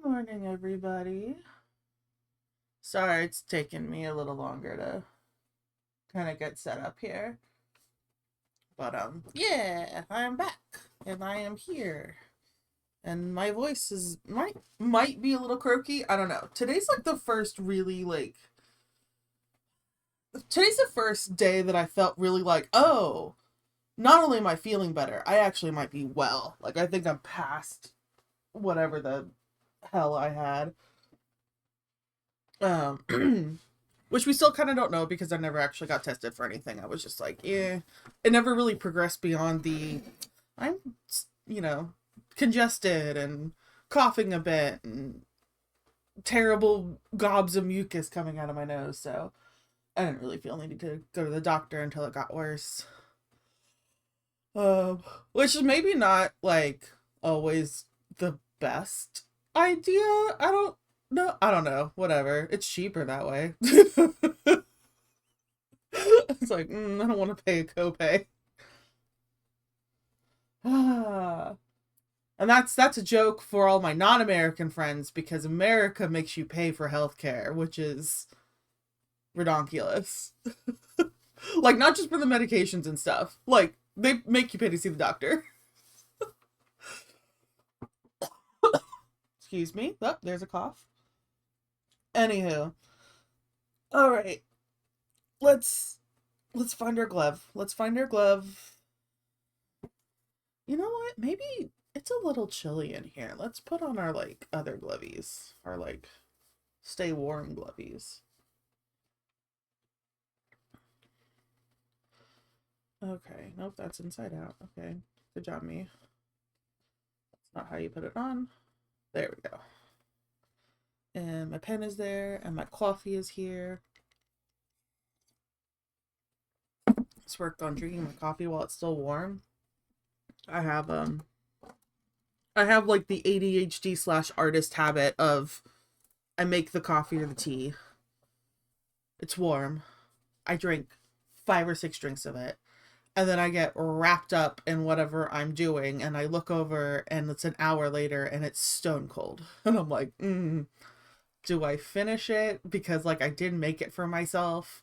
Morning, everybody. Sorry, it's taken me a little longer to kind of get set up here. But yeah, I am back and I am here. And my voice is might be a little croaky. I don't know. Today's the first day that I felt really like, oh, not only am I feeling better, I actually might be well. Like I think I'm past whatever the hell I had. Which we still kind of don't know because I never actually got tested for anything. I was just like, yeah. It never really progressed beyond I'm, you know, congested and coughing a bit and terrible gobs of mucus coming out of my nose. So I didn't really feel the need to go to the doctor until it got worse. Um, which is maybe not like always the best idea. I don't know. Whatever. It's cheaper that way. It's like, I don't want to pay a copay. Ah. And that's a joke for all my non-American friends because America makes you pay for healthcare, which is redonkulous. Like not just for the medications and stuff. Like they make you pay to see the doctor. Excuse me. Oh, there's a cough. Anywho, all right. Let's let's find our glove. Let's find our glove. You know what? Maybe it's a little chilly in here. Let's put on our like other glovies. Our like stay warm glovies. Okay. Nope, that's inside out. Okay. Good job, me. That's not how you put it on. There we go. And my pen is there, and my coffee is here. Let's work on drinking my coffee while it's still warm. I have I have like the ADHD slash artist habit of I make the coffee or the tea. It's warm. I drink 5 or 6 drinks of it. And then I get wrapped up in whatever I'm doing and I look over and it's an hour later and it's stone cold. And I'm like, do I finish it because like I did make it for myself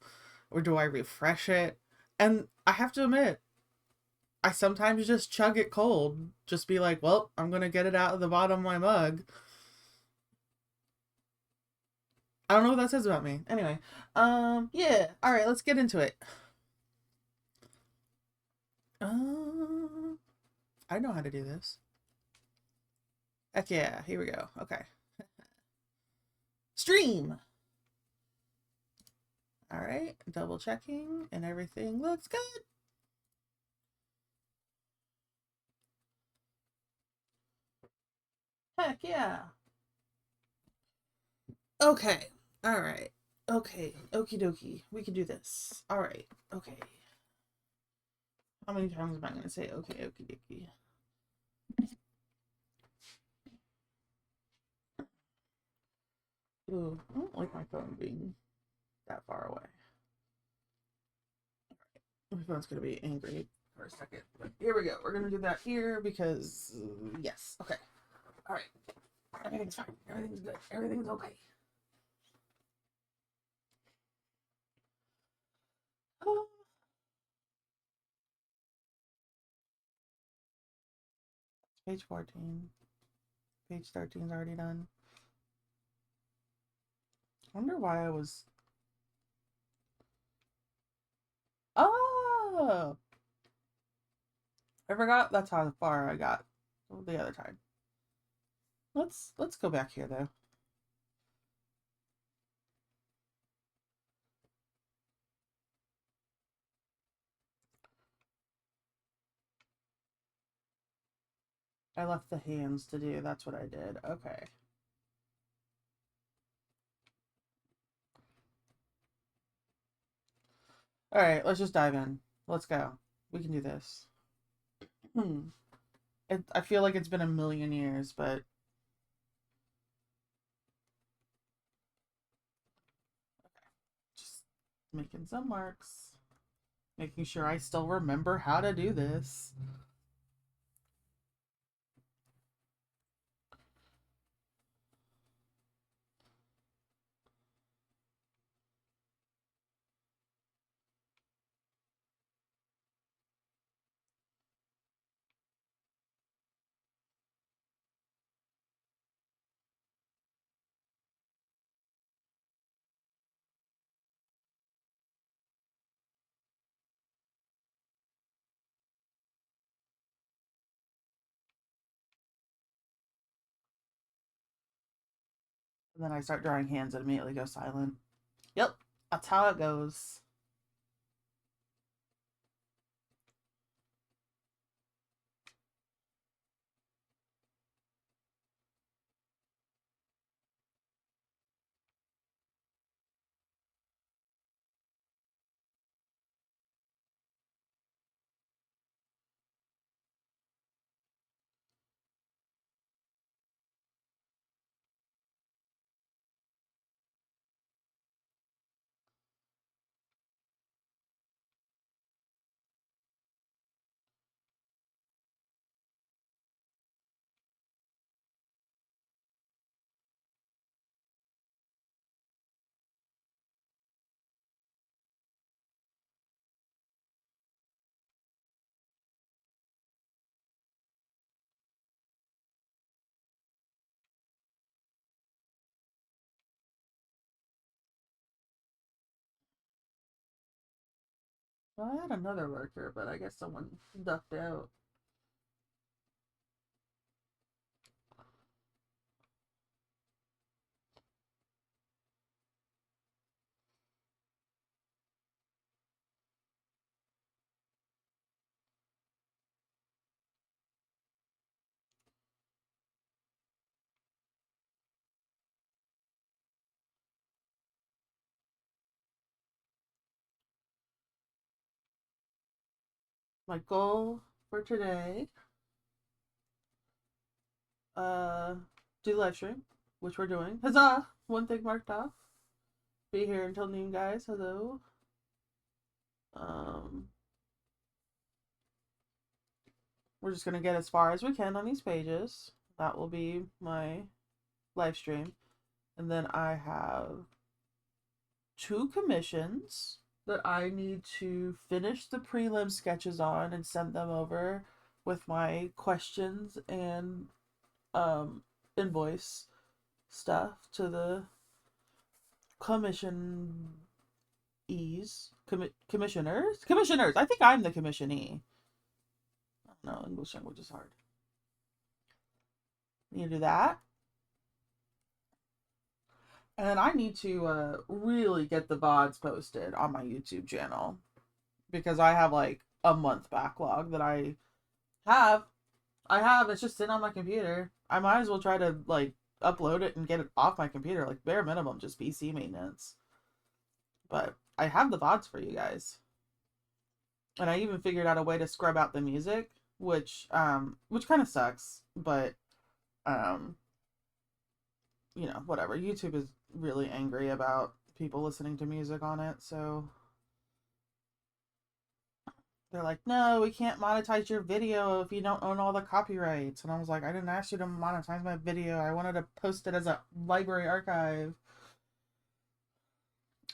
or do I refresh it? And I have to admit, I sometimes just chug it cold. Just be like, well, I'm going to get it out of the bottom of my mug. I don't know what that says about me. Anyway, yeah. All right, let's get into it. I know how to do this. Heck yeah, here we go. Okay. Stream. All right, double checking and everything looks good. Heck yeah. Okay. All right. Okay. Okie dokie. We can do this. All right. Okay. How many times am I going to say okay, okie dokie? Ooh, I don't like my phone being that far away. My phone's going to be angry for a second. But here we go. We're going to do that here because, yes. Okay. All right. Everything's fine. Everything's good. Everything's okay. Oh. Page 14. Page 13 is already done. I wonder why I was... Oh! I forgot that's how far I got the other time. Let's go back here though. I left the hands to do. That's what I did. Okay. All right, let's just dive in. Let's go. We can do this. I feel like it's been a million years, but just making some marks, making sure I still remember how to do this. And then I start drawing hands and immediately go silent. Yep, that's how it goes. Well, I had another worker, but I guess someone ducked out. My goal for today, uh, do the live stream, which we're doing. Huzzah! One thing marked off. Be here until noon, guys. Hello. Um, we're just gonna get as far as we can on these pages. That will be my live stream. And then I have 2 commissions that I need to finish the prelim sketches on and send them over with my questions and invoice stuff to the commissioners. Commissioners. I think I'm the commissionee. I don't know, English language is hard. Need to do that. And then I need to really get the VODs posted on my YouTube channel because I have like a month backlog that have. It's just sitting on my computer. I might as well try to like upload it and get it off my computer, like bare minimum, just PC maintenance. But I have the VODs for you guys. And I even figured out a way to scrub out the music, which kind of sucks, but you know, whatever. YouTube is really angry about people listening to music on it, so they're like, no, we can't monetize your video if you don't own all the copyrights. And I was like, I didn't ask you to monetize my video. I wanted to post it as a library archive.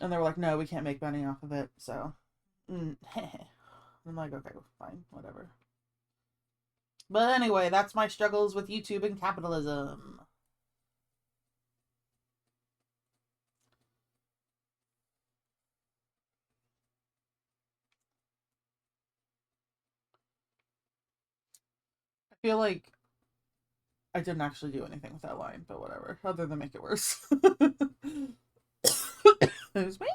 And they were like, no, we can't make money off of it. So I'm like, okay, fine, whatever. But anyway, that's my struggles with YouTube and capitalism. I feel like I didn't actually do anything with that line, but whatever, other than make it worse. Excuse me?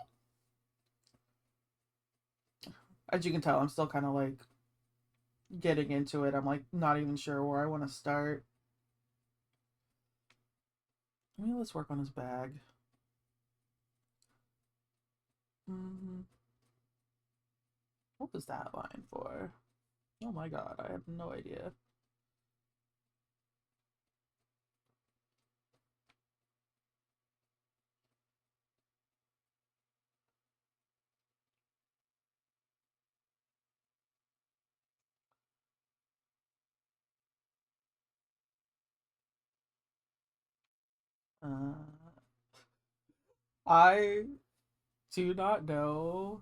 As you can tell, I'm still kind of like getting into it. I'm like not even sure where I want to start. Let's work on his bag. What was that line for? Oh my god, I have no idea. I do not know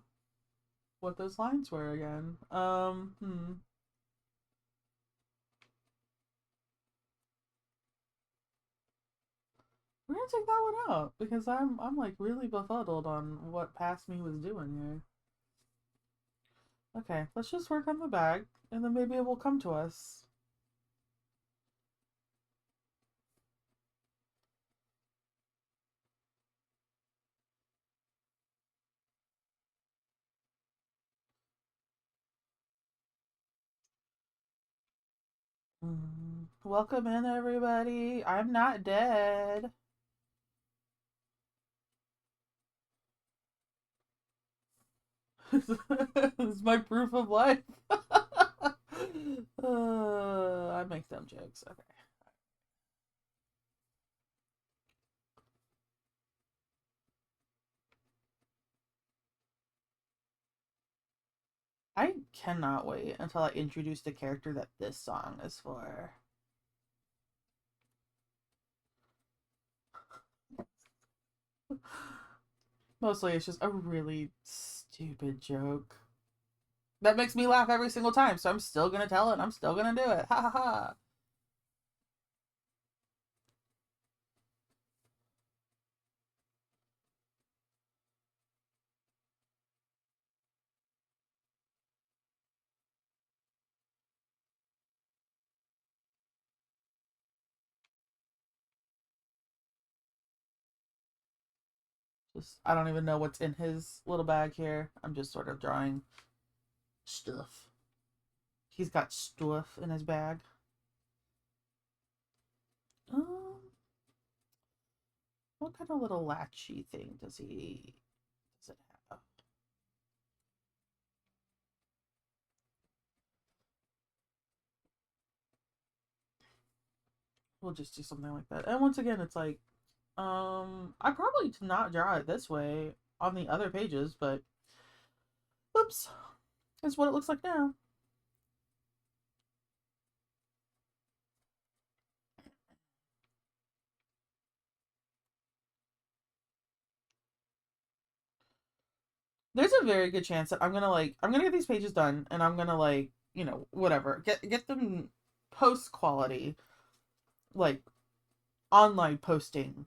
what those lines were again. We're gonna take that one out because I'm like really befuddled on what past me was doing here. Okay, let's just work on the bag and then maybe it will come to us. Welcome in, everybody. I'm not dead. This is my proof of life. I make dumb jokes. Okay. I cannot wait until I introduce the character that this song is for. Mostly it's just a really stupid joke that makes me laugh every single time, so I'm still gonna tell it and I'm still gonna do it. Ha ha ha. Just I don't even know what's in his little bag here. I'm just sort of drawing stuff. He's got stuff in his bag. Um, what kind of little latchy thing does it have? We'll just do something like that. And once again, it's like, I probably did not draw it this way on the other pages, but oops, that's what it looks like now. There's a very good chance that I'm gonna get these pages done and I'm gonna whatever. Get them post quality, like online posting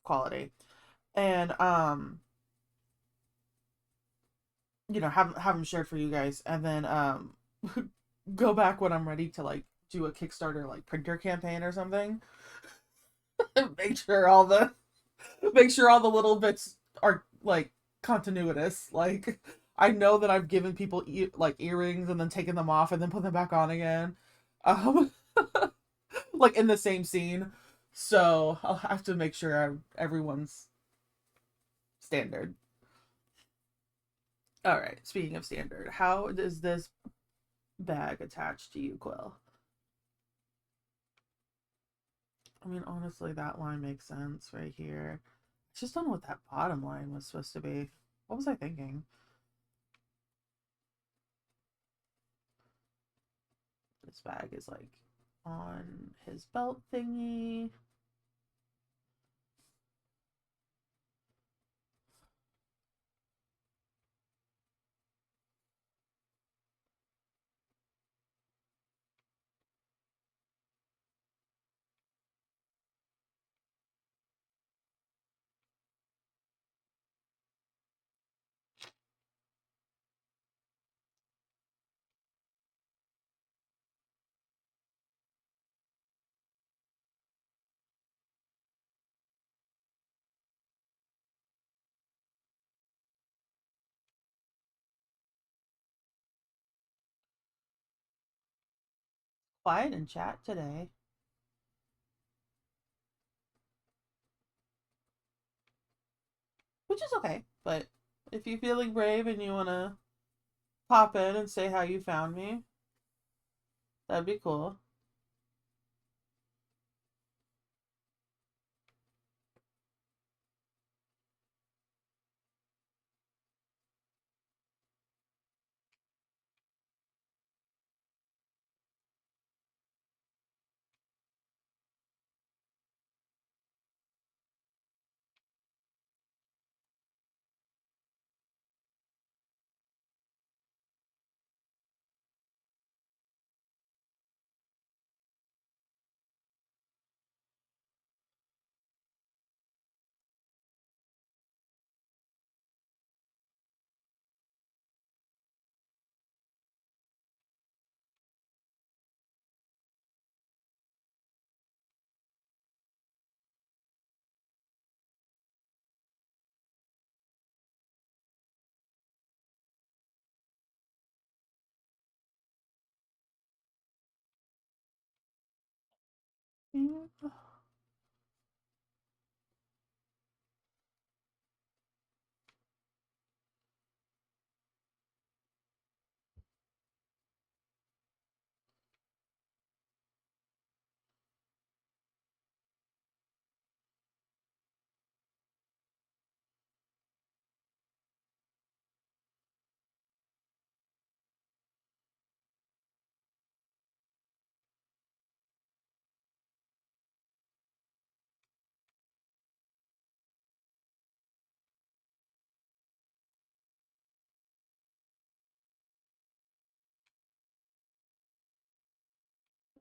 quality. And have them shared for you guys and then go back when I'm ready to like do a Kickstarter like printer campaign or something. make sure all the Make sure all the little bits are like continuous. Like I know that I've given people like earrings and then taken them off and then put them back on again, um, like in the same scene. So I'll have to make sure everyone's standard. All right. Speaking of standard, how does this bag attach to you, Quill? I mean, honestly, that line makes sense right here. I just don't know what that bottom line was supposed to be. What was I thinking? This bag is like on his belt thingy. Quiet in chat today. Which is okay, but if you're feeling brave and you want to pop in and say how you found me, that'd be cool. Yeah.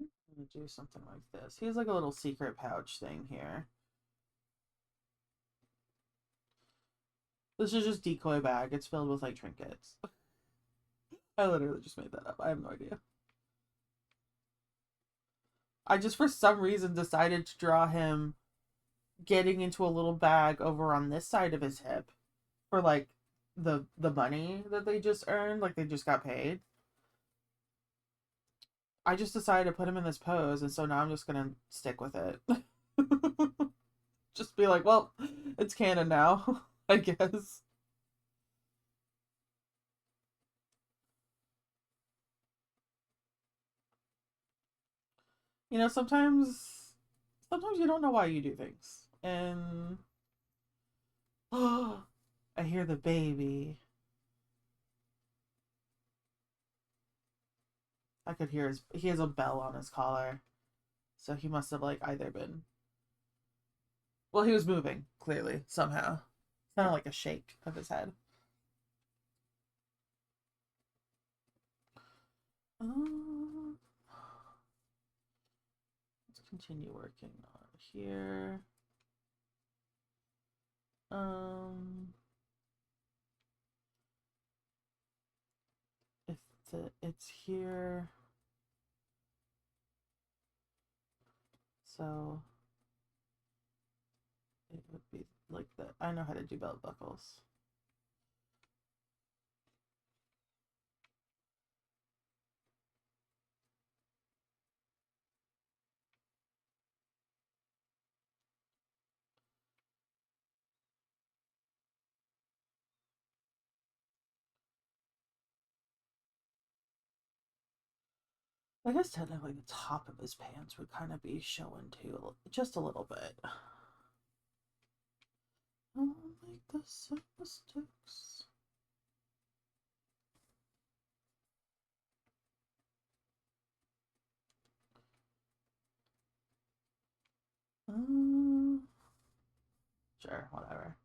I'm gonna do something like this. He has like a little secret pouch thing here. This is just decoy bag. It's filled with like trinkets. I literally just made that up. I have no idea. I just for some reason decided to draw him getting into a little bag over on this side of his hip for like the money that they just earned, like they just got paid. I just decided to put him in this pose, and so now I'm just gonna stick with it. Just be like, well, it's canon now, I guess. You know, sometimes you don't know why you do things. And oh, I hear the baby. I could hear he has a bell on his collar. So he must have like either been, well, he was moving, clearly, somehow. Sounded like a shake of his head. Um, let's continue working on here. Um, if it's here, so it would be like that. I know how to do belt buckles. I guess technically the top of his pants would kind of be showing too, just a little bit. I'll make the super sticks. Sure, whatever.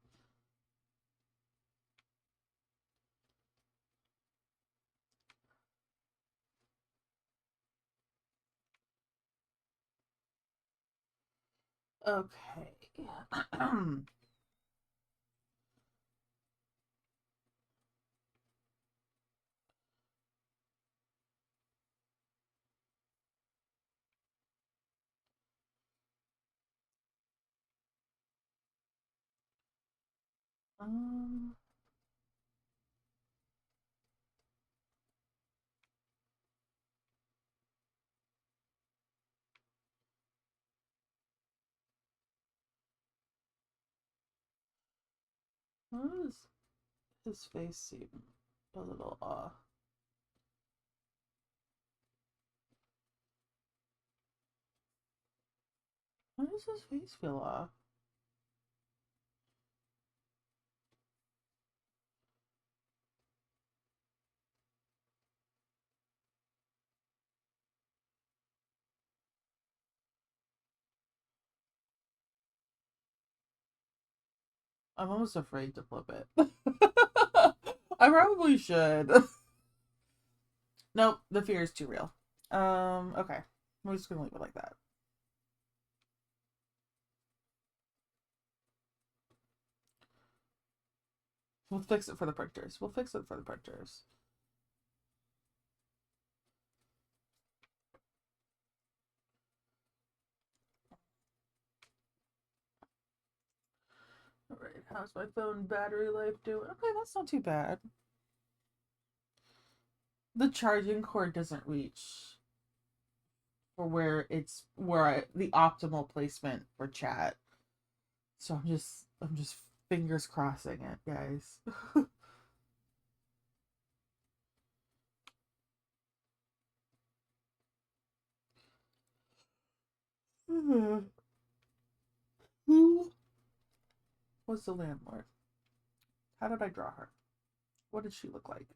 Okay. um, Why does his face seem a little off? Why does his face feel off? I'm almost afraid to flip it. I probably should. Nope, the fear is too real. Okay. We're just gonna leave it like that. We'll fix it for the printers. We'll fix it for the printers. Alright, how's my phone battery life doing? Okay, that's not too bad. The charging cord doesn't reach for where it's where the optimal placement for chat. So I'm just fingers crossing it, guys. Who was the landlord? How did I draw her? What did she look like?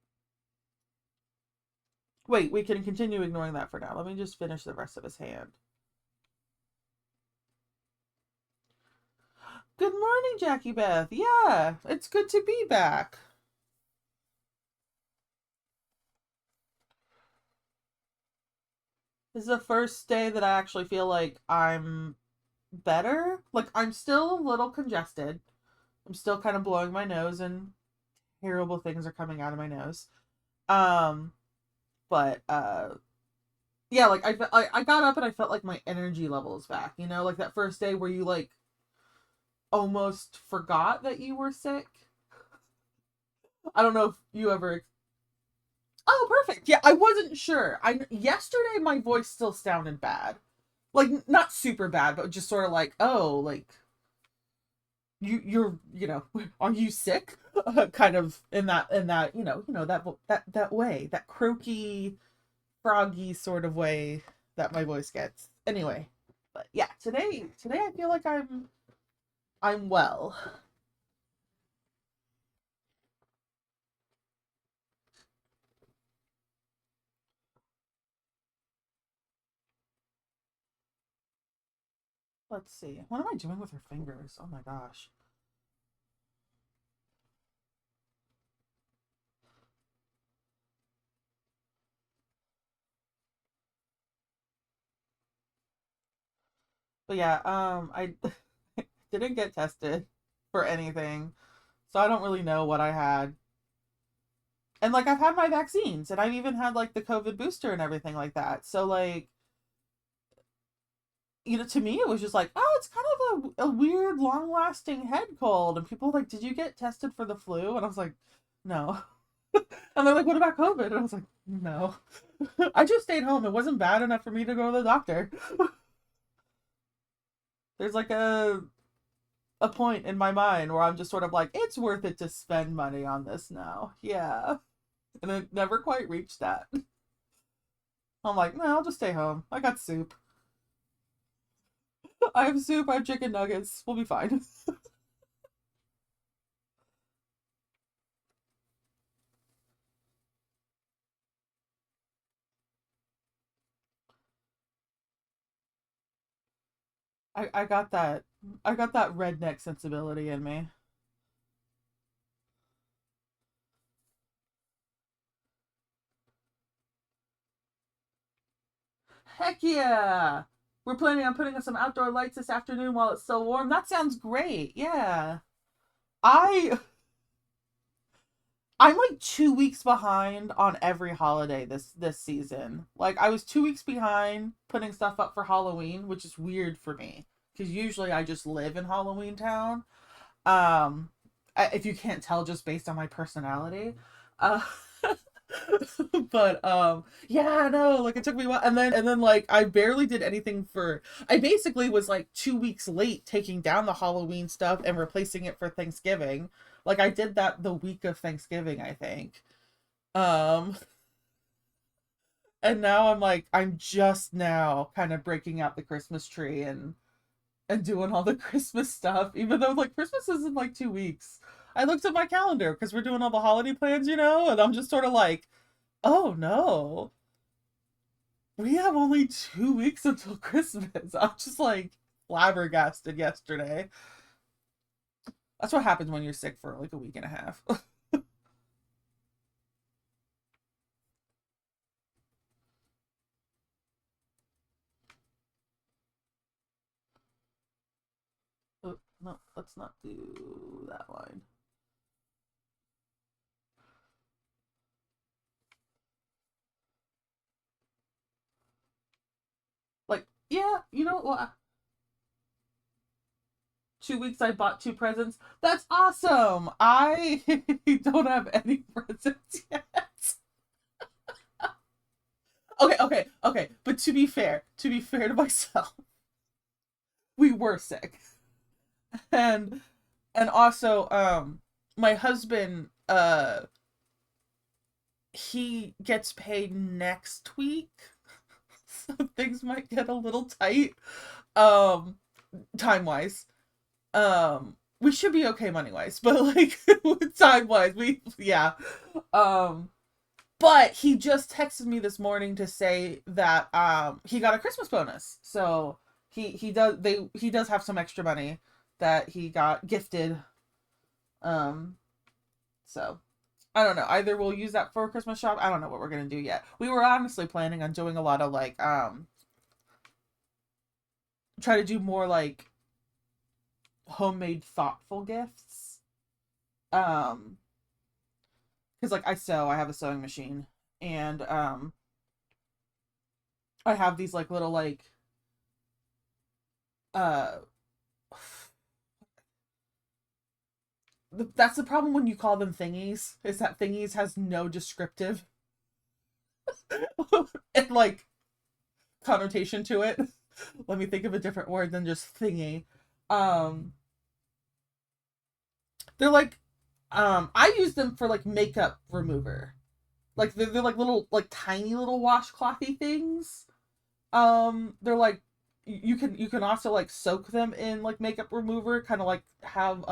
Wait, we can continue ignoring that for now. Let me just finish the rest of his hand. Good morning, Jackie Beth. Yeah, it's good to be back. This is the first day that I actually feel like I'm better. Like, I'm still a little congested. I'm still kind of blowing my nose and terrible things are coming out of my nose. Um, but yeah, like I got up and I felt like my energy level is back. You know, like that first day where you like almost forgot that you were sick. I don't know if you ever. Oh, perfect. Yeah, I wasn't sure. I yesterday my voice still sounded bad, like not super bad, but just sort of like, oh, like you're are you sick? Kind of in that that way, that croaky, froggy sort of way that my voice gets. Anyway, but yeah, today I feel like I'm well. Let's see. What am I doing with her fingers? Oh my gosh. But yeah, I didn't get tested for anything, so I don't really know what I had. And like I've had my vaccines, and I've even had like the COVID booster and everything like that. So like, to me it was just like, oh, it's kind of a weird, long-lasting head cold. And people were like, did you get tested for the flu? And I was like, no. And they're like, what about COVID? And I was like, no. I just stayed home. It wasn't bad enough for me to go to the doctor. There's like a point in my mind where I'm just sort of like, it's worth it to spend money on this now. Yeah. And it never quite reached that. I'm like, no, I'll just stay home. I got soup. I have soup, I have chicken nuggets. We'll be fine. I got that. I got that redneck sensibility in me. Heck yeah! We're planning on putting up some outdoor lights this afternoon while it's still warm. That sounds great. Yeah. I I'm like 2 weeks behind on every holiday this season. Like I was 2 weeks behind putting stuff up for Halloween, which is weird for me because usually I just live in Halloween Town. Um, if you can't tell just based on my personality, uh, but yeah, no, like it took me a while, and then like I barely did anything for. I basically was like 2 weeks late taking down the Halloween stuff and replacing it for Thanksgiving. Like I did that the week of Thanksgiving, I think. Um, and now I'm just now kind of breaking out the Christmas tree and doing all the Christmas stuff, even though like Christmas is in like 2 weeks. I looked at my calendar because we're doing all the holiday plans, and I'm just sort of like, oh no, we have only 2 weeks until Christmas. I'm just like flabbergasted yesterday. That's what happens when you're sick for like a week and a half. Oh, no, let's not do that line. Like, yeah, you know what? 2 weeks I bought two presents. That's awesome. I don't have any presents yet. Okay. But to be fair to myself, we were sick. And also my husband he gets paid next week. So things might get a little tight um time wise. We should be okay money wise, but like time wise, we yeah. Um but he just texted me this morning to say that he got a Christmas bonus. So he does have some extra money that he got gifted. Um so I don't know. Either we'll use that for a Christmas shop. I don't know what we're gonna do yet. We were honestly planning on doing a lot of like try to do more like homemade thoughtful gifts. Um because like I have a sewing machine, and I have these like little like uh that's the problem when you call them thingies, is that thingies has no descriptive and like connotation to it. Let me think of a different word than just thingy. Um they're like I use them for like makeup remover. Like they're like little like tiny little washclothy things. They're like you can also like soak them in like makeup remover, kind of like have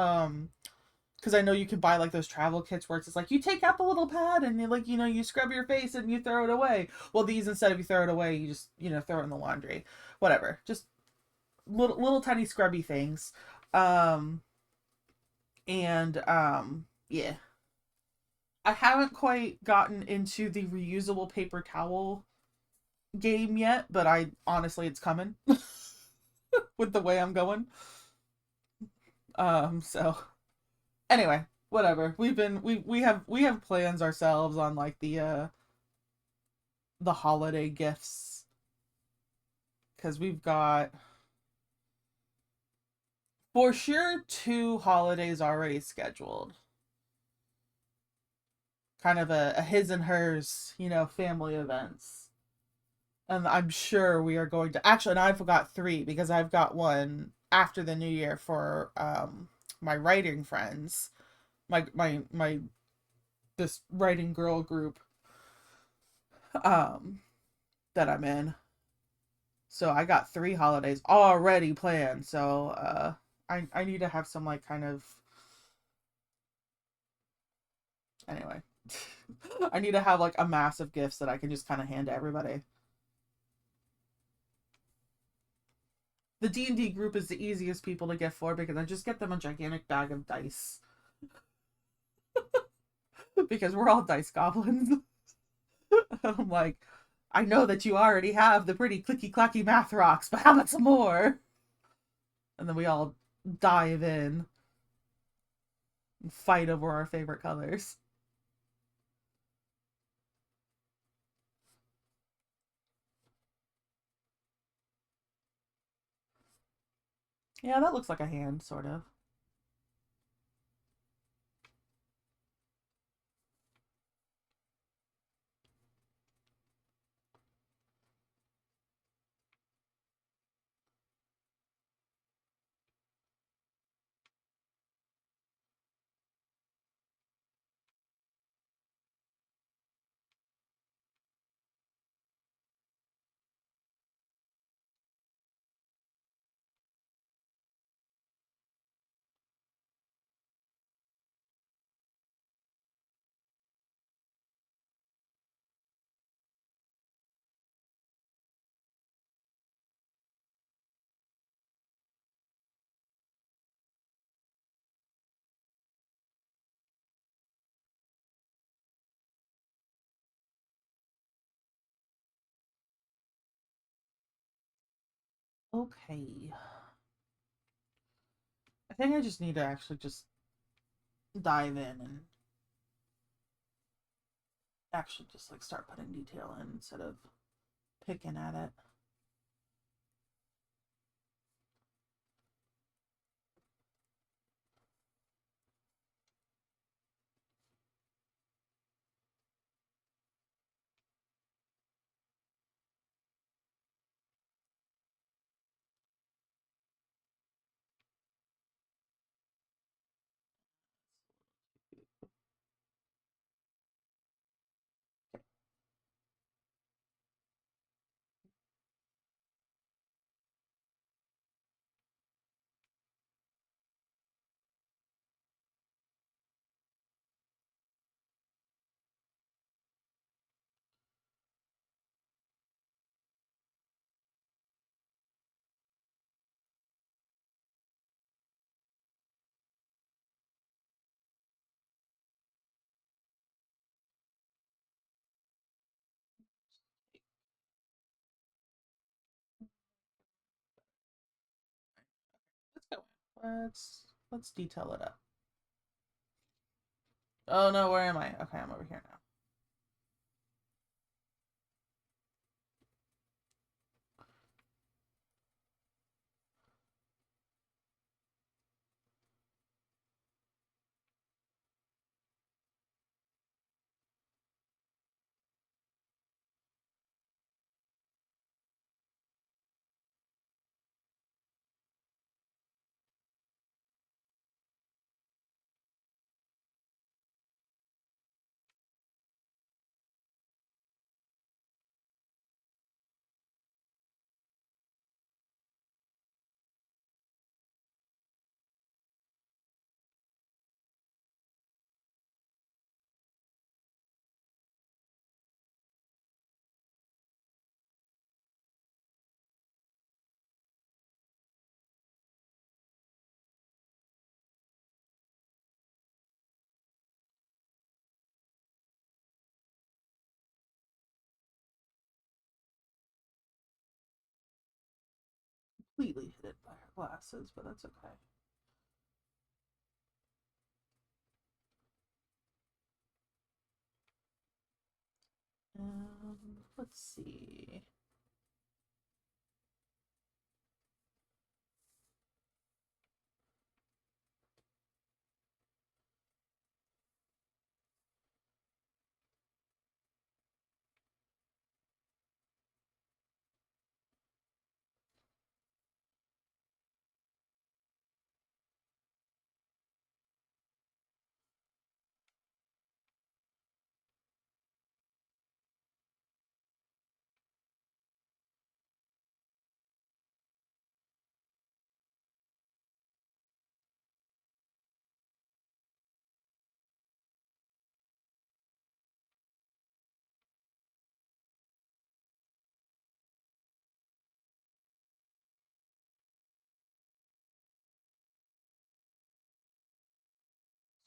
because I know you can buy like those travel kits where it's just like you take out the little pad and you like you scrub your face and you throw it away. Well, these, instead of you throw it away, you just throw it in the laundry. Whatever, just little tiny scrubby things. Um and yeah, I haven't quite gotten into the reusable paper towel game yet, but I honestly it's coming with the way I'm going. So anyway, whatever. We have plans ourselves on like the holiday gifts, because we've got for sure two holidays already scheduled. Kind of a his and hers, family events. And I'm sure we are going to actually, and I forgot three because I've got one after the new year for my writing friends. My this writing girl group um that I'm in. So I got three holidays already planned. So I need to have some like kind of anyway. I need to have like a massive gifts that I can just kind of hand to everybody. The D&D group is the easiest people to get for because I just get them a gigantic bag of dice because we're all dice goblins. I'm like, I know that you already have the pretty clicky clacky math rocks, but how about some more? And then we all dive in and fight over our favorite colors. Yeah, that looks like a hand, sort of. Okay. I think I just need to actually just dive in and actually just like start putting detail in instead of picking at it. Let's detail it up. Oh no, where am I? Okay, I'm over here now. Completely hidden by her glasses, but that's okay. Let's see.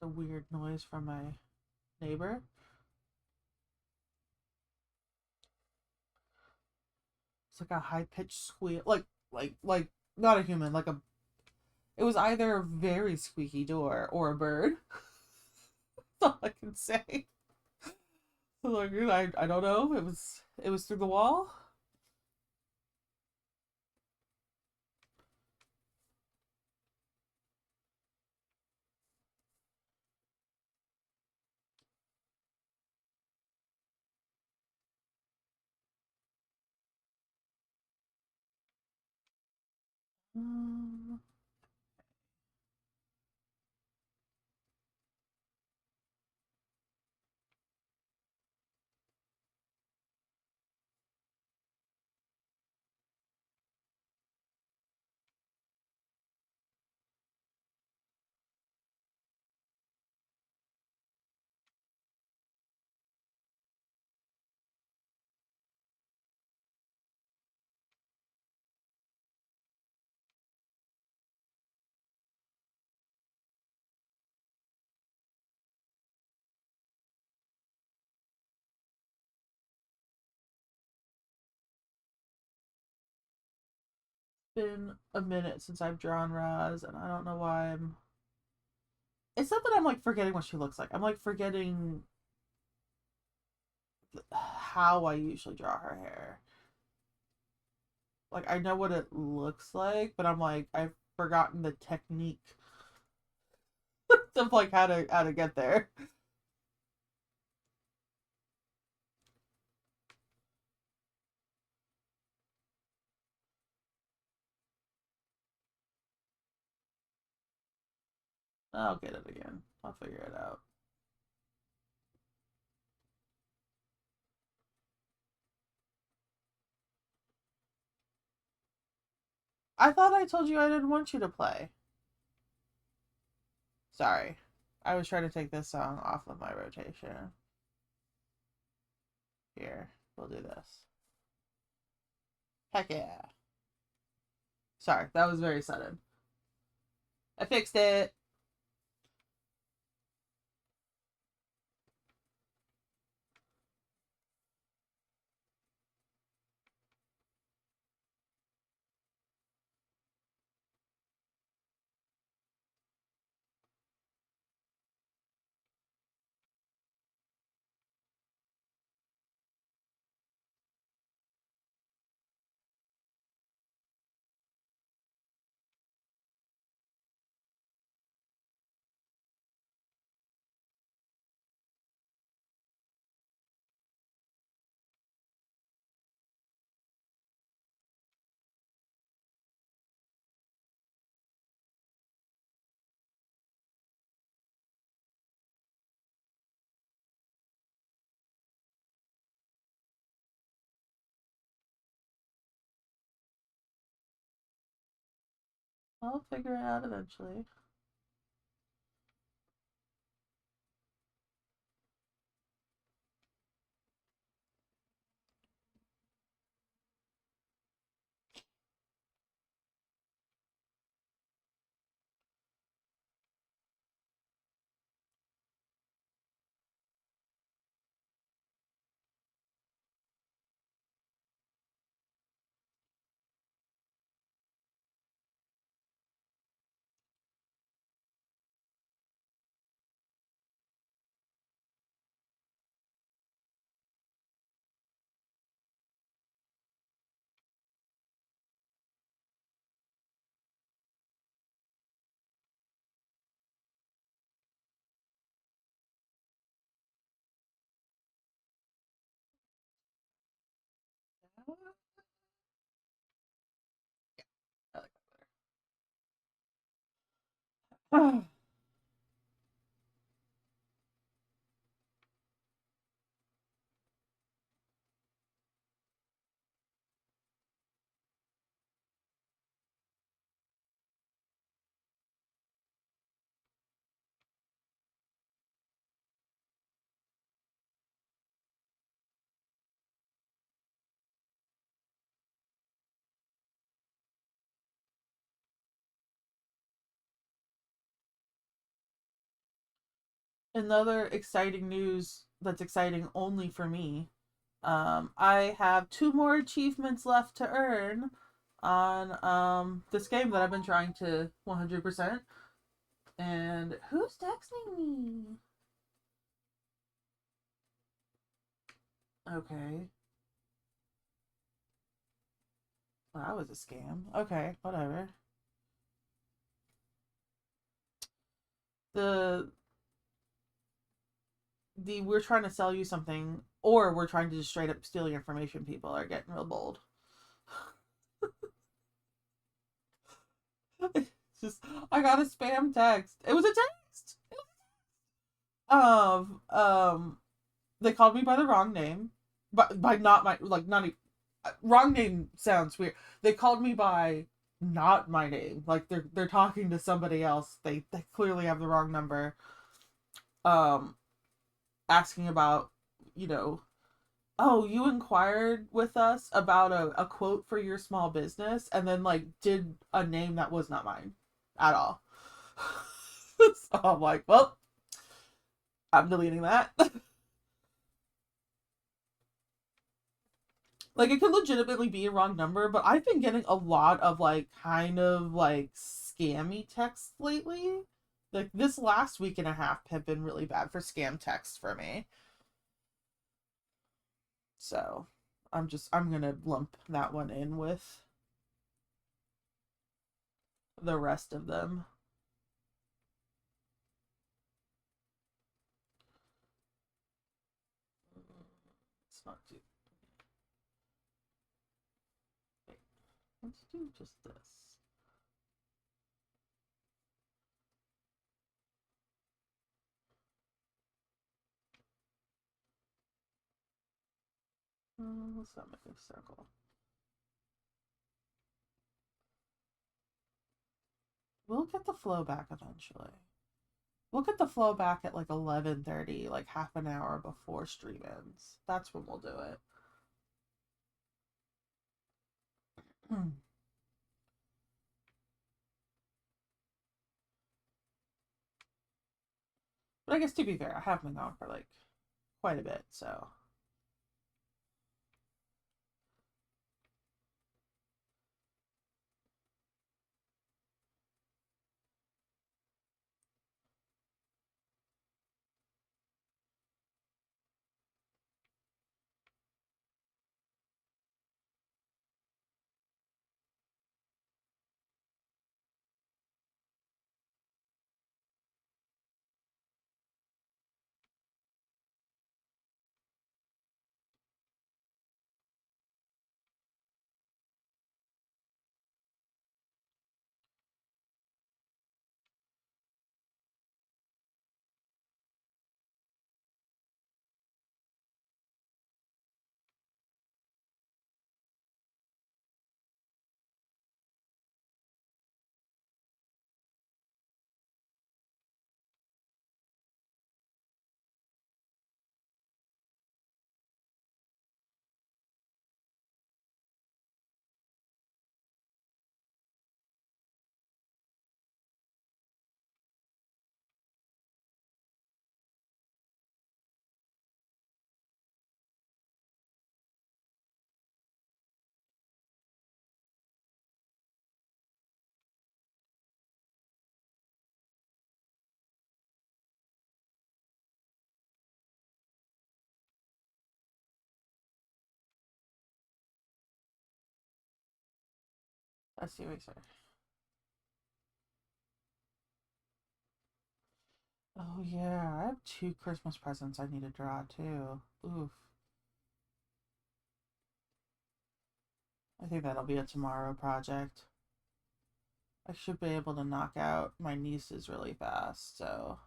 It's a weird noise from my neighbor. It's like a high pitched squeal, like not a human, like a. It was either a very squeaky door or a bird. That's all I can say. Like, I don't know. It was through the wall. Um, been a minute since I've drawn Raz, and I don't know why I'm. It's not that I'm like forgetting what she looks like. I'm like forgetting how I usually draw her hair. Like I know what it looks like, but I'm like I've forgotten the technique of like how to get there. I'll get it again. I'll figure it out. I thought I told you I didn't want you to play. Sorry. I was trying to take this song off of my rotation. Here, we'll do this. Heck yeah. Sorry, that was very sudden. I fixed it. I'll figure it out eventually. I like that. Another exciting news that's exciting only for me. I have 2 more achievements left to earn on this game that I've been trying to 100%. And who's texting me? Okay. Well, that was a scam. Okay, whatever. The we're trying to sell you something, or we're trying to just straight up steal your information. People are getting real bold. It's just, I got a spam text. It was a text. Of they called me by the wrong name, but by not my, like, not even, wrong name sounds weird. They called me by not my name. Like, they're talking to somebody else. They clearly have the wrong number. Um, Asking about, you know, oh, you inquired with us about a quote for your small business, and then like did a name that was not mine at all. So I'm like, well, I'm deleting that. Like, it could legitimately be a wrong number, but I've been getting a lot of like kind of like scammy texts lately. Like, this last week and a half have been really bad for scam texts for me. So I'm gonna lump that one in with the rest of them. It's not too. Wait, let's do just this. Let's not make a circle. We'll get the flow back eventually. We'll get the flow back at like 11:30, like half an hour before stream ends. That's when we'll do it. But I guess, to be fair, I have been gone for like quite a bit, so. Let's see what he said. Oh yeah, I have 2 Christmas presents I need to draw too. Oof. I think that'll be a tomorrow project. I should be able to knock out my nieces really fast, so.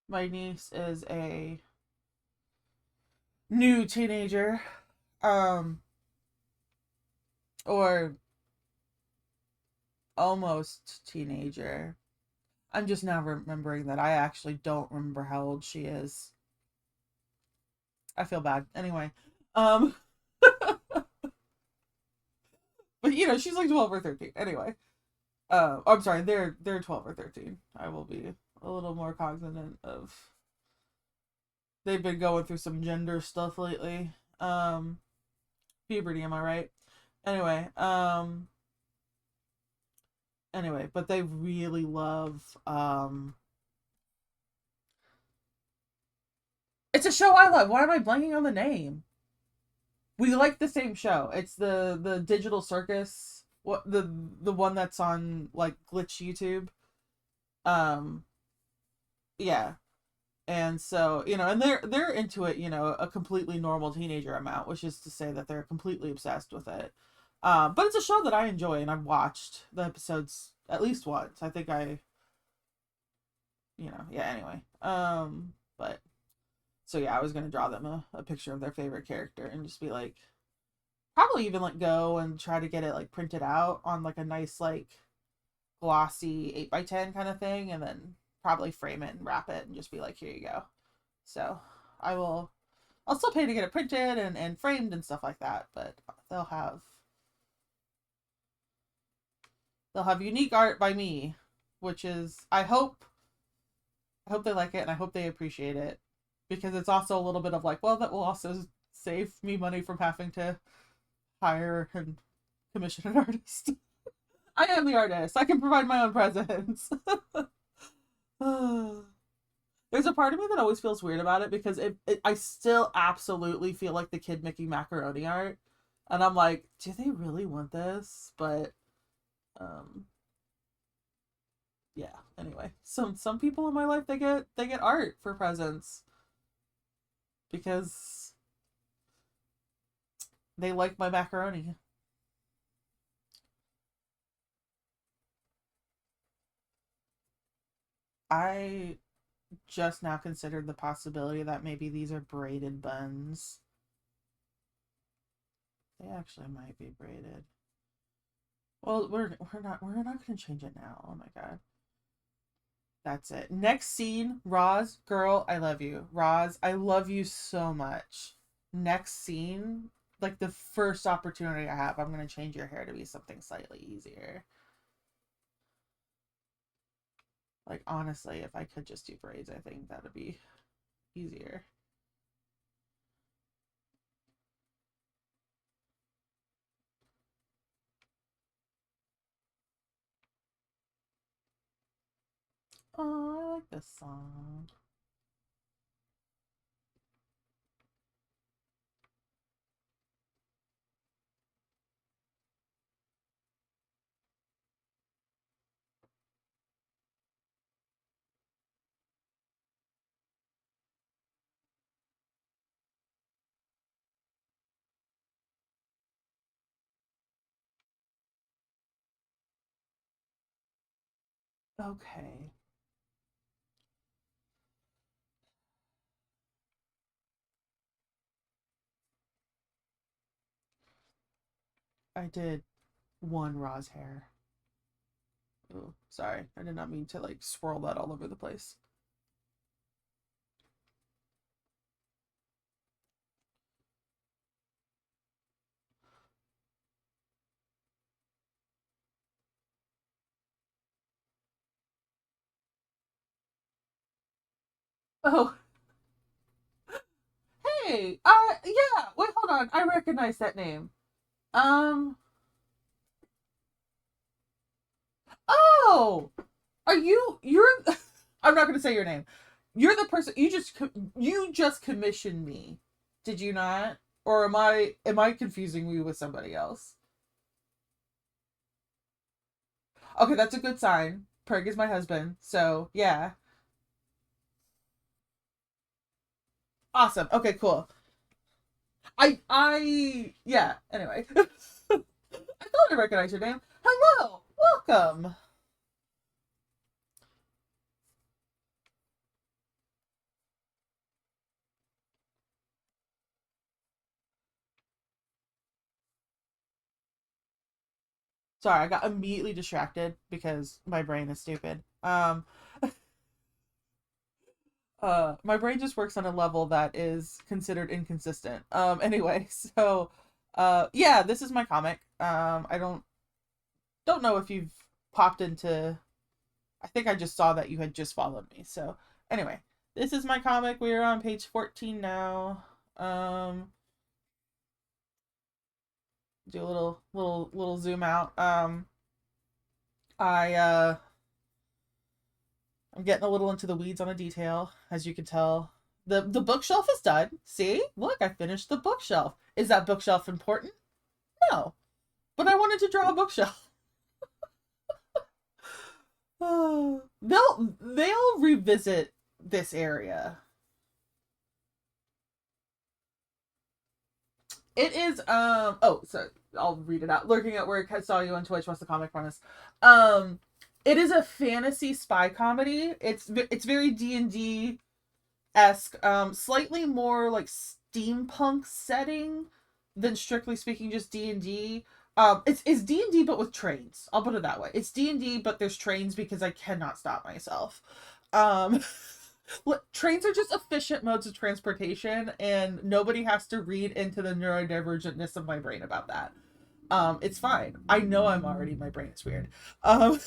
My niece is a new teenager. Um, or almost teenager. I'm just now remembering that I actually don't remember how old she is. I feel bad. Anyway, um, but you know, she's like 12 or 13. Anyway, I'm sorry, they're 12 or 13. I will be a little more cognizant of. They've been going through some gender stuff lately. Puberty, am I right? Anyway, but they really love it's a show I love. Why am I blanking on the name? We like the same show. It's the Digital Circus. What the one that's on like Glitch YouTube. Um yeah. And so, you know, and they're into it, you know, a completely normal teenager amount, which is to say that they're completely obsessed with it. But it's a show that I enjoy and I've watched the episodes at least once. I think yeah, anyway. But so yeah, I was gonna draw them a picture of their favorite character and just be like, probably even like go and try to get it like printed out on like a nice like glossy 8x10 kind of thing, and then probably frame it and wrap it and just be like, here you go. So I'll still pay to get it printed and framed and stuff like that, but they'll have unique art by me, which is I hope they like it and I hope they appreciate it, because it's also a little bit of like, well, that will also save me money from having to hire and commission an artist. I am the artist. I can provide my own presents. There's a part of me that always feels weird about it because I still absolutely feel like the kid making macaroni art, and I'm like, do they really want this? But um, yeah. Anyway, some people in my life they get art for presents because they like my macaroni. I just now considered the possibility that maybe these are braided buns. They actually might be braided. Well, we're not gonna change it now. Oh my god. That's it. Next scene, Roz, girl, I love you. Roz, I love you so much. Next scene, like the first opportunity I have, I'm gonna change your hair to be something slightly easier. Like honestly, if I could just do braids, I think that'd be easier. Oh, I like this song. Okay. I did one Roz hair. Oh, sorry. I did not mean to like swirl that all over the place. Oh, hey. Yeah. Wait, hold on. I recognize that name. Um, Oh, you're I'm not going to say your name. You're the person you just commissioned me. Did you not? Or am I confusing you with somebody else? Okay, that's a good sign. Prig is my husband. So, yeah. Awesome. Okay, cool. Yeah, anyway. I thought I recognized your name. Hello. Welcome. Sorry, I got immediately distracted because my brain is stupid. My brain just works on a level that is considered inconsistent. Anyway, so yeah, this is my comic. I don't know if you've popped into, I think I just saw that you had just followed me. So anyway, this is my comic. We're on page 14 now. Do a little zoom out. I I'm getting a little into the weeds on a detail, as you can tell. The bookshelf is done. See? Look, I finished the bookshelf. Is that bookshelf important? No. But I wanted to draw a bookshelf. They'll revisit this area. It is oh, so I'll read it out. Lurking at work, I saw you on Twitch. What's the comic premise? It is a fantasy spy comedy. It's very D&D esque, slightly more like steampunk setting than strictly speaking just D&D. It's D&D but with trains. I'll put it that way. It's D&D but there's trains because I cannot stop myself. Um Trains are just efficient modes of transportation and nobody has to read into the neurodivergentness of my brain about that. It's fine. I know I'm already, my brain is weird. Um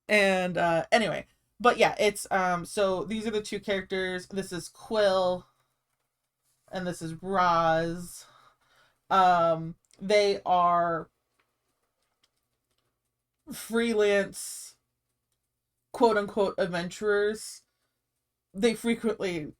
and anyway, but yeah, it's so these are the two characters. This is Quill and this is Roz. They are freelance quote unquote adventurers. They frequently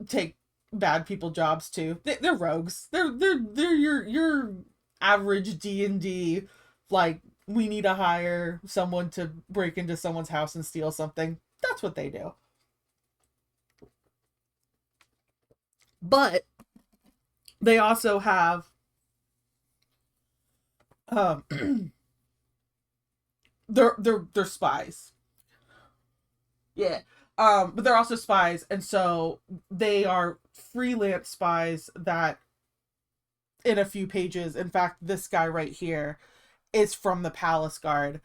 take bad people jobs too. They're rogues. They're your average D&D, like, we need to hire someone to break into someone's house and steal something. That's what they do. But they also have um they're spies. Yeah. But they're also spies, and so they are freelance spies that in a few pages, in fact, this guy right here is from the Palace Guard.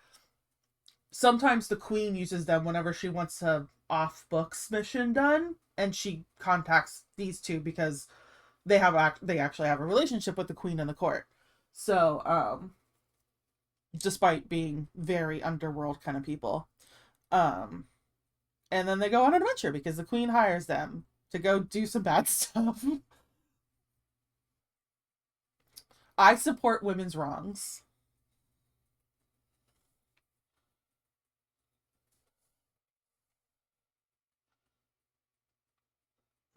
Sometimes the queen uses them whenever she wants a off books mission done, and she contacts these two because they actually have a relationship with the queen and the court. So, despite being very underworld kind of people. Um and then they go on an adventure because the queen hires them to go do some bad stuff. I support women's wrongs.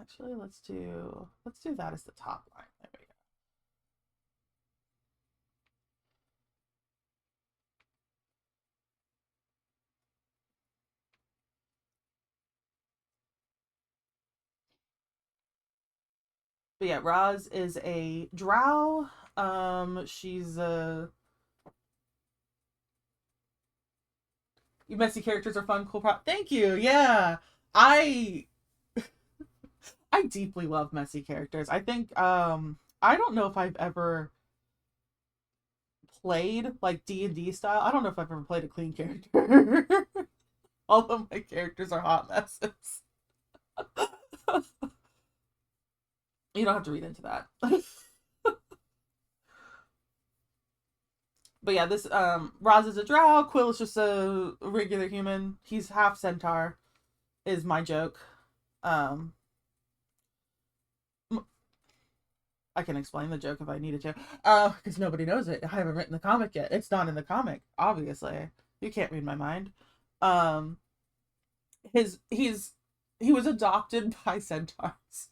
Actually, let's do that as the top line. There we go. But yeah, Roz is a drow. She's a messy characters are fun, cool prop. Thank you. Yeah. I I deeply love messy characters. I think I don't know if I've ever played like D&D style. I don't know if I've ever played a clean character. All of my characters are hot messes. You don't have to read into that. But yeah, this Raz is a drow, Quill is just a regular human. He's half centaur, is my joke. Um I can explain the joke if I needed to. Because nobody knows it. I haven't written the comic yet. It's not in the comic, obviously. You can't read my mind. Um, his he was adopted by centaurs,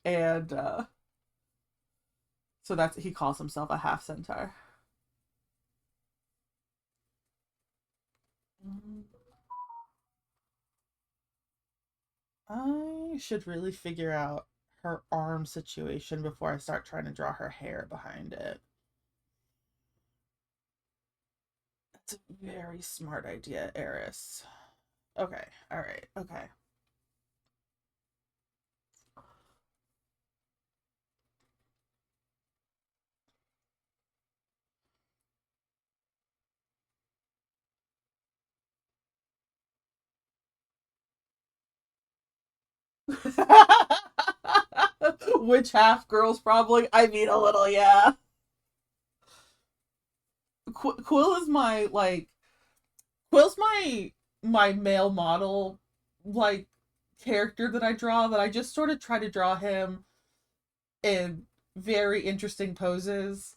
and so that's he calls himself a half centaur. I should really figure out her arm situation before I start trying to draw her hair behind it. That's a very smart idea, Eris. Okay, all right, okay. Which half girls probably? I mean, a little, yeah. Quill is my like Quill's my male model like character that I draw that I just sort of try to draw him in very interesting poses.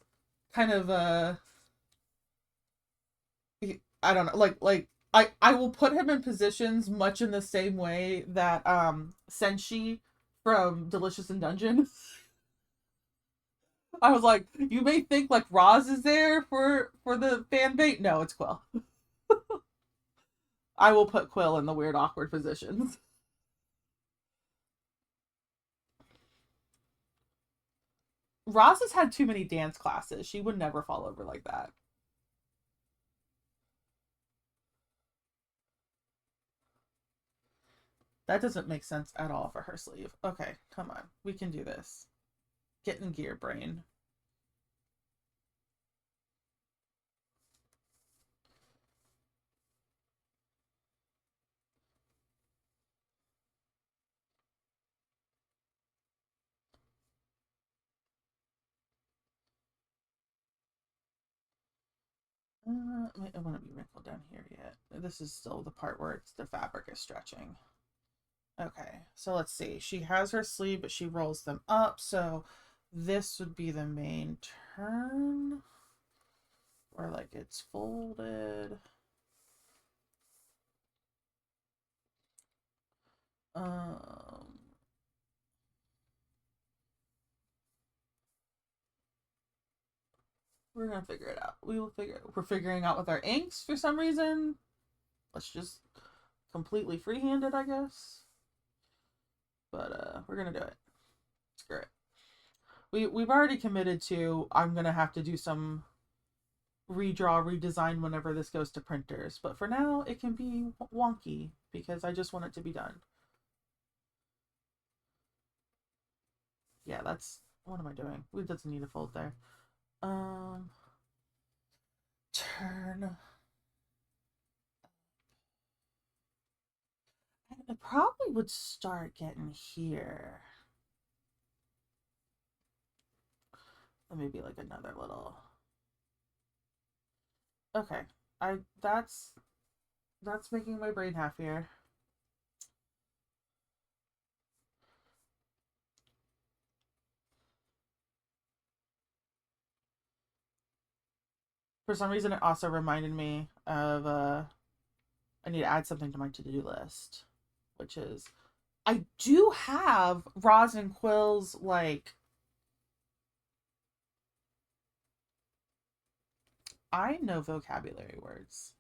Kind of I don't know, like I will put him in positions much in the same way that Senshi from Delicious in Dungeon. I was like, you may think like Roz is there for the fan bait. No, it's Quill. I will put Quill in the weird awkward positions. Roz has had too many dance classes. She would never fall over like that. That doesn't make sense at all for her sleeve. Okay, come on. We can do this. Get in gear, brain. I want to be wrinkled down here yet. This is still the part where it's the fabric is stretching. Okay, so let's see. She has her sleeve, but she rolls them up. So this would be the main turn. Or like it's folded. Um, we're gonna figure it out. We will figure it. We're figuring out with our inks for some reason. Let's just completely freehand it, I guess. But we're gonna do it. Screw it. We've already committed to I'm gonna have to do some redraw, redesign whenever this goes to printers. But for now, it can be wonky because I just want it to be done. Yeah, that's what am I doing? It doesn't need to fold there. Um, turn. I probably would start getting here. Maybe like another little. Okay, I that's making my brain happier. For some reason, it also reminded me of I need to add something to my to-do list, which is I do have Roz and Quill's like I know vocabulary words.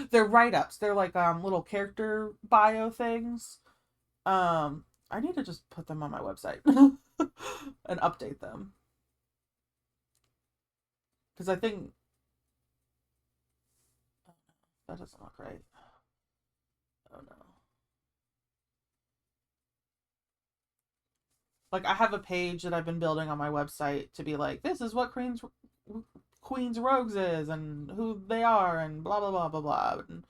They're write-ups. They're like little character bio things. I need to just put them on my website and update them. Because I think that doesn't look right. Oh no. Like I have a page that I've been building on my website to be like, this is what Queen's Rogues is and who they are and blah blah blah blah blah. And,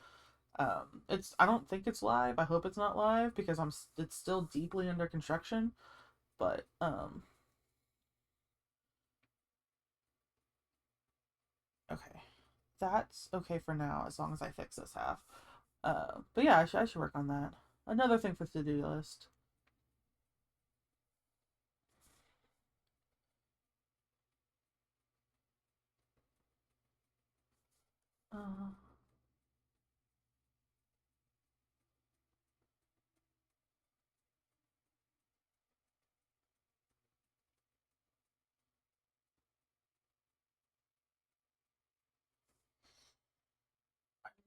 it's I don't think it's live. I hope it's not live because it's still deeply under construction. But okay, that's okay for now as long as I fix this half. But yeah, I should work on that. Another thing for the to-do list.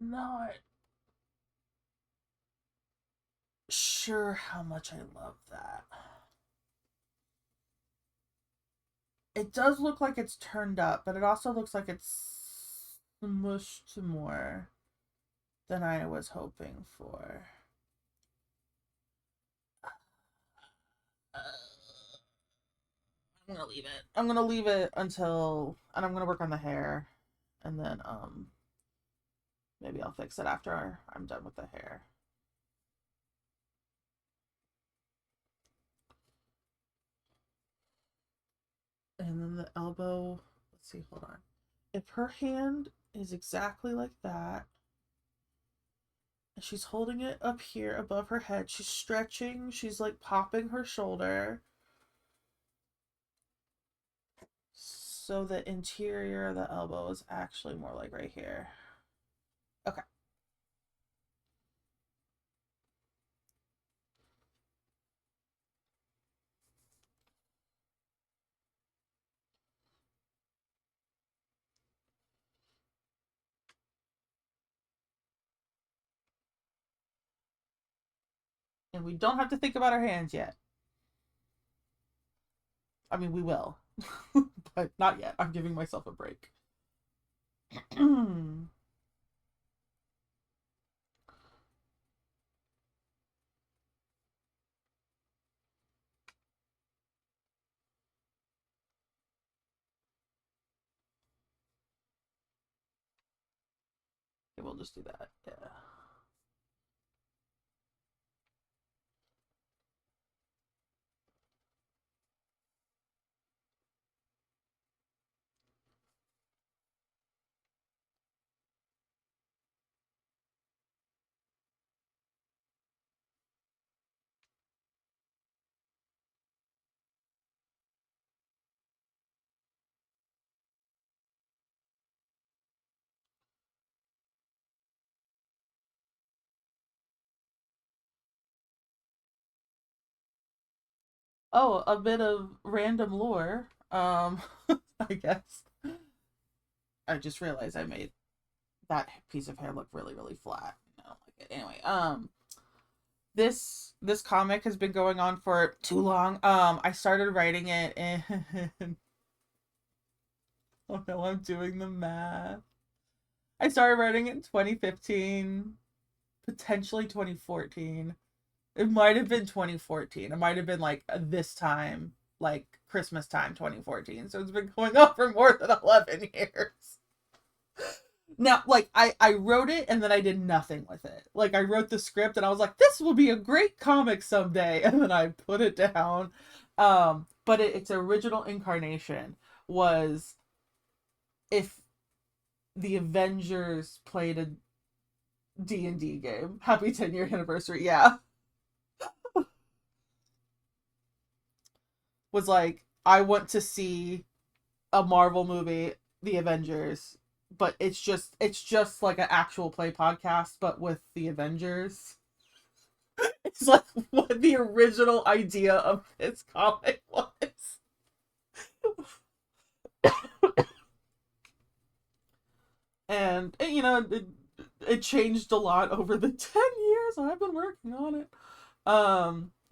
Not sure how much I love that. It does look like it's turned up, but it also looks like it's smushed more than I was hoping for. I'm gonna leave it. I'm gonna leave it until, and I'm gonna work on the hair, and then maybe I'll fix it after I'm done with the hair. And then the elbow. Let's see. Hold on. If her hand is exactly like that, and she's holding it up here above her head, she's stretching. She's like popping her shoulder. So the interior of the elbow is actually more like right here. Okay. And we don't have to think about our hands yet. I mean, we will. But not yet. I'm giving myself a break. Okay, we'll just do that. Yeah. Oh, a bit of random lore. I guess. I just realized I made that piece of hair look really, really flat. I don't like it. Anyway, this comic has been going on for too long. I started writing it in oh no, I'm doing the math. I started writing it in 2015, potentially 2014. It might have been 2014. It might have been like this time, like Christmas time 2014. So it's been going on for more than 11 years. Now, like I wrote it and then I did nothing with it. Like I wrote the script and I was like, this will be a great comic someday, and then I put it down. But its original incarnation was if the Avengers played a D&D game. Happy 10-year anniversary. Yeah. Was like, I want to see a Marvel movie, The Avengers, but it's just like an actual play podcast, but with the Avengers. It's like what the original idea of this comic was. And you know, it changed a lot over the 10 years I've been working on it.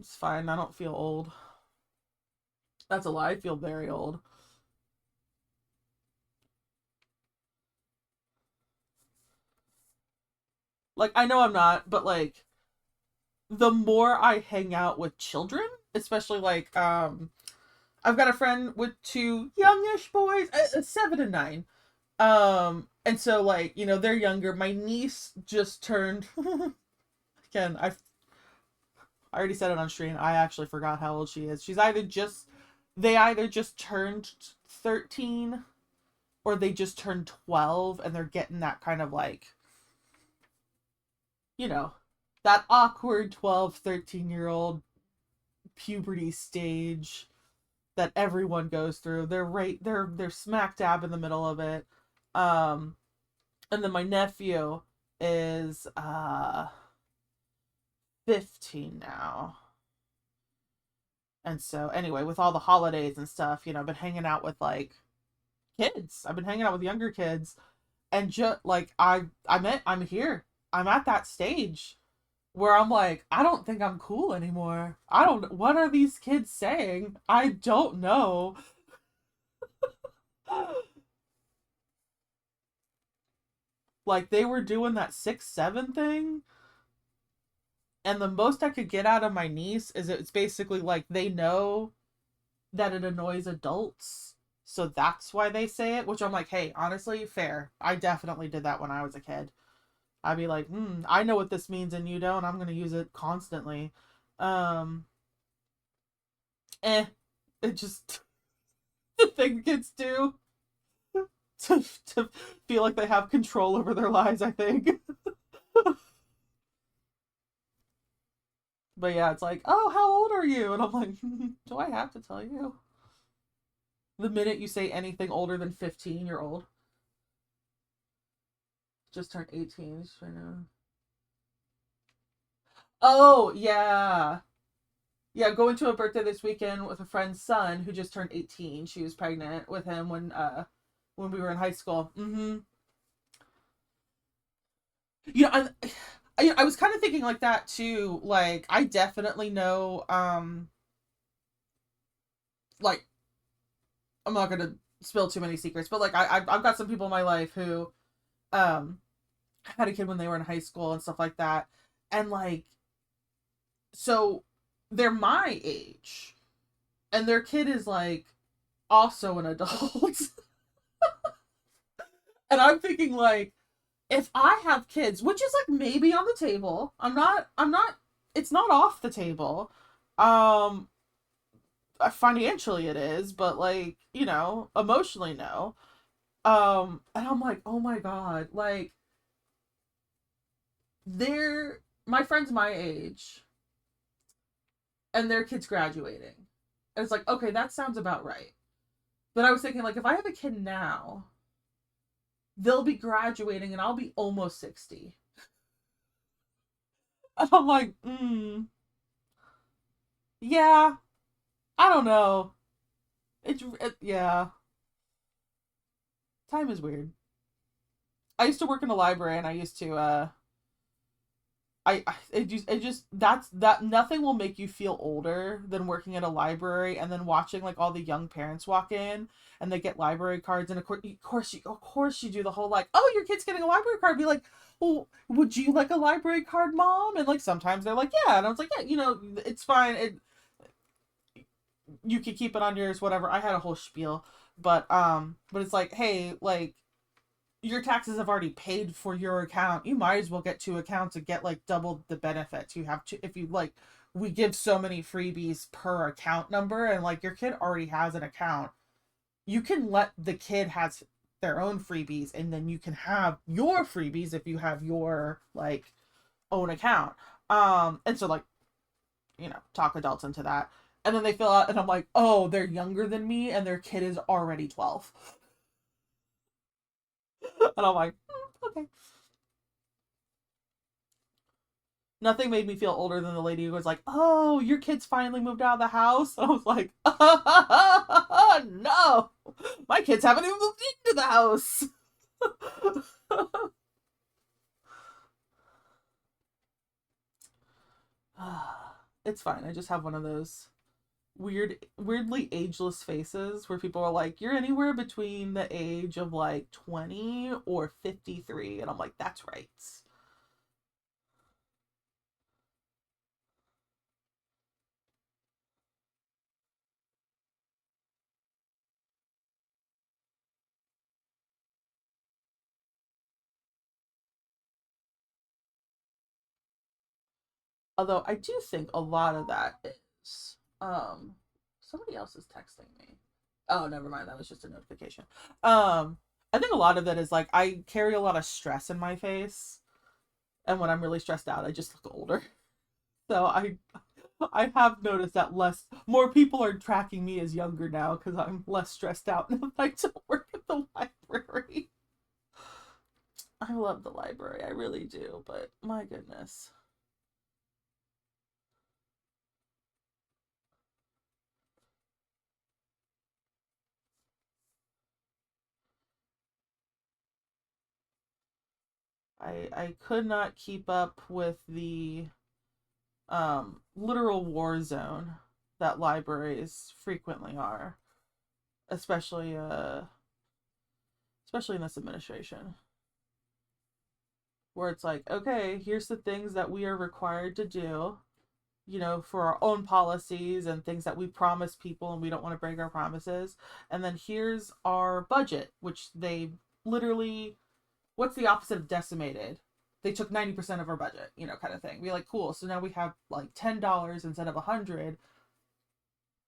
It's fine. I don't feel old. That's a lie. I feel very old. Like I know I'm not, but like the more I hang out with children, especially like I've got a friend with two youngish boys, 7 and 9. And so like, you know, they're younger. My niece just turned again, I already said it on stream. I actually forgot how old she is. They either just turned 13 or they just turned 12, and they're getting that kind of like, you know, that awkward 12, 13-year-old puberty stage that everyone goes through. They're smack dab in the middle of it. Um And then my nephew is 15 now. And so anyway, with all the holidays and stuff, I've been hanging out with like kids. I've been hanging out with younger kids, and just like I'm here. I'm at that stage where I'm like, I don't think I'm cool anymore. I don't, what are these kids saying? I don't know. Like they were doing that 6-7 thing, and the most I could get out of my niece is it's basically like they know that it annoys adults. So that's why they say it, which I'm like, hey, honestly, fair. I definitely did that when I was a kid. I'd be like, I know what this means and you don't. I'm going to use it constantly. Um, eh. It just, the thing kids do to feel like they have control over their lives, I think. But yeah, it's like, oh, how old are you? And I'm like, do I have to tell you? The minute you say anything older than 15, you're old. Just turned 18. Just right now. Oh, yeah. Yeah, going to a birthday this weekend with a friend's son who just turned 18. She was pregnant with him when we were in high school. Mm-hmm. I was kind of thinking like that too. Like I definitely know like I'm not gonna spill too many secrets, but like I've got some people in my life who um had a kid when they were in high school and stuff like that. And like so they're my age and their kid is like also an adult. And I'm thinking like if I have kids, which is like maybe on the table, I'm not it's not off the table. Um Financially it is, but like, emotionally no. And I'm like, "Oh my God, like they're my friends my age and their kids graduating." And it's like, "Okay, that sounds about right." But I was thinking like if I have a kid now, they'll be graduating and I'll be almost 60. And I'm like, yeah, I don't know. Yeah, time is weird. I used to work in a library and I used to it just that nothing will make you feel older than working at a library and then watching like all the young parents walk in and they get library cards, and of course you do the whole like, oh, your kid's getting a library card, be like, well, would you like a library card, mom? And like sometimes they're like, yeah, and I was like, yeah, it's fine, you could keep it on yours, whatever. I had a whole spiel, but it's like, hey, like your taxes have already paid for your account. You might as well get two accounts and get like double the benefits. You have to, if you like, we give so many freebies per account number, and like your kid already has an account. You can let the kid has their own freebies, and then you can have your freebies if you have your like own account. And so like, talk adults into that. And then they fill out, and I'm like, oh, they're younger than me, and their kid is already 12. And I'm like, okay. Nothing made me feel older than the lady who was like, oh, your kid's finally moved out of the house. I was like, no, my kids haven't even moved into the house. It's fine. I just have one of those weirdly ageless faces where people are like, you're anywhere between the age of like 20 or 53. And I'm like, that's right. Although I do think a lot of that is somebody else is texting me. Oh, never mind. That was just a notification. I think a lot of that is like I carry a lot of stress in my face, and when I'm really stressed out, I just look older. So I have noticed that more people are tracking me as younger now because I'm less stressed out and I don't work at the library. I love the library, I really do, but my goodness. I could not keep up with the literal war zone that libraries frequently are, especially especially in this administration, where it's like, okay, here's the things that we are required to do, for our own policies and things that we promise people and we don't want to break our promises. And then here's our budget, which they literally, what's the opposite of decimated? They took 90% of our budget, kind of thing. Be like, cool. So now we have like $10 instead of 100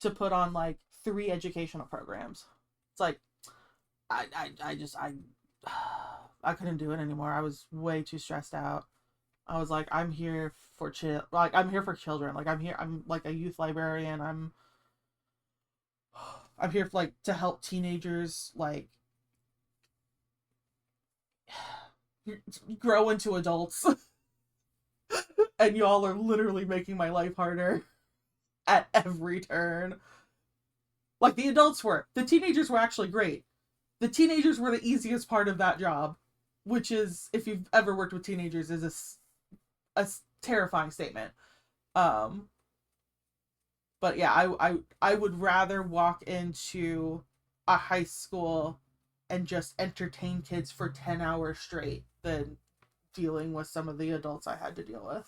to put on like 3 educational programs. It's like, I just, I couldn't do it anymore. I was way too stressed out. I was like, I'm here for like I'm here for children. Like I'm like a youth librarian. I'm here for, like, to help teenagers like grow into adults. And y'all are literally making my life harder at every turn. Like the adults were. The teenagers were actually great. The teenagers were the easiest part of that job, which is, if you've ever worked with teenagers, is a terrifying statement. Um, but yeah, I would rather walk into a high school and just entertain kids for 10 hours straight than dealing with some of the adults I had to deal with.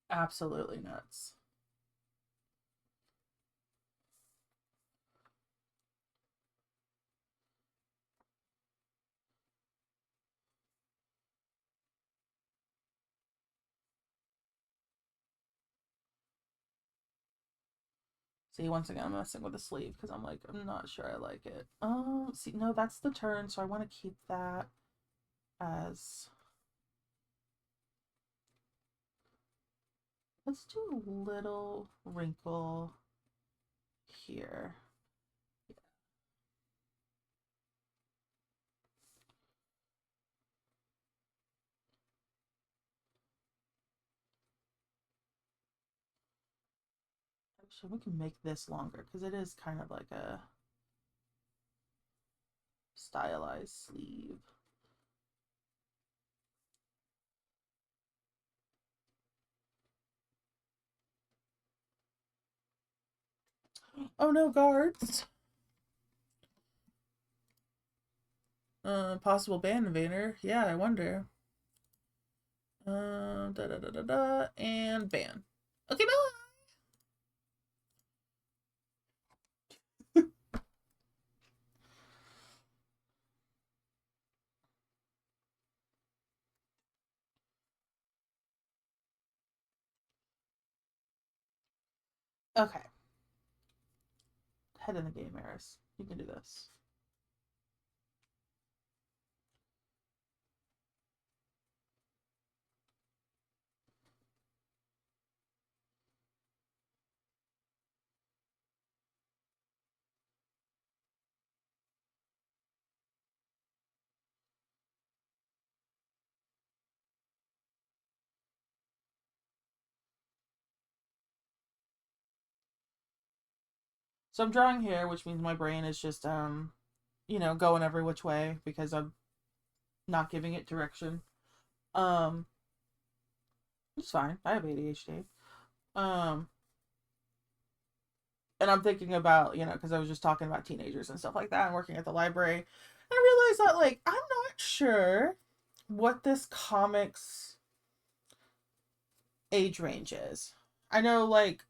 Absolutely nuts. See, once again, I'm messing with the sleeve because I'm like, I'm not sure I like it. Oh, see, no, that's the turn, so I want to keep that as... Let's do a little wrinkle here. Actually, we can make this longer because it is kind of like a stylized sleeve. Oh no, guards. Possible ban invader. Yeah, I wonder. Da da da da da, and ban. Okay, bye. Okay. Head in the game, Eris. You can do this. So I'm drawing here, which means my brain is just going every which way because I'm not giving it direction. Um, it's fine. I have ADHD. Um, and I'm thinking about, because I was just talking about teenagers and stuff like that and working at the library. I realized that, like, I'm not sure what this comic's age range is. I know, like,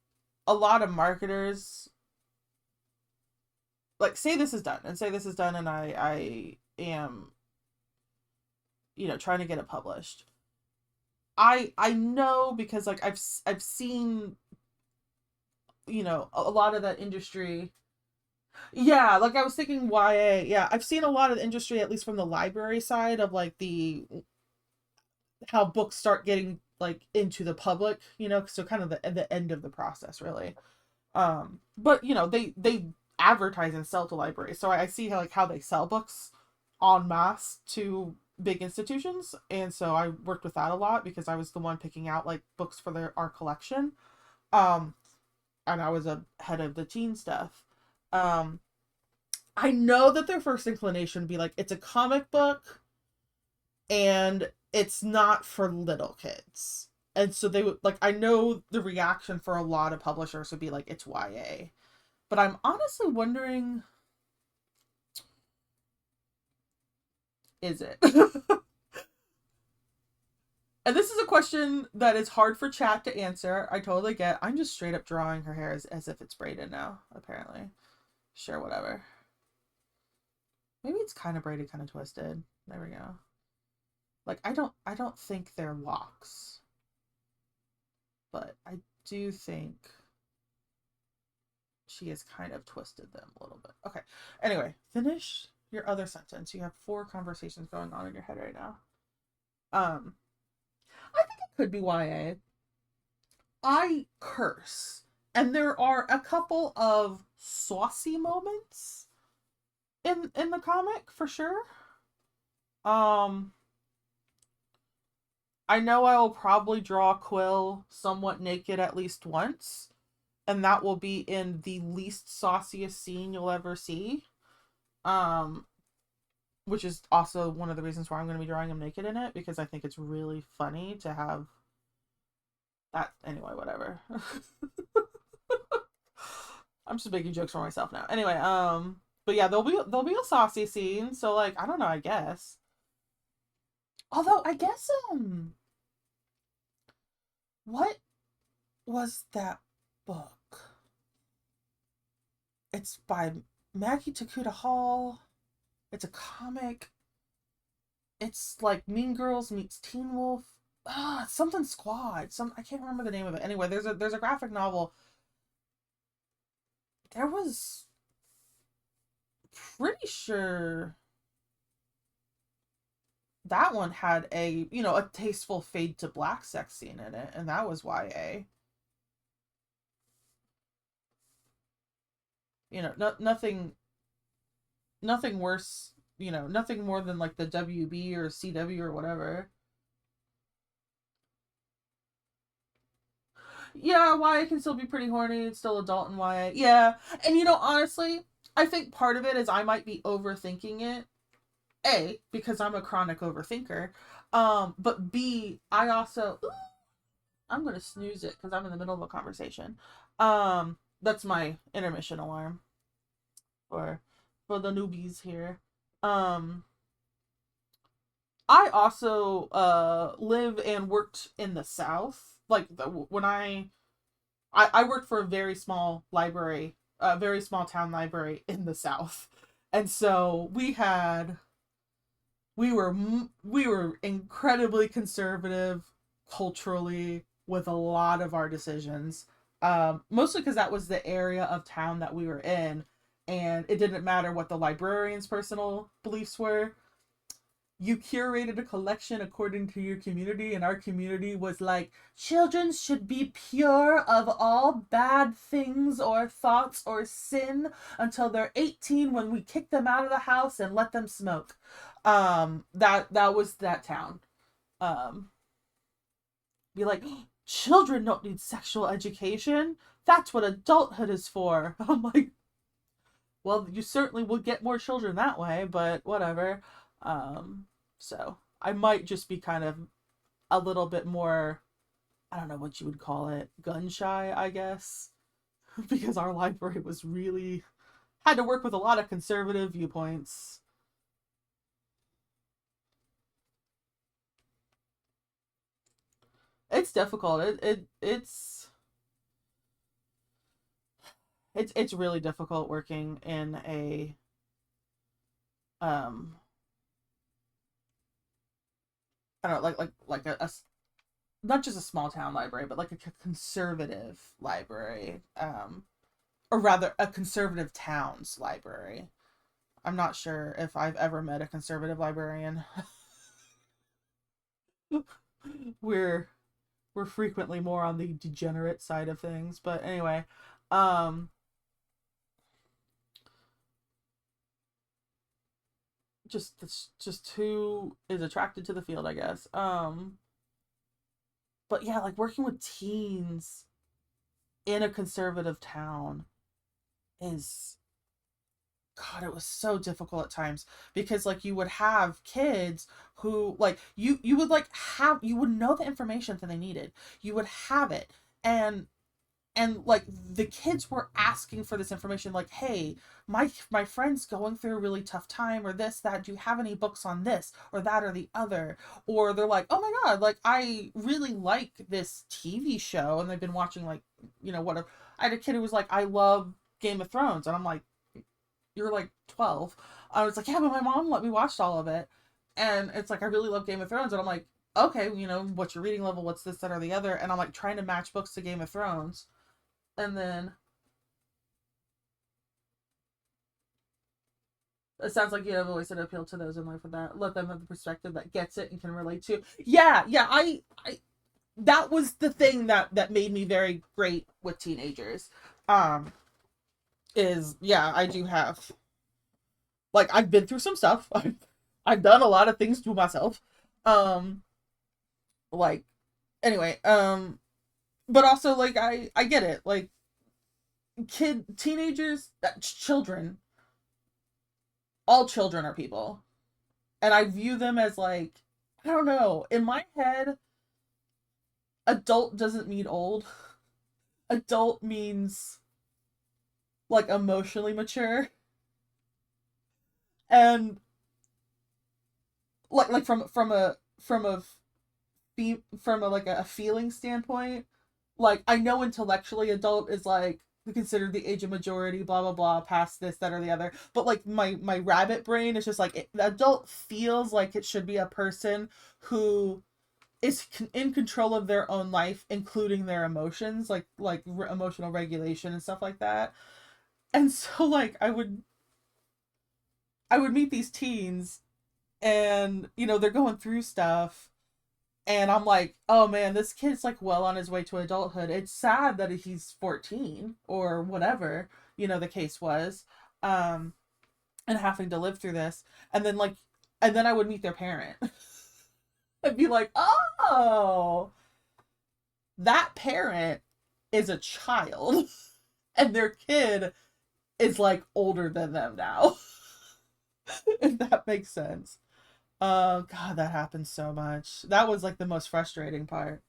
a lot of marketers, like, say this is done and I am, trying to get it published. I know because, like, I've seen, a lot of that industry. Yeah, like I was thinking YA. Yeah, I've seen a lot of the industry, at least from the library side of, like, the how books start getting, like, into the public, so kind of the end of the process, really. But they advertise and sell to libraries, so I see how, like, how they sell books en masse to big institutions, and so I worked with that a lot because I was the one picking out like books for our collection. Um, and I was a head of the teen stuff. Um, I know that their first inclination would be like, it's a comic book and it's not for little kids. And so they would like, I know the reaction for a lot of publishers would be like, it's YA. But I'm honestly wondering, is it? And this is a question that is hard for chat to answer. I totally get. I'm just straight up drawing her hair as if it's braided now, apparently. Sure, whatever. Maybe it's kind of braided, kind of twisted. There we go. Like, I don't think they're locks. But I do think she has kind of twisted them a little bit. Okay. Anyway, finish your other sentence. You have 4 conversations going on in your head right now. I think it could be YA. I curse. And there are a couple of saucy moments in the comic for sure. I know I will probably draw Quill somewhat naked at least once, and that will be in the least sauciest scene you'll ever see. Which is also one of the reasons why I'm going to be drawing him naked in it, because I think it's really funny to have that. Anyway, whatever. I'm just making jokes for myself now. Anyway, but yeah, there'll be a saucy scene, so like, I don't know, I guess. Although I guess what was that book? It's by Maggie Takuta Hall. It's a comic. It's like Mean Girls meets Teen Wolf. Something Squad. I can't remember the name of it. Anyway, there's a graphic novel. There was pretty sure that one had a tasteful fade to black sex scene in it, and that was YA. Nothing worse, nothing more than like the WB or CW or whatever. Yeah, YA can still be pretty horny. It's still adult in YA. Yeah. And honestly, I think part of it is I might be overthinking it. A, because I'm a chronic overthinker. But B, I also I'm gonna snooze it because I'm in the middle of a conversation. That's my intermission alarm for the newbies here. I also live and worked in the South. Like when I worked for a very small library, a very small town library in the South, and so we were incredibly conservative culturally with a lot of our decisions. Mostly because that was the area of town that we were in, and it didn't matter what the librarian's personal beliefs were. You curated a collection according to your community, and our community was like, children should be pure of all bad things or thoughts or sin until they're 18, when we kick them out of the house and let them smoke. That was that town. Be like, children don't need sexual education. That's what adulthood is for. I'm like, well, you certainly will get more children that way, but whatever. So I might just be kind of a little bit more, I don't know what you would call it, gun shy, I guess, because our library was really had to work with a lot of conservative viewpoints. It's difficult. It's really difficult working in a um I don't know, like a not just a small town library, but like a conservative library, or rather a conservative town's library. I'm not sure if I've ever met a conservative librarian. we're we're frequently more on the degenerate side of things, but anyway, um just who is attracted to the field, I guess. But yeah, like working with teens in a conservative town is, God, it was so difficult at times because like you would have kids who like you would like have you would know the information that they needed. You would have it. And like the kids were asking for this information like, hey, my friend's going through a really tough time, or this, that, do you have any books on this or that or the other? Or they're like, oh my God, like I really like this TV show, and they've been watching like, whatever. I had a kid who was like, I love Game of Thrones, and I'm like, you're like 12. I was like, yeah, but my mom let me watch all of it, and it's like, I really love Game of Thrones, and I'm like, okay, what's your reading level, what's this, that, or the other? And I'm like trying to match books to Game of Thrones. And then it sounds like you have always said appeal to those in life with that. Let them have the perspective that gets it and can relate to. Yeah, yeah. I that was the thing that made me very great with teenagers. Um, is yeah, I do have, like, I've been through some stuff. I've done a lot of things to myself. Um, like anyway. But also like I get it. Like teenagers, children, all children are people, and I view them as like, I don't know, in my head, adult doesn't mean old. Adult means like emotionally mature, and like from a like a feeling standpoint, like I know intellectually adult is like considered the age of majority, blah blah blah, past this, that, or the other. But like my rabbit brain is just like the adult feels like it should be a person who is in control of their own life, including their emotions, like emotional regulation and stuff like that. And so like I would meet these teens, and they're going through stuff, and I'm like, oh man, this kid's like well on his way to adulthood. It's sad that he's 14 or whatever, the case was, um, and having to live through this. And then I would meet their parent. I'd be like, oh, that parent is a child, and their kid is like older than them now. If that makes sense. Oh God, that happens so much. That was like the most frustrating part.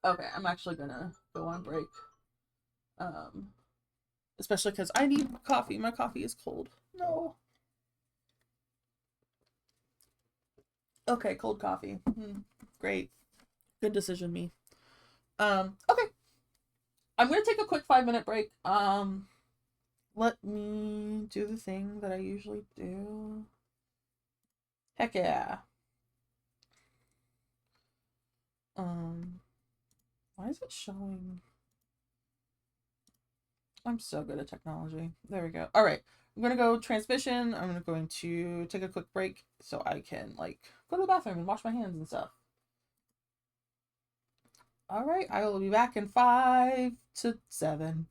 Okay, I'm actually gonna go on break. Um, Especially because I need coffee. My coffee is cold. No. Okay, cold coffee. Great. Good decision, me. Okay. I'm gonna take a quick 5-minute break. Let me do the thing that I usually do. Heck yeah. Um, why is it showing? I'm so good at technology. There we go. All right. I'm going to go transmission. I'm going to take a quick break so I can like go to the bathroom and wash my hands and stuff. All right. I will be back in 5 to 7.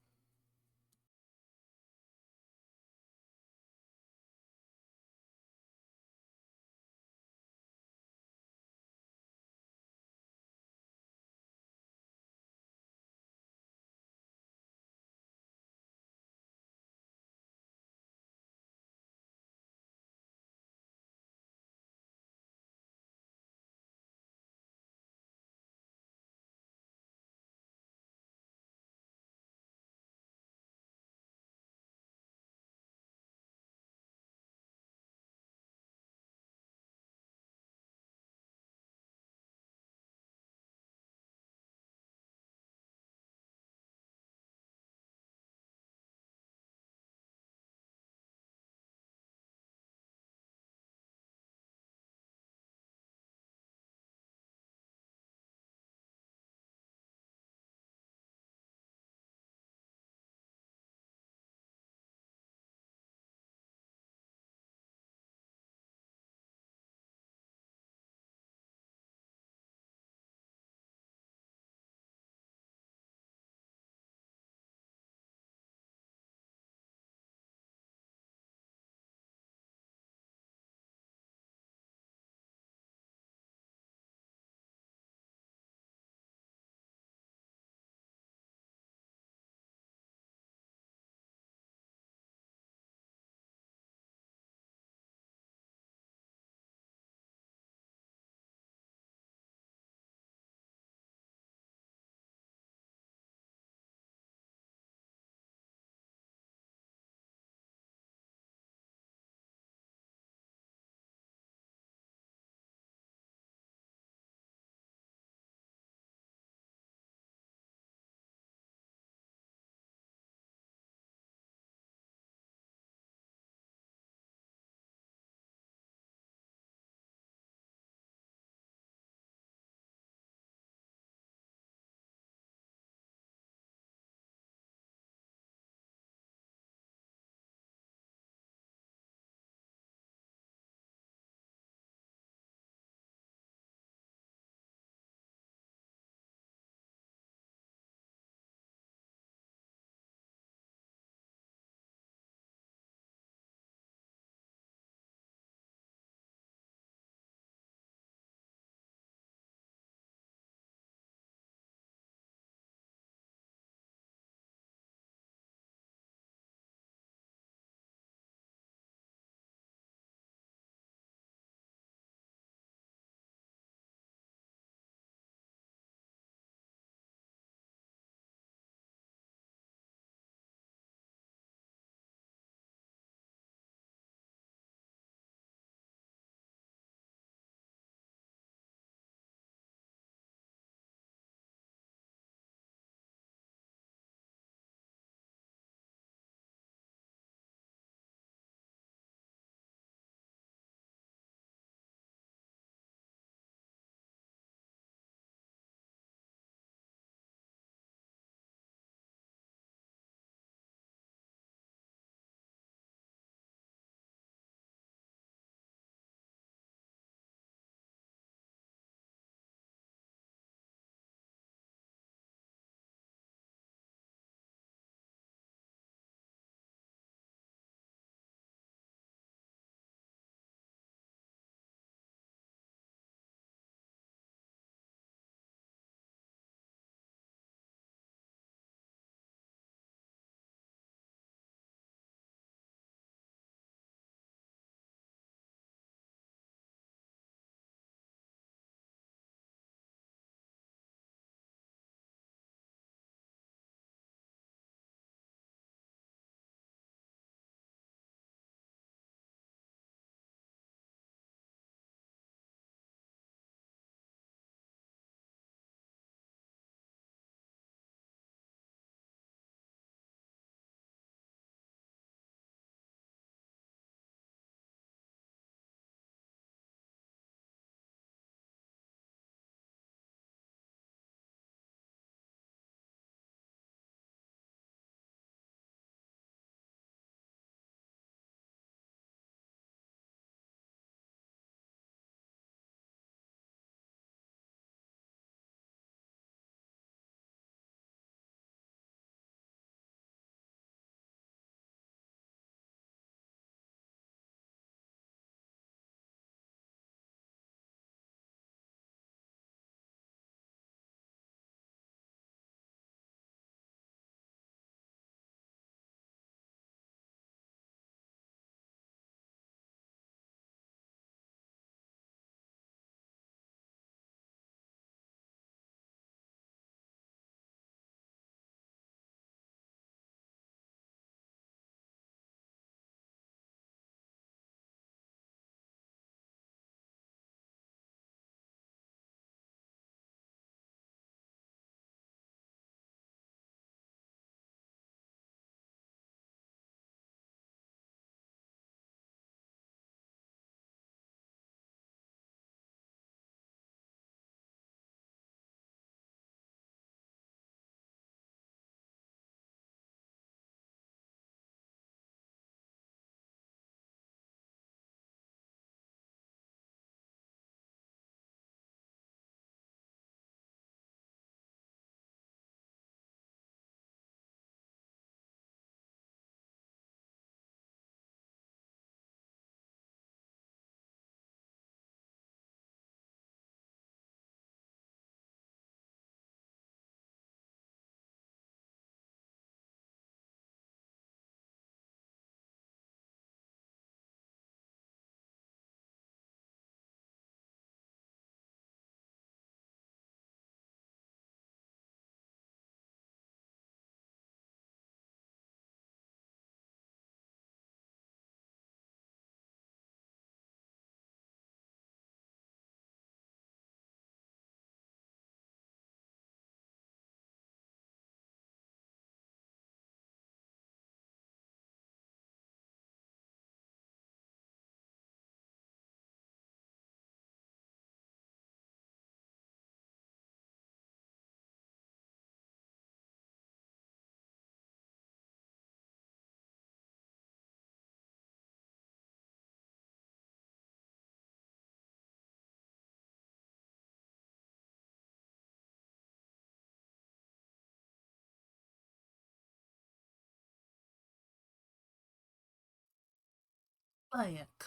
back.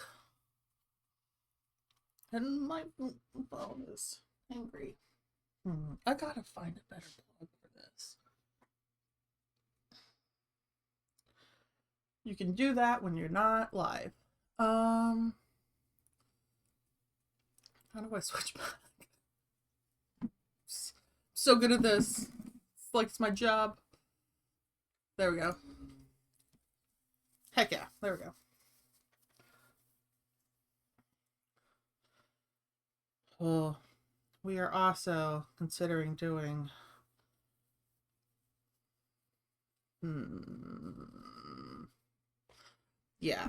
And my phone is angry. I gotta find a better plug for this. You can do that when you're not live. How do I switch back? So good at this. It's like it's my job. There we go. Heck yeah. There we go. Oh, we are also considering doing yeah.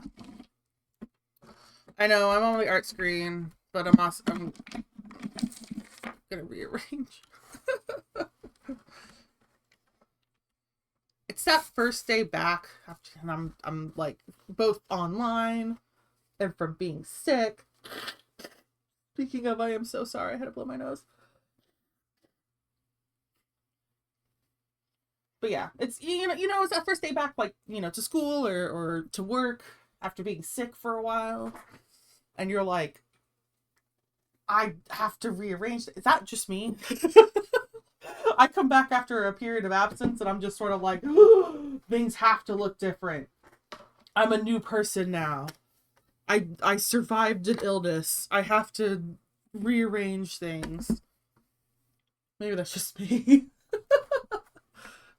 I know I'm on the art screen, but I'm gonna rearrange. It's that first day back, and I'm like both online and from being sick. Speaking of, I am so sorry. I had to blow my nose. But yeah, it's it's that first day back, like to school or to work after being sick for a while, and you're like, I have to rearrange. Is that just me? I come back after a period of absence and I'm just sort of like, things have to look different. I'm a new person now. I survived an illness. I have to rearrange things. Maybe that's just me.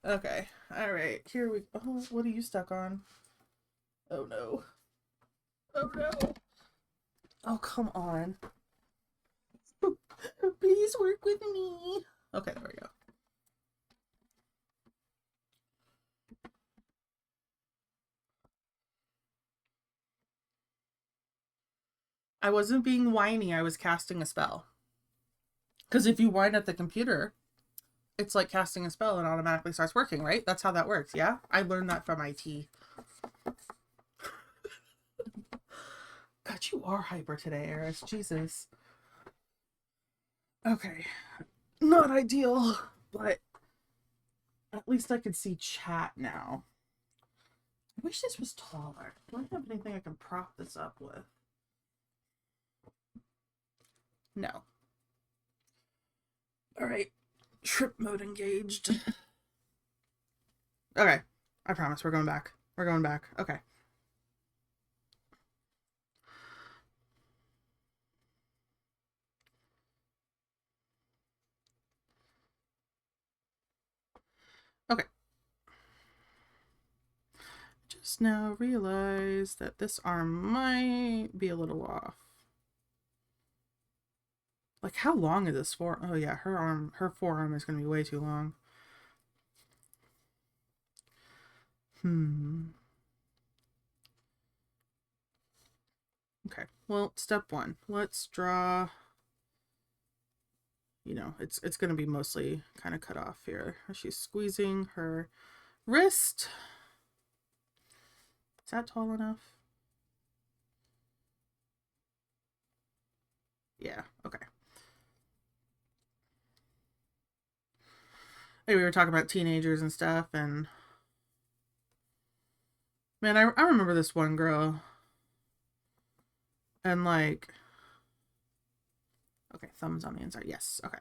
Okay. All right. Here we go. Oh, what are you stuck on? Oh no. Oh no. Oh, come on. Please work with me. Okay, there we go. I wasn't being whiny. I was casting a spell. Because if you whine at the computer, it's like casting a spell and automatically starts working, right? That's how that works, yeah? I learned that from IT. God, you are hyper today, Eris. Jesus. Okay. Not ideal, but at least I can see chat now. I wish this was taller. Do I have anything I can prop this up with? No. Alright. Trip mode engaged. Okay. I promise. We're going back. We're going back. Okay. Okay. Just now realized that this arm might be a little off. Like, how long is this for? Oh yeah, her forearm is going to be way too long. Okay, well, step one. Let's draw, it's going to be mostly kind of cut off here. She's squeezing her wrist. Is that tall enough? Yeah, okay. Hey, we were talking about teenagers and stuff, and man, I remember this one girl, and like, okay, thumbs on the inside. Yes, okay.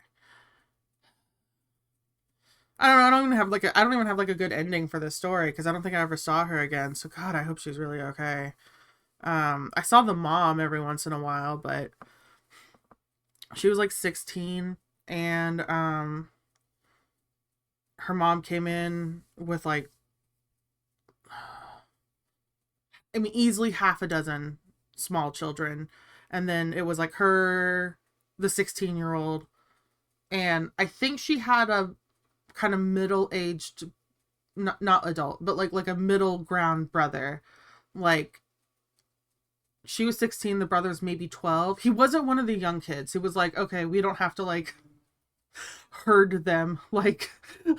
I don't know. I don't even have like a good ending for this story because I don't think I ever saw her again. So God, I hope she's really okay. I saw the mom every once in a while, but she was like 16, and her mom came in with like, I mean, easily half a dozen small children, and then it was like her, the 16-year-old, and I think she had a kind of middle-aged, not adult, but like a middle ground brother. Like, she was 16, the brother's maybe 12. He wasn't one of the young kids. He was like, okay, we don't have to like herd them like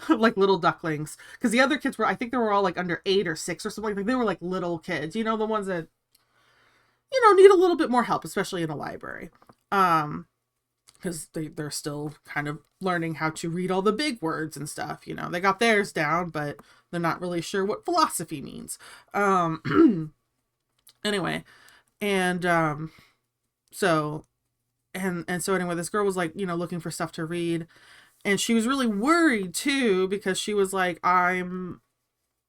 like little ducklings, because the other kids were, I think they were all like under 8 or 6 or something. Like, they were like little kids, the ones that need a little bit more help, especially in a library, because they're still kind of learning how to read all the big words and stuff. They got theirs down, but they're not really sure what philosophy means. Anyway, And so and so anyway, this girl was like, looking for stuff to read, and she was really worried too, because she was like, I'm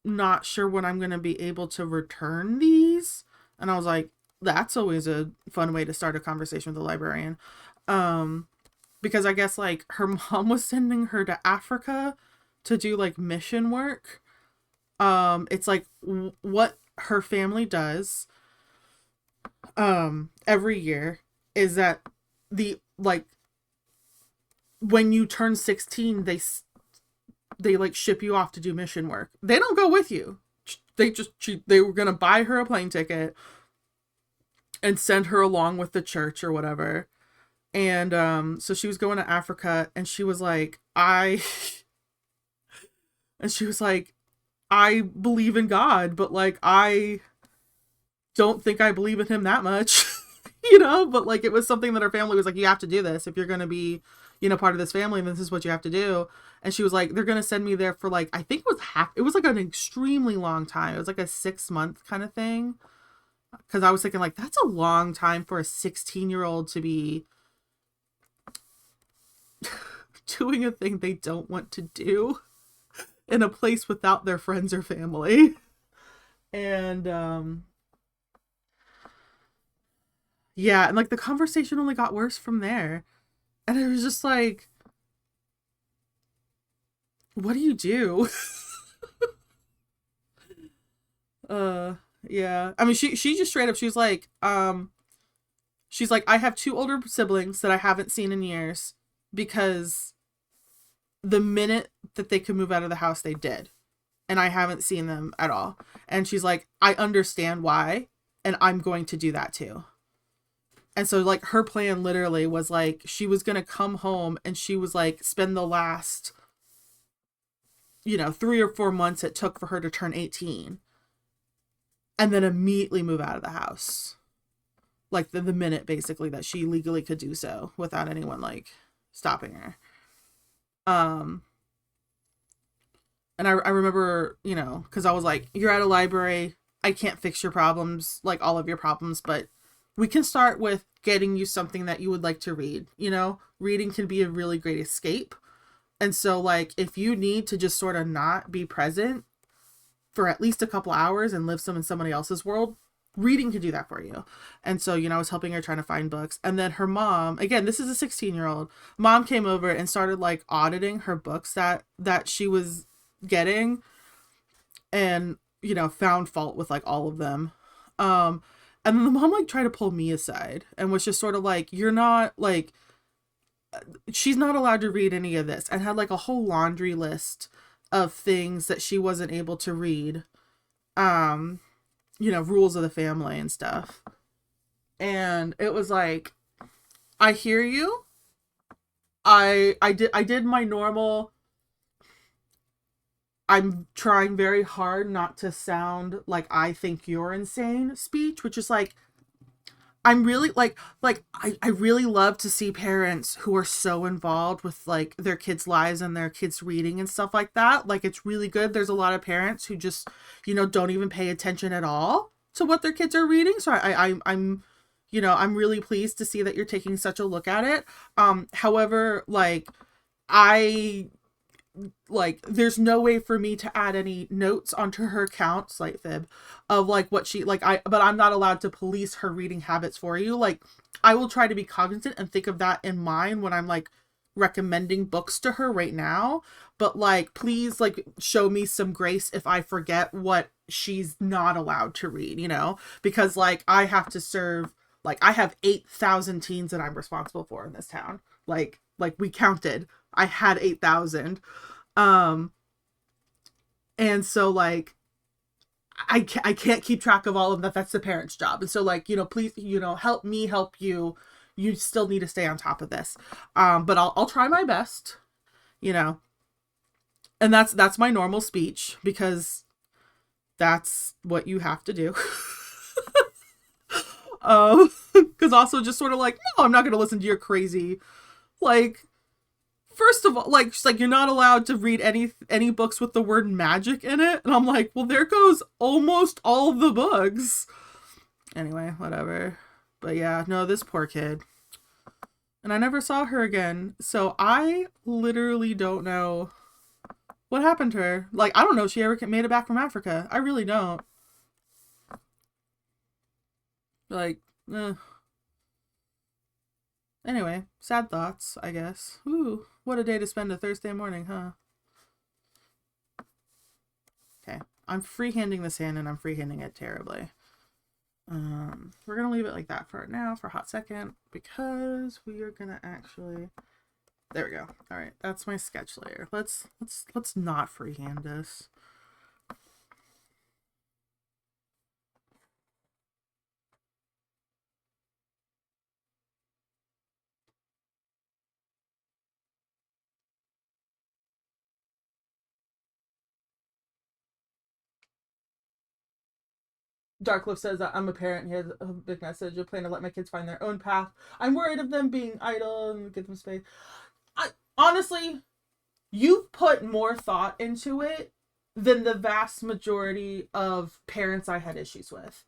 not sure when I'm going to be able to return these. And I was like, that's always a fun way to start a conversation with a librarian. Because I guess like her mom was sending her to Africa to do like mission work. It's like what her family does every year is that the like when you turn 16, they like ship you off to do mission work. They don't go with you. They were gonna buy her a plane ticket and send her along with the church or whatever. And so she was going to Africa, and she was like, and she was like, I believe in God, but like I don't think I believe in him that much. But like it was something that her family was like, you have to do this if you're gonna be, part of this family, and this is what you have to do. And she was like, they're gonna send me there for like, I think it was like an extremely long time. It was like a 6-month kind of thing. Because I was thinking like, that's a long time for a 16-year-old to be doing a thing they don't want to do in a place without their friends or family. And yeah, and like the conversation only got worse from there. And it was just like, what do you do? Yeah. I mean, she just straight up, she's like, I have 2 older siblings that I haven't seen in years, because the minute that they could move out of the house, they did. And I haven't seen them at all. And she's like, I understand why, and I'm going to do that too. And so like her plan literally was like, she was going to come home, and she was like, spend the last, 3 or 4 months it took for her to turn 18, and then immediately move out of the house. Like the minute basically that she legally could do so without anyone like stopping her. And I remember, because I was like, you're at a library, I can't fix your problems, like all of your problems, but we can start with getting you something that you would like to read. Reading can be a really great escape. And so like, if you need to just sort of not be present for at least a couple hours and live in somebody else's world, reading can do that for you. And so, I was helping her trying to find books. And then her mom, again, this is a 16-year-old mom, came over and started like auditing her books that she was getting, and, found fault with like all of them. And then the mom like tried to pull me aside and was just sort of like, you're not like, she's not allowed to read any of this, and had like a whole laundry list of things that she wasn't able to read. Rules of the family and stuff. And it was like, I hear you. I did my normal, I'm trying very hard not to sound like I think you're insane speech, which is like, I'm really like I really love to see parents who are so involved with like their kids' lives and their kids' reading and stuff like that. Like, it's really good. There's a lot of parents who just, don't even pay attention at all to what their kids are reading. So I'm really pleased to see that you're taking such a look at it. However, there's no way for me to add any notes onto her account, slight fib, of like what she but I'm not allowed to police her reading habits for you. Like, I will try to be cognizant and think of that in mind when I'm like recommending books to her right now, but like, please like show me some grace if I forget what she's not allowed to read, because like I have to serve, like I have 8,000 teens that I'm responsible for in this town. Like we counted, I had 8,000. And so like, I can't keep track of all of that. That's the parent's job. And so like, please, help me help you. You still need to stay on top of this. But I'll try my best, and that's my normal speech, because that's what you have to do. Because also just sort of like, no, I'm not going to listen to your crazy, like, first of all, like, she's like, you're not allowed to read any books with the word magic in it. And I'm like, well, there goes almost all of the books. Anyway, whatever. But yeah, no, this poor kid. And I never saw her again. So I literally don't know what happened to her. Like, I don't know if she ever made it back from Africa. I really don't. Like, eh. Anyway, sad thoughts, I guess. Ooh, what a day to spend a Thursday morning, huh? Okay, I'm freehanding this hand and I'm freehanding it terribly. We're gonna leave it like that for now for a hot second because we are gonna actually. There we go. All right, that's my sketch layer. Let's not freehand this. Darkliff says that I'm a parent. He has a big message. I plan to let my kids find their own path. I'm worried of them being idle and give them space. Honestly, you've put more thought into it than the vast majority of parents I had issues with.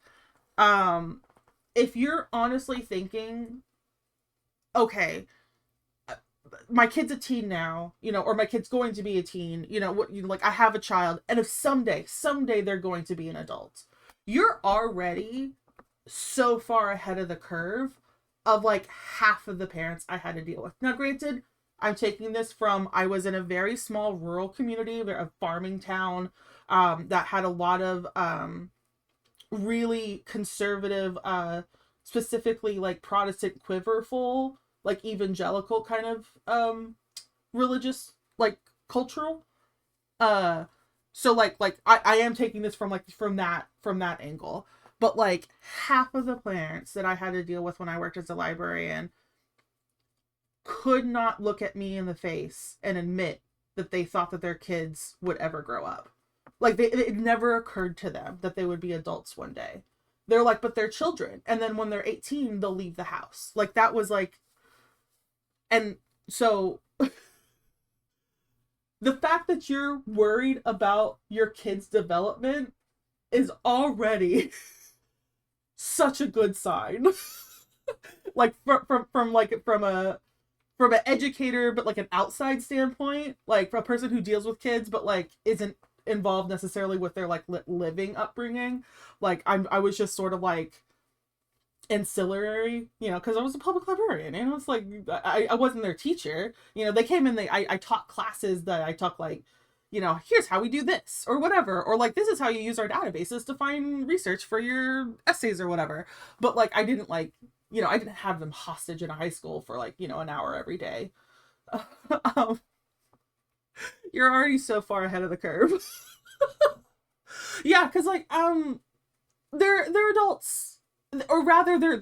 If you're honestly thinking, okay, my kid's a teen now, or my kid's going to be a teen, like I have a child, and if someday they're going to be an adult, you're already so far ahead of the curve of like half of the parents I had to deal with. Now, granted, I'm taking this from, I was in a very small rural community, a farming town, that had a lot of really conservative, specifically like Protestant quiverful, like evangelical kind of religious, like cultural. So like I am taking this from that angle. But like half of the parents that I had to deal with when I worked as a librarian could not look at me in the face and admit that they thought that their kids would ever grow up. Like it never occurred to them that they would be adults one day. They're like, but they're children. And then when they're 18, they'll leave the house. Like that was like, and so the fact that you're worried about your kid's development is already such a good sign. Like from an educator, but like an outside standpoint, like for a person who deals with kids, but like isn't involved necessarily with their like living upbringing. Like I was just sort of like ancillary, because I was a public librarian, and it's like I wasn't their teacher. They came in, I taught classes that I took, like, here's how we do this or whatever, or like this is how you use our databases to find research for your essays or whatever. But like I didn't like, I didn't have them hostage in a high school for like, an hour every day. um, you're already so far ahead of the curve. Yeah, because like they're adults, or rather they're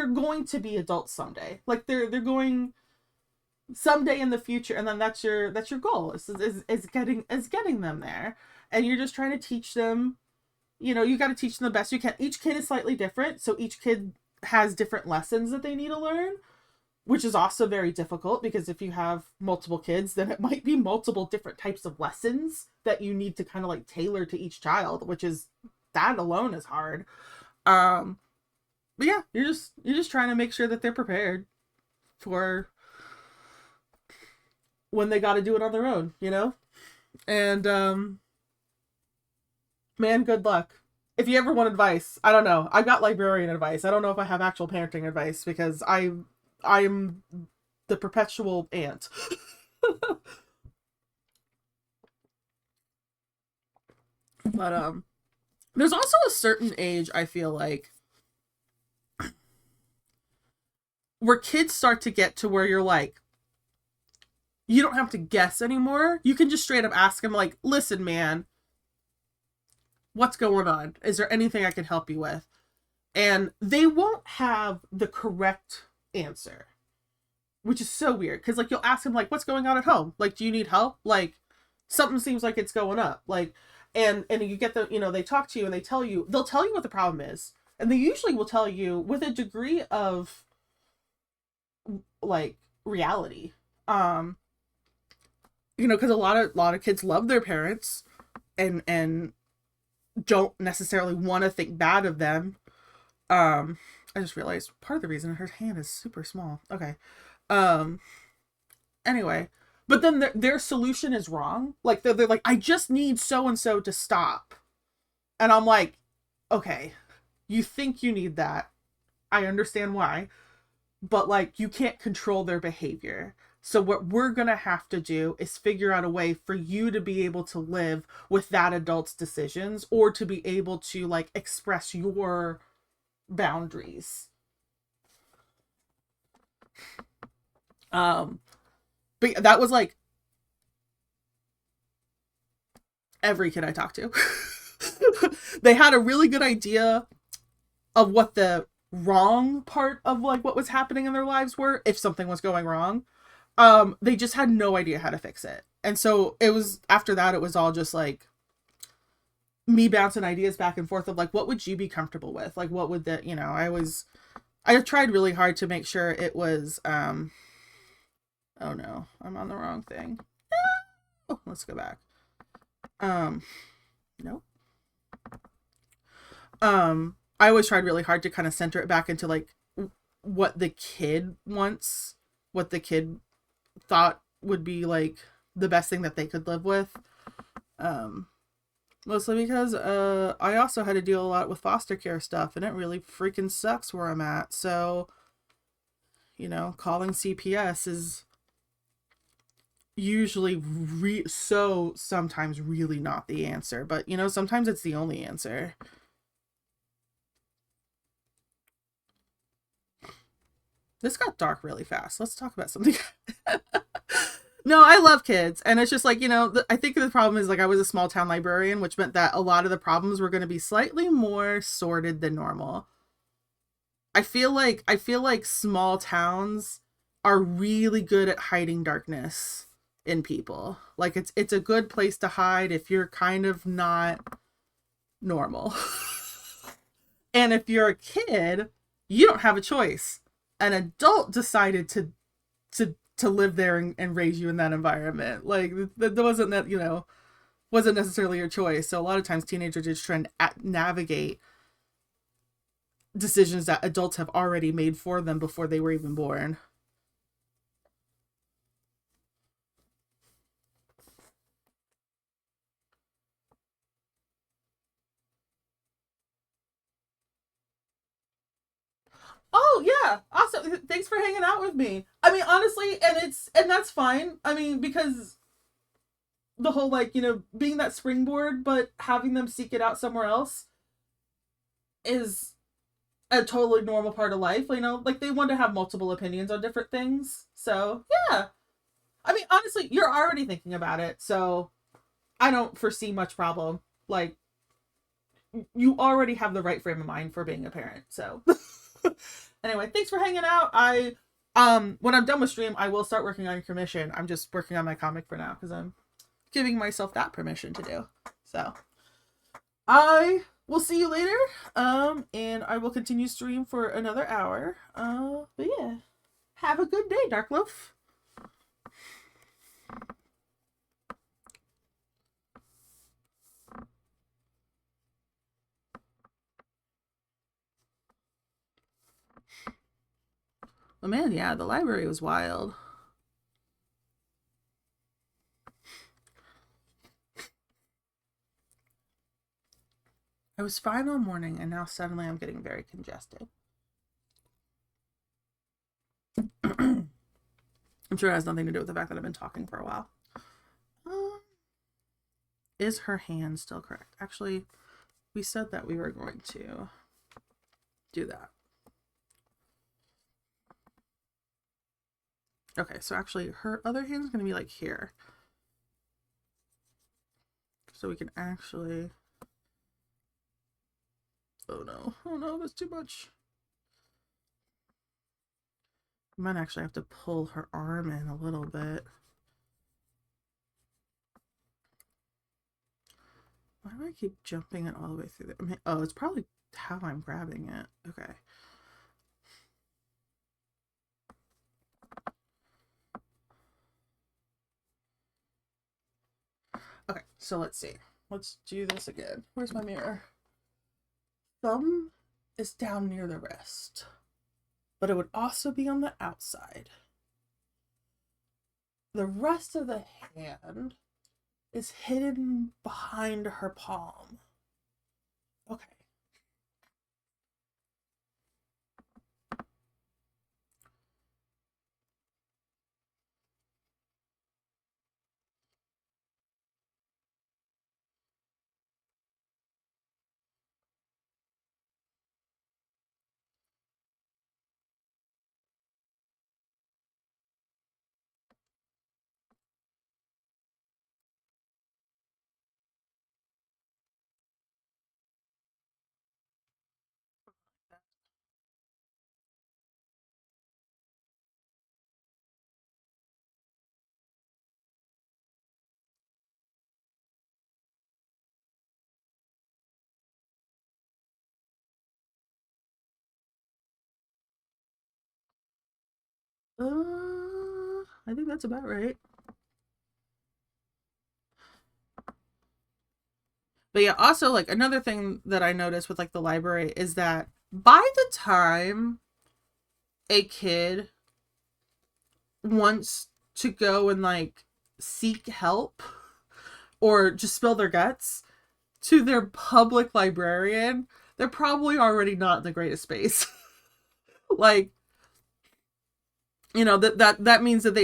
going to be adults someday. Like they're going someday in the future, and then that's your goal is getting them there. And you're just trying to teach them, you got to teach them the best you can. Each kid is slightly different, so each kid has different lessons that they need to learn, which is also very difficult, because if you have multiple kids, then it might be multiple different types of lessons that you need to kind of like tailor to each child, which is, that alone is hard. But yeah, you're just trying to make sure that they're prepared for when they got to do it on their own, And man, good luck. If you ever want advice, I don't know. I've got librarian advice. I don't know if I have actual parenting advice, because I'm the perpetual aunt. But there's also a certain age, I feel like, where kids start to get to where you're like, you don't have to guess anymore. You can just straight up ask them, like, listen, man, what's going on? Is there anything I can help you with? And they won't have the correct answer, which is so weird. Because like you'll ask them, like, what's going on at home? Like, do you need help? Like, something seems like it's going up. Like, and you get the, they talk to you and they'll tell you what the problem is. And they usually will tell you with a degree of like reality. Because a lot of kids love their parents and don't necessarily want to think bad of them. I just realized part of the reason her hand is super small. Okay. Um, anyway, but then their solution is wrong. Like they're like, I just need so and so to stop, and I'm like, okay, you think you need that? I understand why, but like you can't control their behavior. So what we're gonna have to do is figure out a way for you to be able to live with that adult's decisions, or to be able to like express your boundaries. Um, but that was like every kid I talked to. They had a really good idea of what the wrong part of like what was happening in their lives were if something was going wrong. They just had no idea how to fix it. And so it was after that it was all just like me bouncing ideas back and forth of like, what would you be comfortable with? Like what would that, I tried really hard to make sure it was oh no, I'm on the wrong thing. Oh, let's go back. Nope. I always tried really hard to kind of center it back into like what the kid wants, what the kid thought would be like the best thing that they could live with. Mostly because I also had to deal a lot with foster care stuff, and it really freaking sucks where I'm at. So, calling CPS is usually sometimes really not the answer, but sometimes it's the only answer. This got dark really fast. Let's talk about something. No, I love kids. And it's just like, I think the problem is like I was a small town librarian, which meant that a lot of the problems were going to be slightly more sorted than normal. I feel like small towns are really good at hiding darkness in people. Like it's a good place to hide if you're kind of not normal. And if you're a kid, you don't have a choice. An adult decided to live there and raise you in that environment. Like that wasn't that, wasn't necessarily your choice. So a lot of times teenagers just trying to navigate decisions that adults have already made for them before they were even born. Oh yeah, awesome. Thanks for hanging out with me. I mean, honestly, and that's fine. I mean, because the whole like, being that springboard, but having them seek it out somewhere else is a totally normal part of life. Like they want to have multiple opinions on different things. So yeah. I mean, honestly, you're already thinking about it, so I don't foresee much problem. Like you already have the right frame of mind for being a parent. So anyway, thanks for hanging out. When I'm done with stream, I will start working on your commission. I'm just working on my comic for now because I'm giving myself that permission to do. So I will see you later. And I will continue stream for another hour. But yeah. Have a good day, Dark Loaf. Oh man, yeah, the library was wild. I was fine all morning, and now suddenly I'm getting very congested. I'm sure it has nothing to do with the fact that I've been talking for a while. Is her hand still correct? Actually, we said that we were going to do that. Okay, so actually her other hand is going to be like here. So we can actually... Oh no, that's too much. I might actually have to pull her arm in a little bit. Why do I keep jumping it all the way through there? I mean, oh, it's probably how I'm grabbing it. Okay. Okay, so let's see. Let's do this again. Where's my mirror? Thumb is down near the wrist, but it would also be on the outside. The rest of the hand is hidden behind her palm. Okay. I think that's about right. But yeah, also like another thing that I noticed with like the library is that by the time a kid wants to go and like seek help or just spill their guts to their public librarian, they're probably already not in the greatest space. Like, you know, that means that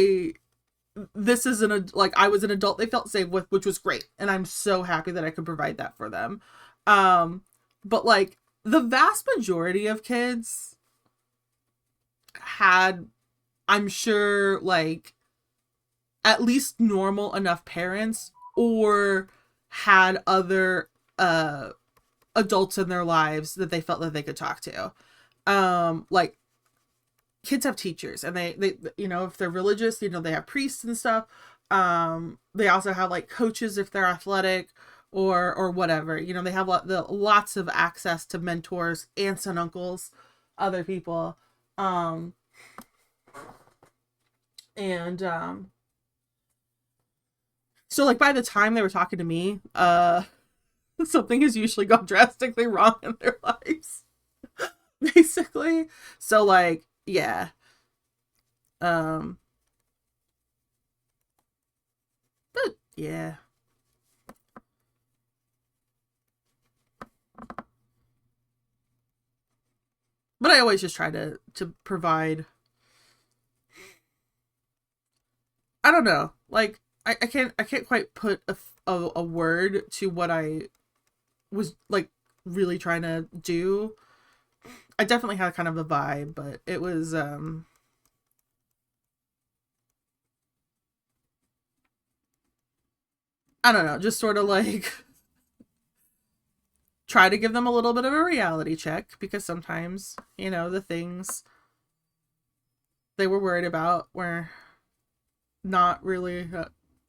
this is like I was an adult they felt safe with, which was great, and I'm so happy that I could provide that for them. But like the vast majority of kids had, I'm sure, like at least normal enough parents or had other adults in their lives that they felt that they could talk to. Like kids have teachers, and they you know, if they're religious, you know, they have priests and stuff. They also have like coaches if they're athletic or whatever, you know, they have lots of access to mentors, aunts and uncles, other people. And so like by the time they were talking to me, something has usually gone drastically wrong in their lives. Basically. So like, yeah. Um but yeah. But I always just try to provide, I don't know, like I can't quite put a word to what I was like really trying to do. I definitely had kind of a vibe, but it was I don't know, just sort of like try to give them a little bit of a reality check, because sometimes, you know, the things they were worried about were not really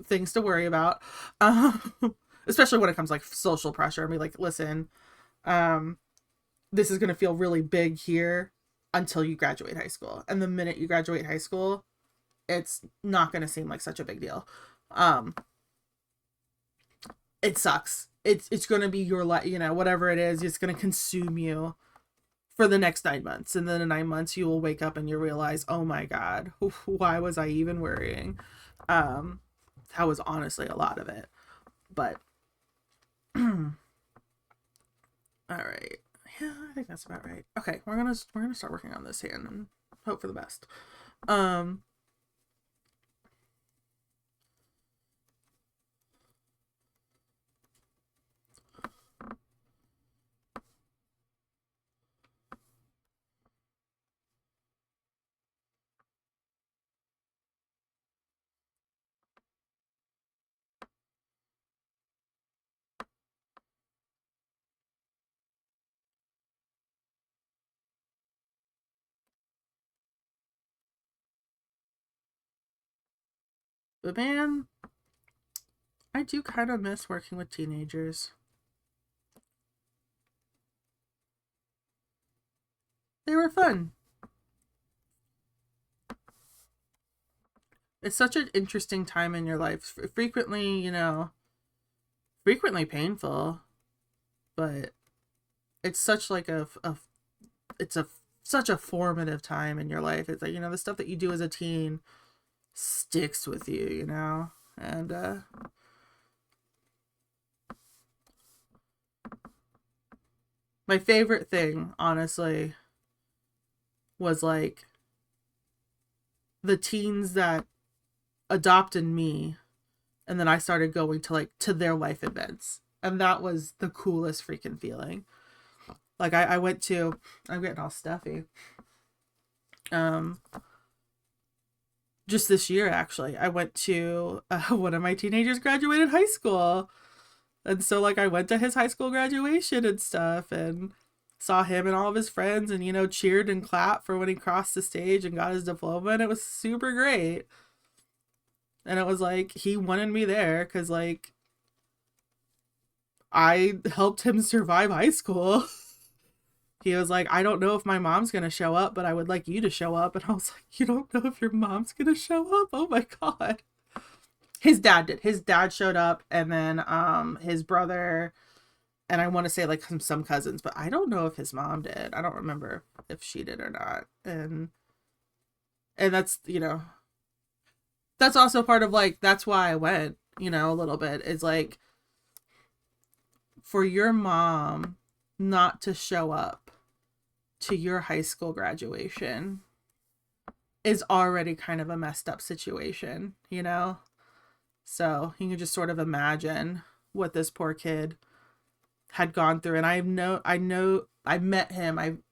things to worry about. Um, Especially when it comes like social pressure. I mean, like, listen, um, this is going to feel really big here until you graduate high school. And the minute you graduate high school, it's not going to seem like such a big deal. Um, it sucks. It's going to be your life, you know, whatever it is, it's going to consume you for the next 9 months. And then in 9 months, you will wake up and you realize, oh my God, why was I even worrying? That was honestly a lot of it. But, all right. Yeah, I think that's about right. Okay, we're gonna start working on this hand and hope for the best. Um, but man, I do kind of miss working with teenagers. They were fun. It's such an interesting time in your life. Frequently, you know, frequently painful, but it's such like a it's a such a formative time in your life. It's like, you know, the stuff that you do as a teen sticks with you, you know? And my favorite thing, honestly, was like the teens that adopted me, and then I started going to like to their life events. And that was the coolest freaking feeling. Like I went to, I'm getting all stuffy. Um just this year actually, I went to one of my teenagers graduated high school. And so like I went to his high school graduation and stuff, and saw him and all of his friends, and, you know, cheered and clapped for when he crossed the stage and got his diploma, and it was super great. And it was like he wanted me there because like I helped him survive high school. He was like, I don't know if my mom's gonna show up, but I would like you to show up. And I was like, you don't know if your mom's gonna show up? Oh my god. His dad did. His dad showed up, and then his brother, and I want to say like some cousins, but I don't know if his mom did. I don't remember if she did or not. And that's, you know, that's also part of like, that's why I went, you know, a little bit. Is like, for your mom not to show up to your high school graduation is already kind of a messed up situation, you know? So you can just sort of imagine what this poor kid had gone through. And I know I met him.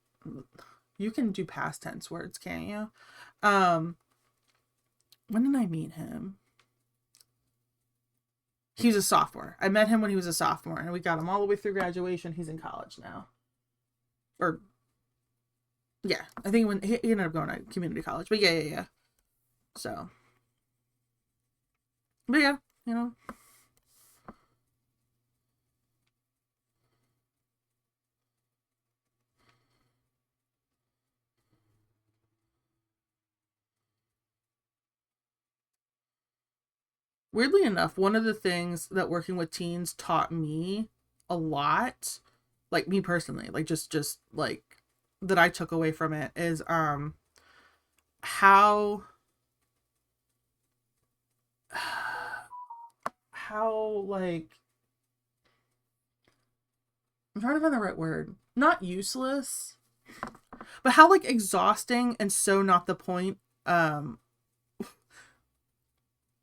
You can do past tense words, can't you? When did I meet him? He was a sophomore. I met him when he was a sophomore, and we got him all the way through graduation. He's in college now. Or, yeah, I think when he ended up going to community college. But yeah. So, but yeah, you know. Weirdly enough, one of the things that working with teens taught me a lot, like me personally, like just like that I took away from it, is how like, I'm trying to find the right word. Not useless, but how like exhausting and so not the point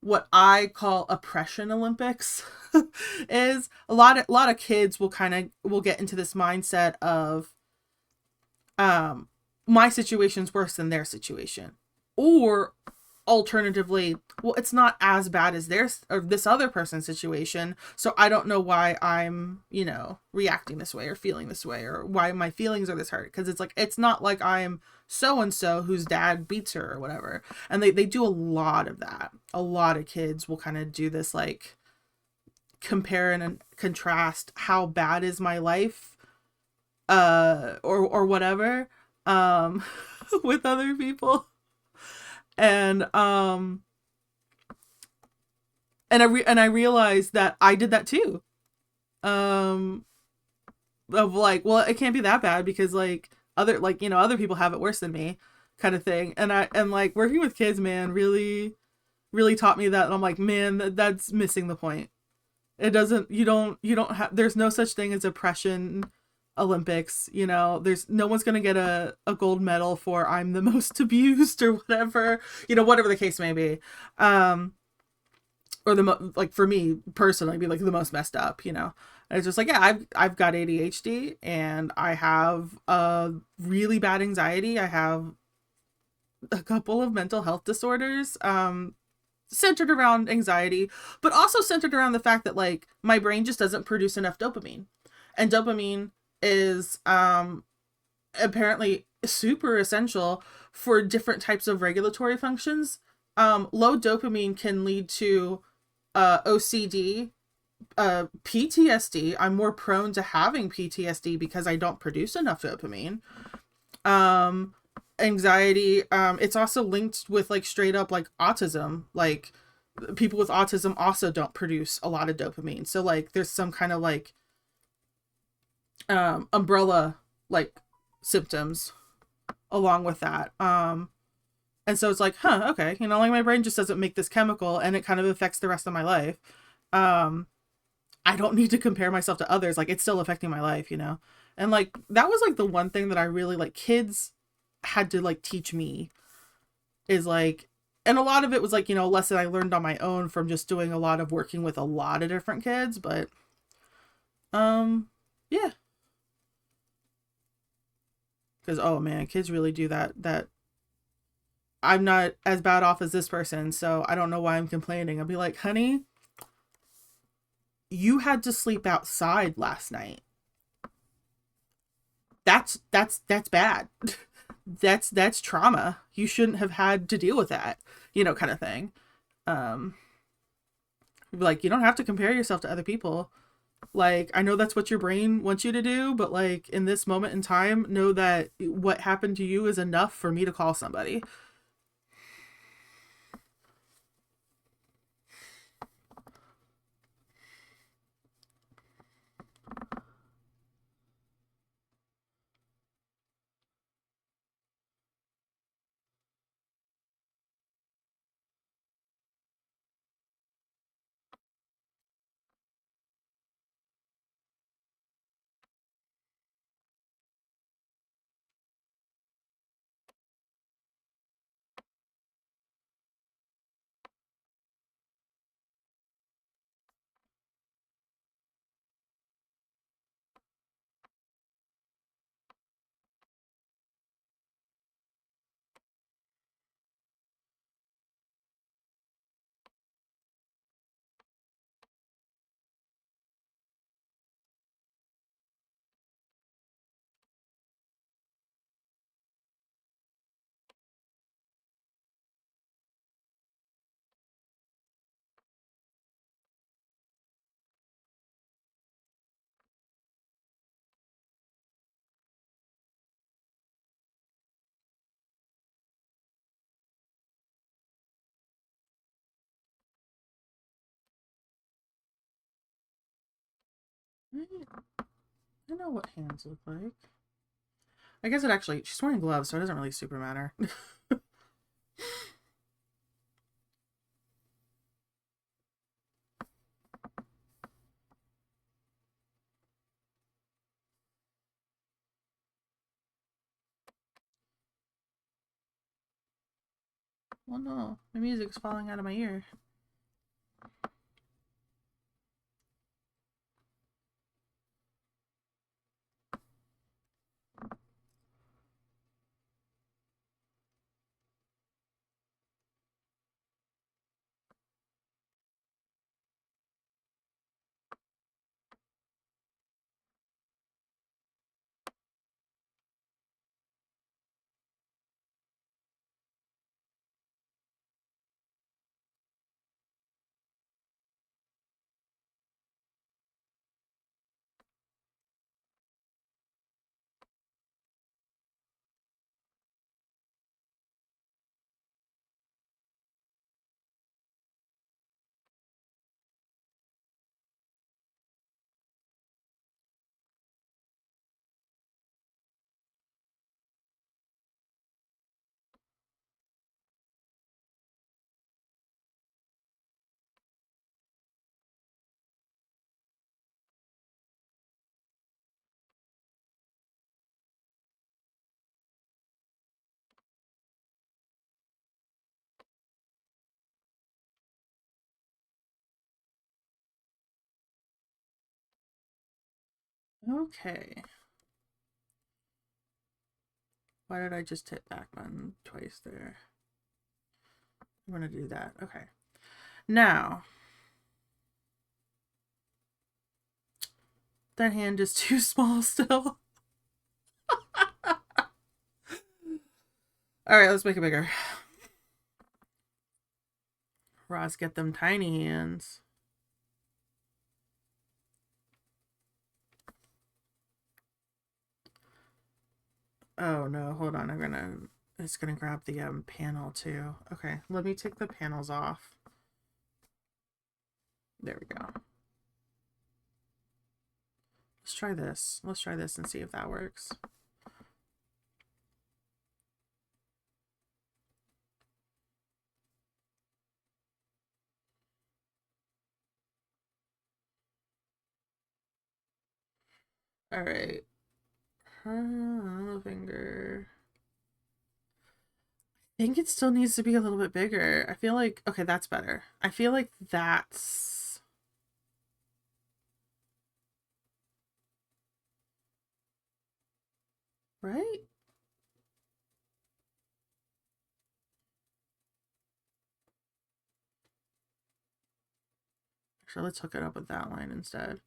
what I call oppression Olympics is. A lot of kids will get into this mindset of my situation's worse than their situation, or alternatively, well, it's not as bad as theirs or this other person's situation, so I don't know why I'm, you know, reacting this way or feeling this way, or why my feelings are this hurt, because it's like, it's not like I'm so and so whose dad beats her or whatever. And they do a lot of that. A lot of kids will kind of do this, like, compare and contrast how bad is my life or whatever with other people. And I realized that I did that too. Of like, well, it can't be that bad because like other, like, you know, other people have it worse than me, kind of thing. And like working with kids, man, really taught me that. And I'm like, man, that's missing the point. It doesn't, you don't have, there's no such thing as oppression Olympics, you know. There's no one's gonna get a gold medal for I'm the most abused or whatever, you know, whatever the case may be. Or like for me personally, be like the most messed up, you know. And it's just like, yeah, I've got ADHD, and I have really bad anxiety. I have a couple of mental health disorders centered around anxiety, but also centered around the fact that like my brain just doesn't produce enough dopamine. And dopamine is apparently super essential for different types of regulatory functions. Low dopamine can lead to OCD, PTSD. I'm more prone to having PTSD because I don't produce enough dopamine. Anxiety, it's also linked with like straight up like autism. Like people with autism also don't produce a lot of dopamine. So like there's some kind of like umbrella like symptoms along with that. And so it's like, huh, okay, you know, like my brain just doesn't make this chemical and it kind of affects the rest of my life. Um, I don't need to compare myself to others. Like it's still affecting my life, you know? And like that was like the one thing that I really like kids had to like teach me is like, and a lot of it was like, you know, a lesson I learned on my own from just doing a lot of working with a lot of different kids, but um yeah, because oh man, kids really do that. I'm not as bad off as this person, so I don't know why I'm complaining. I'll be like, honey, you had to sleep outside last night. That's bad. That's trauma. You shouldn't have had to deal with that, you know, kind of thing. Um, like you don't have to compare yourself to other people. Like I know that's what your brain wants you to do, but like in this moment in time, know that what happened to you is enough for me to call somebody. I know what hands look like. I guess it actually, she's wearing gloves, so it doesn't really super matter. Well, no, my music's falling out of my ear. Okay. Why did I just hit back button twice there? I'm gonna do that. Okay. Now, that hand is too small still. Alright, let's make it bigger. Roz, get them tiny hands. Oh no, hold on. It's gonna grab the panel too. Okay, let me take the panels off. There we go. Let's try this. Let's try this and see if that works. All right. Finger. I think it still needs to be a little bit bigger. I feel like, okay, that's better. I feel like that's right. Actually, let's hook it up with that line instead.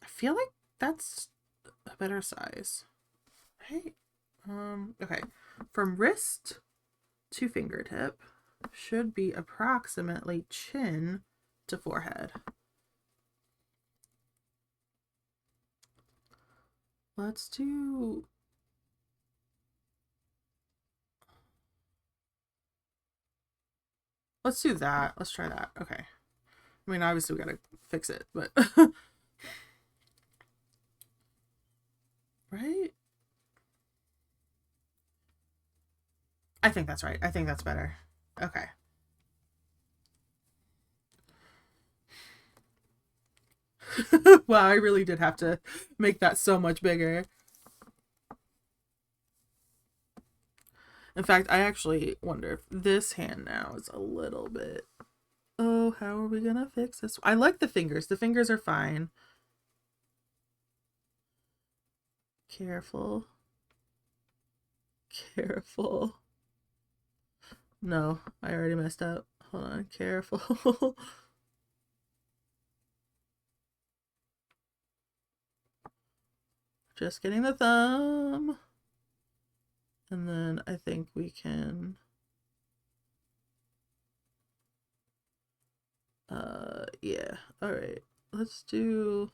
I feel like that's a better size, right? Okay. From wrist to fingertip should be approximately chin to forehead. Let's do that. Let's try that. Okay. I mean, obviously we gotta fix it, but right? I think that's right. I think that's better. Okay. Wow, I really did have to make that so much bigger. In fact, I actually wonder if this hand now is a little bit. Oh, how are we gonna fix this? I like the fingers. The fingers are fine. Careful. Careful. No, I already messed up. Hold on. Careful. Just getting the thumb. And then I think we can yeah. All right. Let's do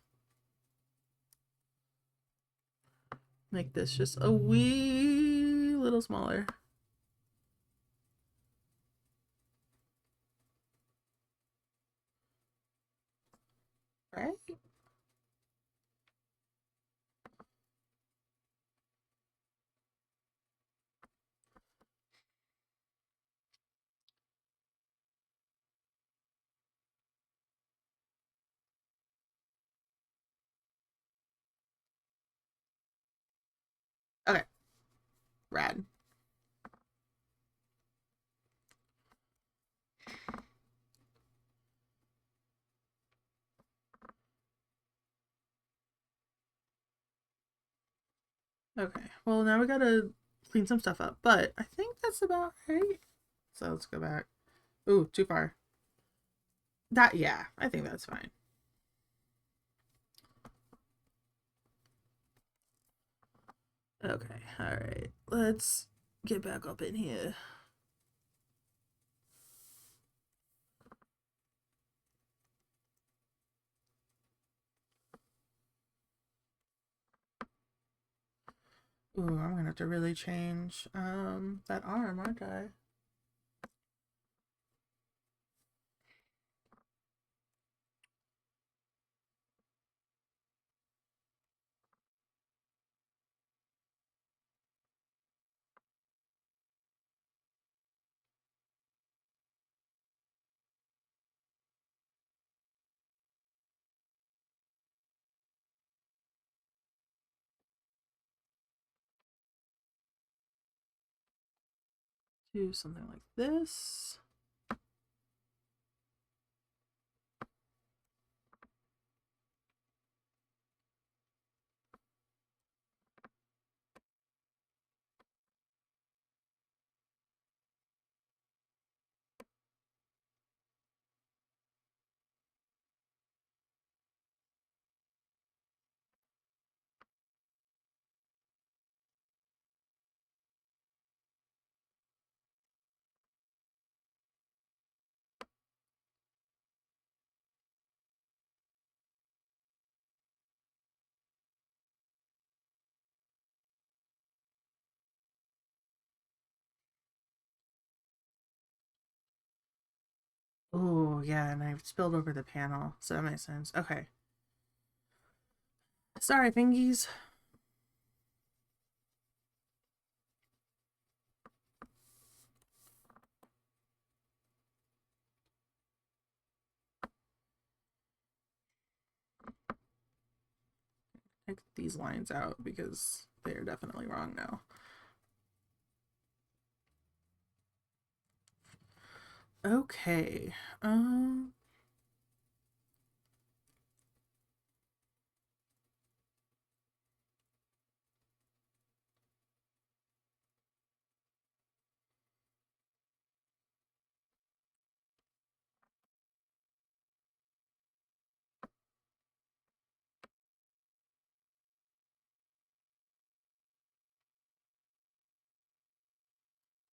make this just a wee little smaller. Right? Okay. Rad. Okay. Well, now we gotta clean some stuff up, but I think that's about right. So let's go back. Ooh, too far. That, yeah, I think that's fine. Okay, all right. Let's get back up in here. Ooh, I'm gonna have to really change that arm, aren't I? Do something like this. Oh, yeah, and I've spilled over the panel, so that makes sense. Okay. Sorry, fingies. Take these lines out because they are definitely wrong now. Okay. I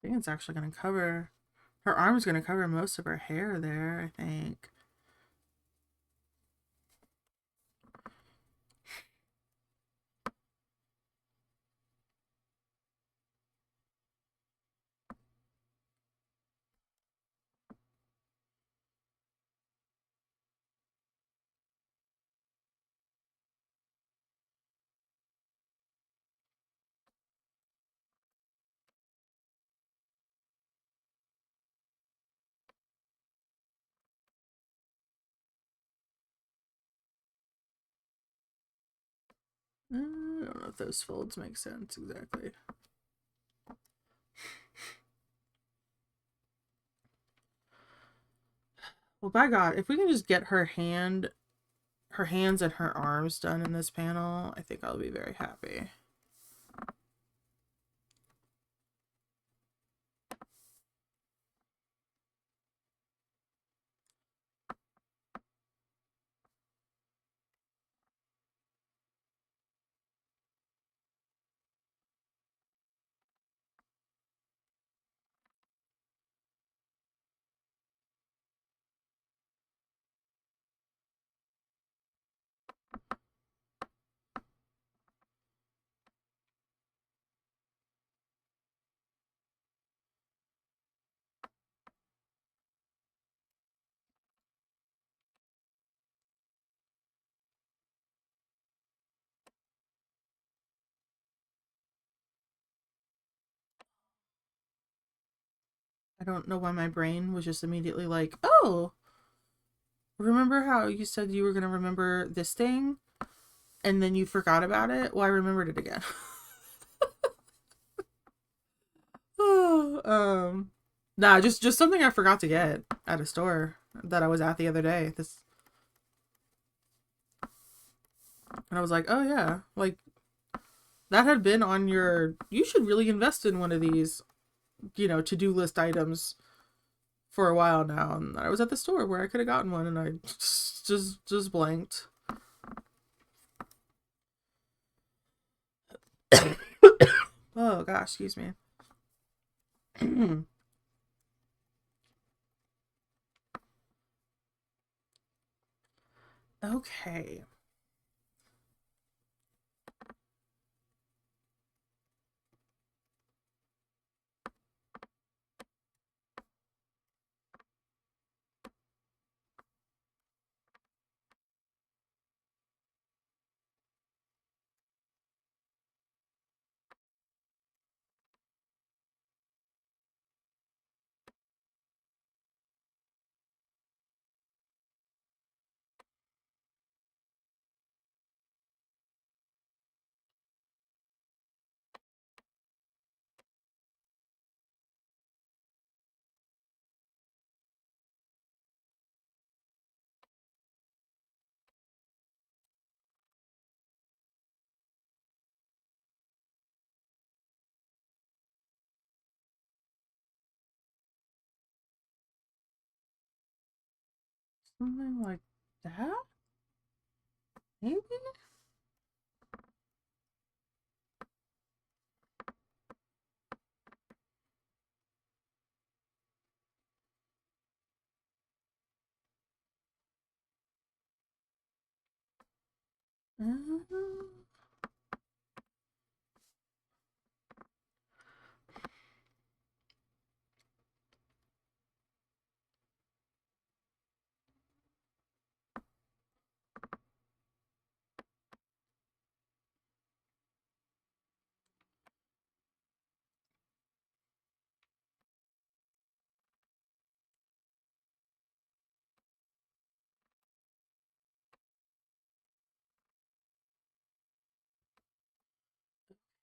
think it's actually going to cover, her arm's going to cover most of her hair there, I think. I don't know if those folds make sense exactly. Well, by God, if we can just get her hands and her arms done in this panel, I think I'll be very happy. I don't know why my brain was just immediately like, oh, remember how you said you were going to remember this thing and then you forgot about it? Well, I remembered it again. Nah, just something I forgot to get at a store that I was at the other day. And I was like, oh yeah, like that had been on your, you should really invest in one of these, to-do list items for a while now. And I was at the store where I could have gotten one and I just blanked. Oh gosh, excuse me. Okay. Something like that? Maybe? Uh,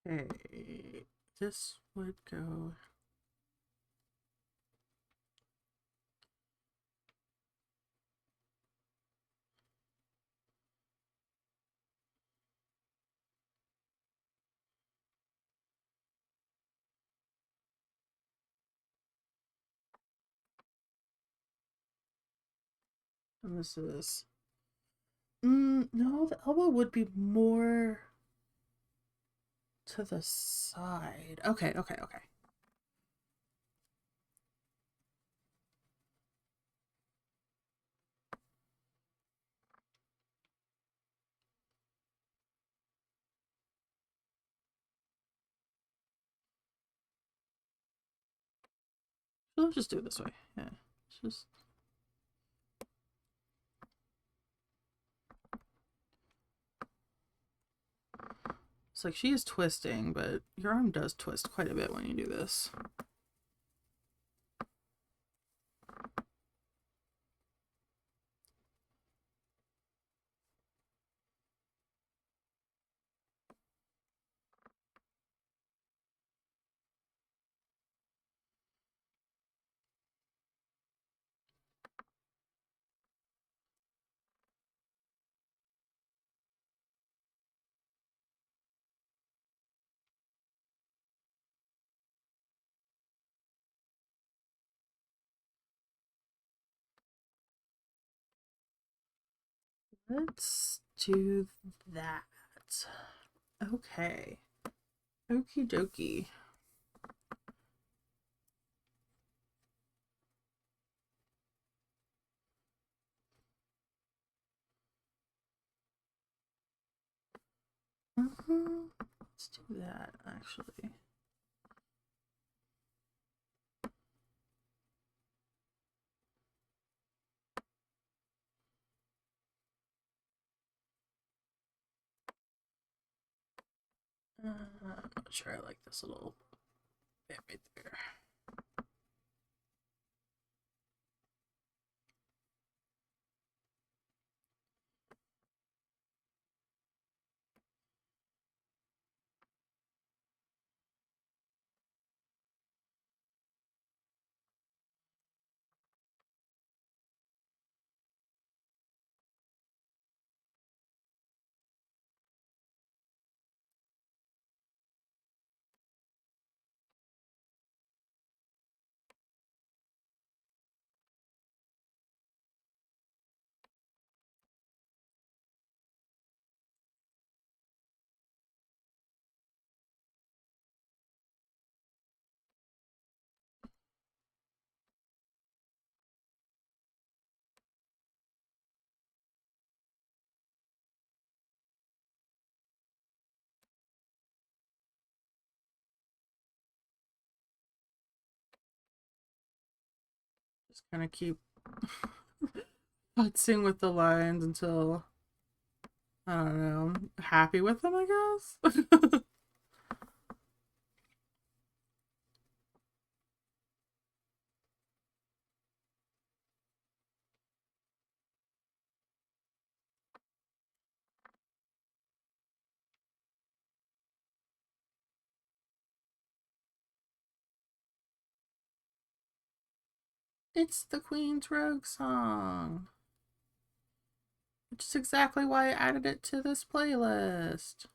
Okay, this would go. And this is. No, the elbow would be more to the side. Okay, okay, okay. We'll just do it this way. Yeah, just. It's like she is twisting, but your arm does twist quite a bit when you do this. Let's do that. Okay. Okie dokie. Let's do that, actually. I'm not sure I like this little bit right there. Just kind of keep futzing with the lines until, I don't know, I'm happy with them, I guess. It's the Queen's Rogue song, which is exactly why I added it to this playlist.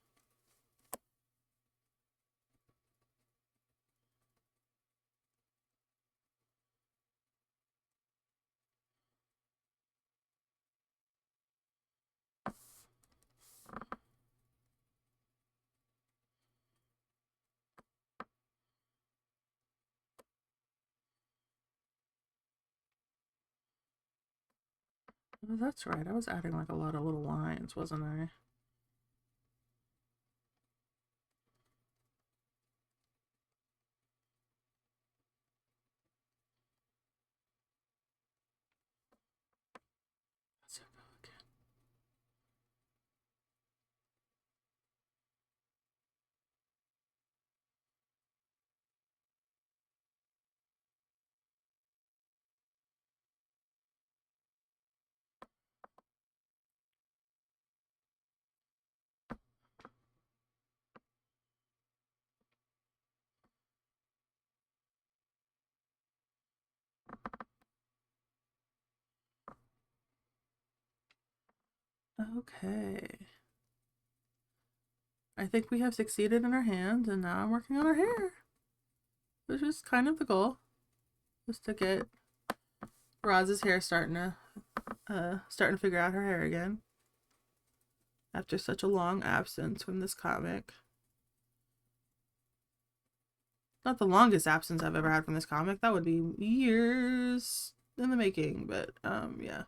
Oh, that's right. I was adding like a lot of little lines, wasn't I? Let's go again. Okay. I think we have succeeded in our hands, and now I'm working on our hair. Which is kind of the goal. Just to get Roz's hair starting to figure out her hair again. After such a long absence from this comic. Not the longest absence I've ever had from this comic. That would be years in the making, but yeah.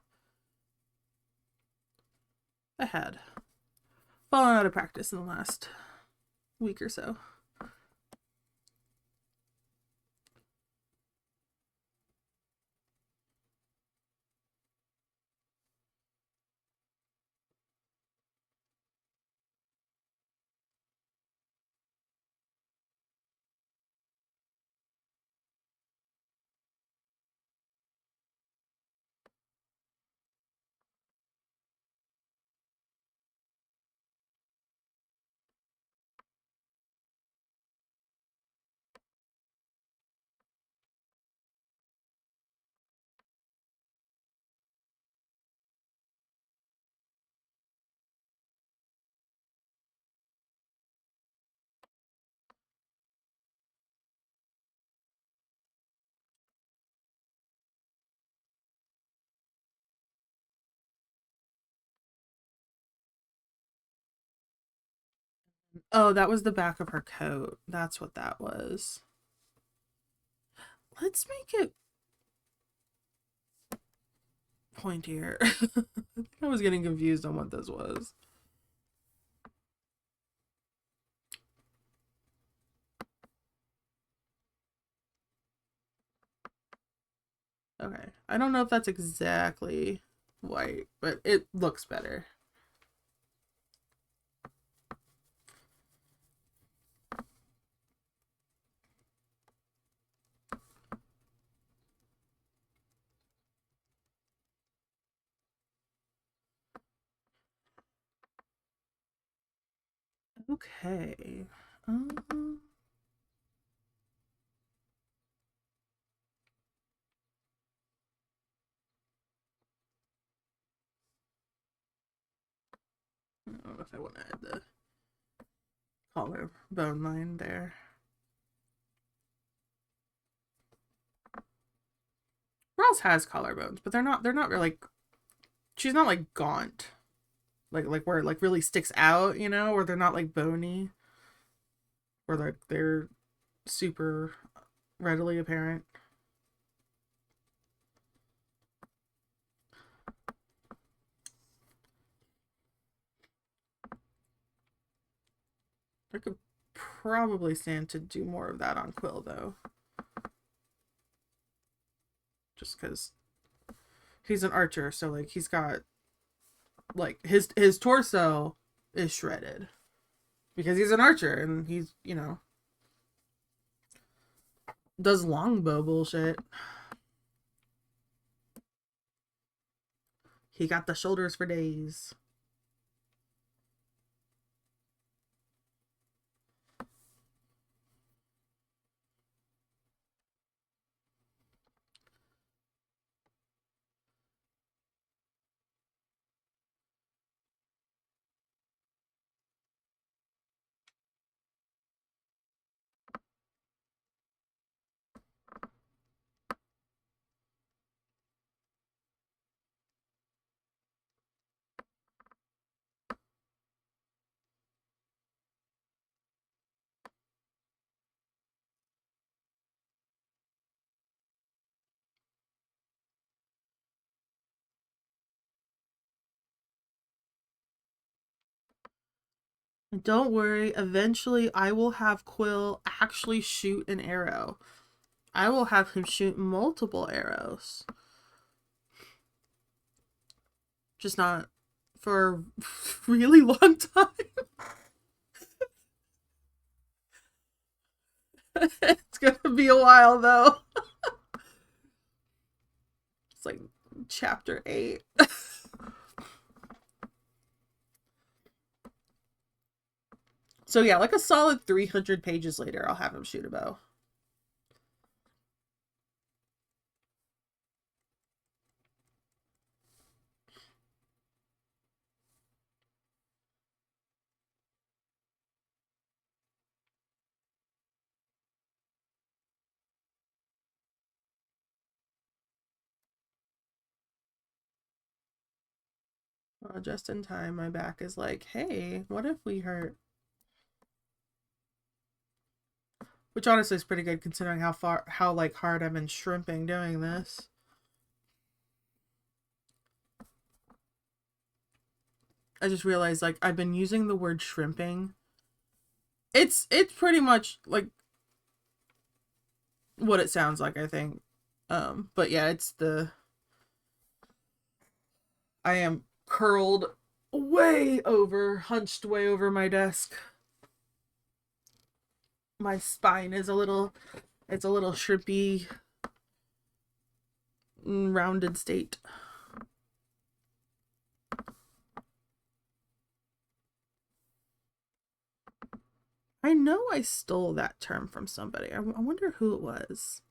I had fallen out of practice in the last week or so. Oh, that was the back of her coat. That's what that was. Let's make it pointier. I was getting confused on what this was. Okay. I don't know if that's exactly white, but it looks better. Okay. I don't know if I want to add the collarbone line there. Ross has collarbones, but they're not really like, she's not like gaunt. Like where it like really sticks out, you know, or they're not like bony. Or like they're super readily apparent. I could probably stand to do more of that on Quill though. Just because he's an archer, so like he's got like his torso is shredded. Because he's an archer and he's, you know, does longbow bullshit. He got the shoulders for days. Don't worry, eventually I will have Quill actually shoot an arrow. I will have him shoot multiple arrows. Just not for a really long time. It's gonna be a while though. It's like chapter 8. So yeah, like a solid 300 pages later, I'll have him shoot a bow. Just in time, my back is like, hey, what if we hurt? Which honestly is pretty good considering how hard I've been shrimping doing this. I just realized like I've been using the word shrimping. It's pretty much like what it sounds like, I think. But yeah, I am curled hunched way over my desk. My spine is it's a little shrimpy, rounded state. I know I stole that term from somebody. I wonder who it was.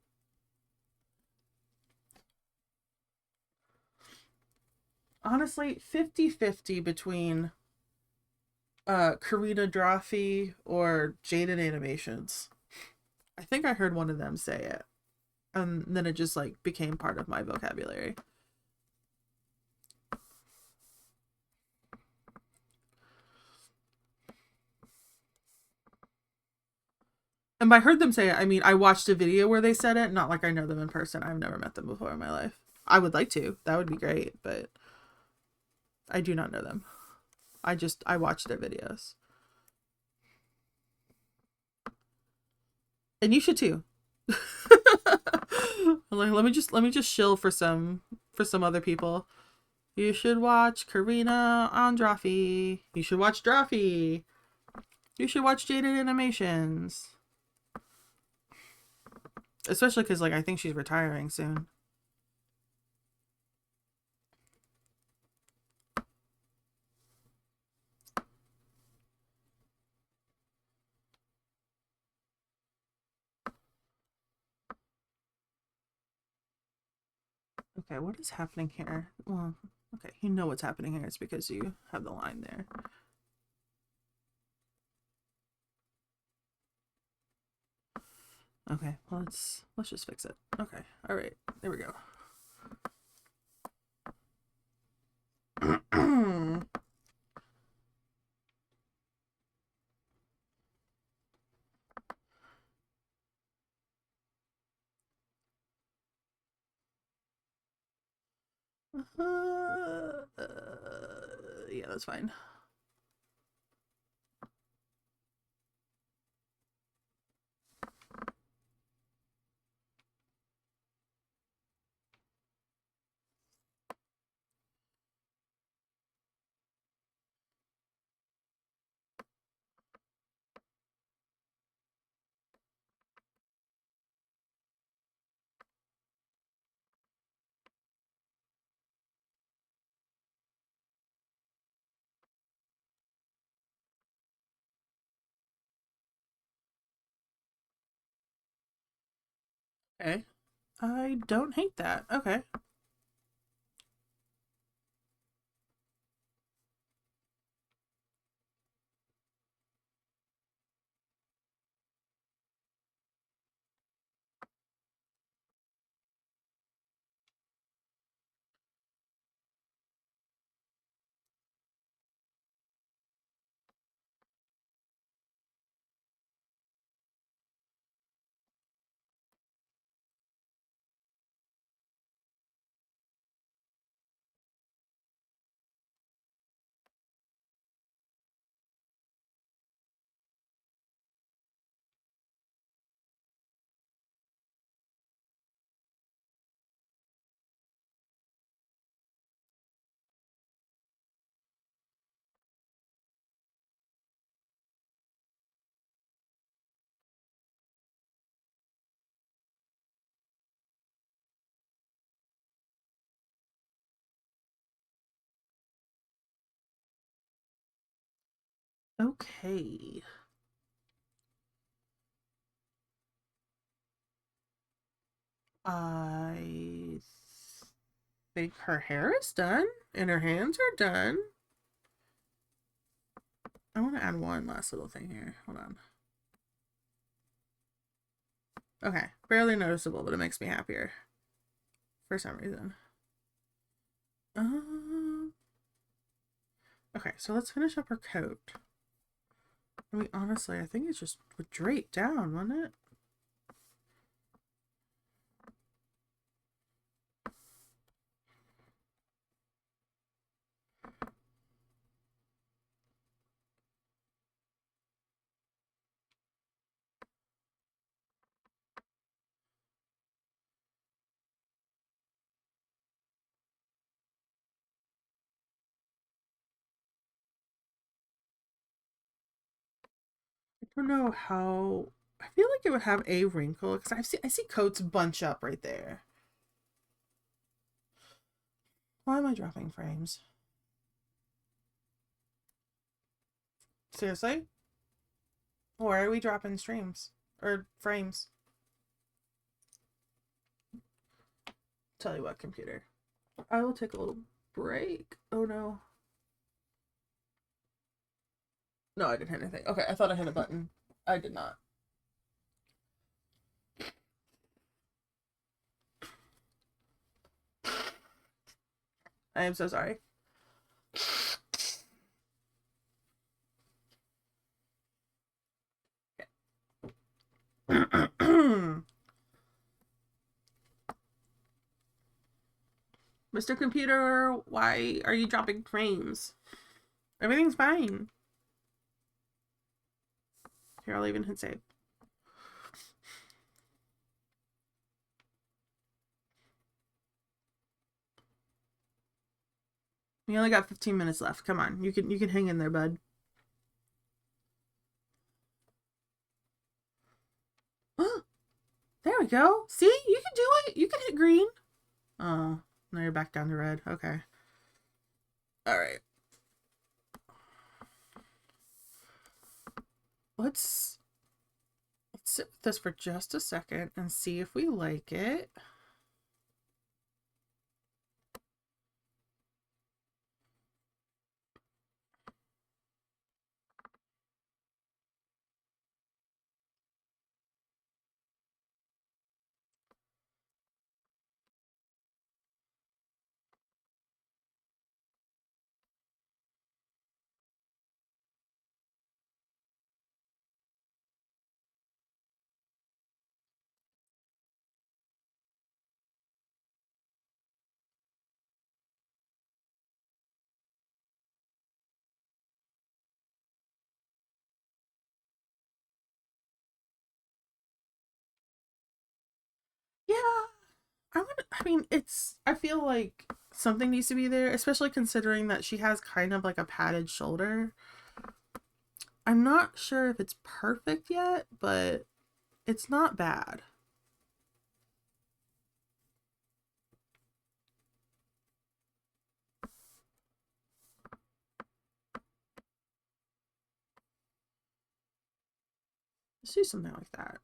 Honestly, 50-50 between Karina Drawfee or Jaden Animations. I think I heard one of them say it. And then it just like became part of my vocabulary. And by heard them say it, I mean I watched a video where they said it, not like I know them in person. I've never met them before in my life. I would like to. That would be great, but I do not know them. I watched their videos. And you should too. let me just shill for some other people. You should watch Karina on Drawfee. You should watch Drawfee. You should watch Jaded Animations. Especially because like I think she's retiring soon. Okay, what is happening here? Well, okay, you know what's happening here. It's because you have the line there. Okay, well, let's just fix it. Okay, all right, there we go. Yeah, that's fine. Okay. I don't hate that. Okay. Okay. I think her hair is done and her hands are done. I want to add one last little thing here. Hold on. Okay, barely noticeable, but it makes me happier for some reason. Um, Okay, so let's finish up her coat. I mean, honestly, I think it just would drape down, wouldn't it? I don't know how. I feel like it would have a wrinkle because I see coats bunch up right there. Why am I dropping frames? Seriously? Why are we dropping streams or frames? Tell you what, computer. I will take a little break. Oh no. No, I didn't hit anything. Okay, I thought I hit a button. I did not. I am so sorry. Mr. Computer, why are you dropping frames? Everything's fine. Here, I'll even hit save. We only got 15 minutes left. Come on, you can hang in there, bud. There we go. See, you can do it. You can hit green. Oh, now you're back down to red. Okay. All right. Let's sit with this for just a second and see if we like it. Yeah, I mean, I feel like something needs to be there, especially considering that she has kind of like a padded shoulder. I'm not sure if it's perfect yet, but it's not bad. Let's do something like that.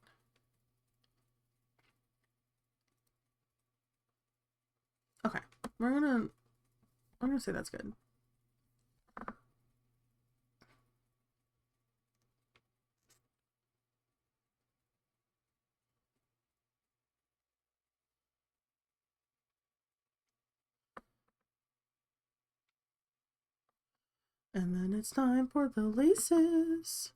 Okay, I'm gonna say that's good. And then it's time for the laces.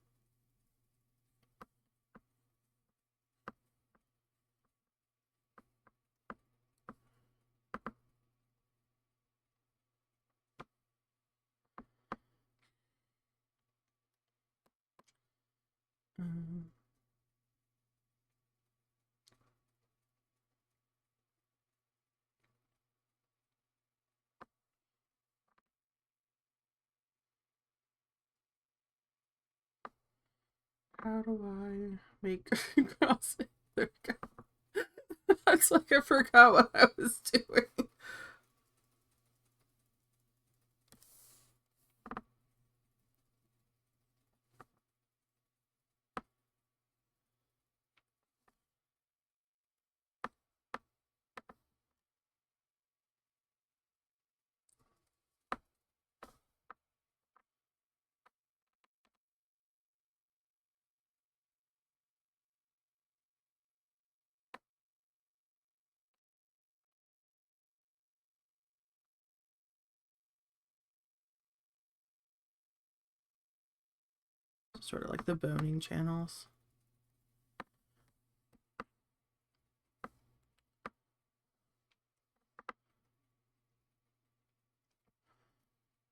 Um, how do I make cross? There we go. It's like I forgot what I was doing. Sort of like the boning channels.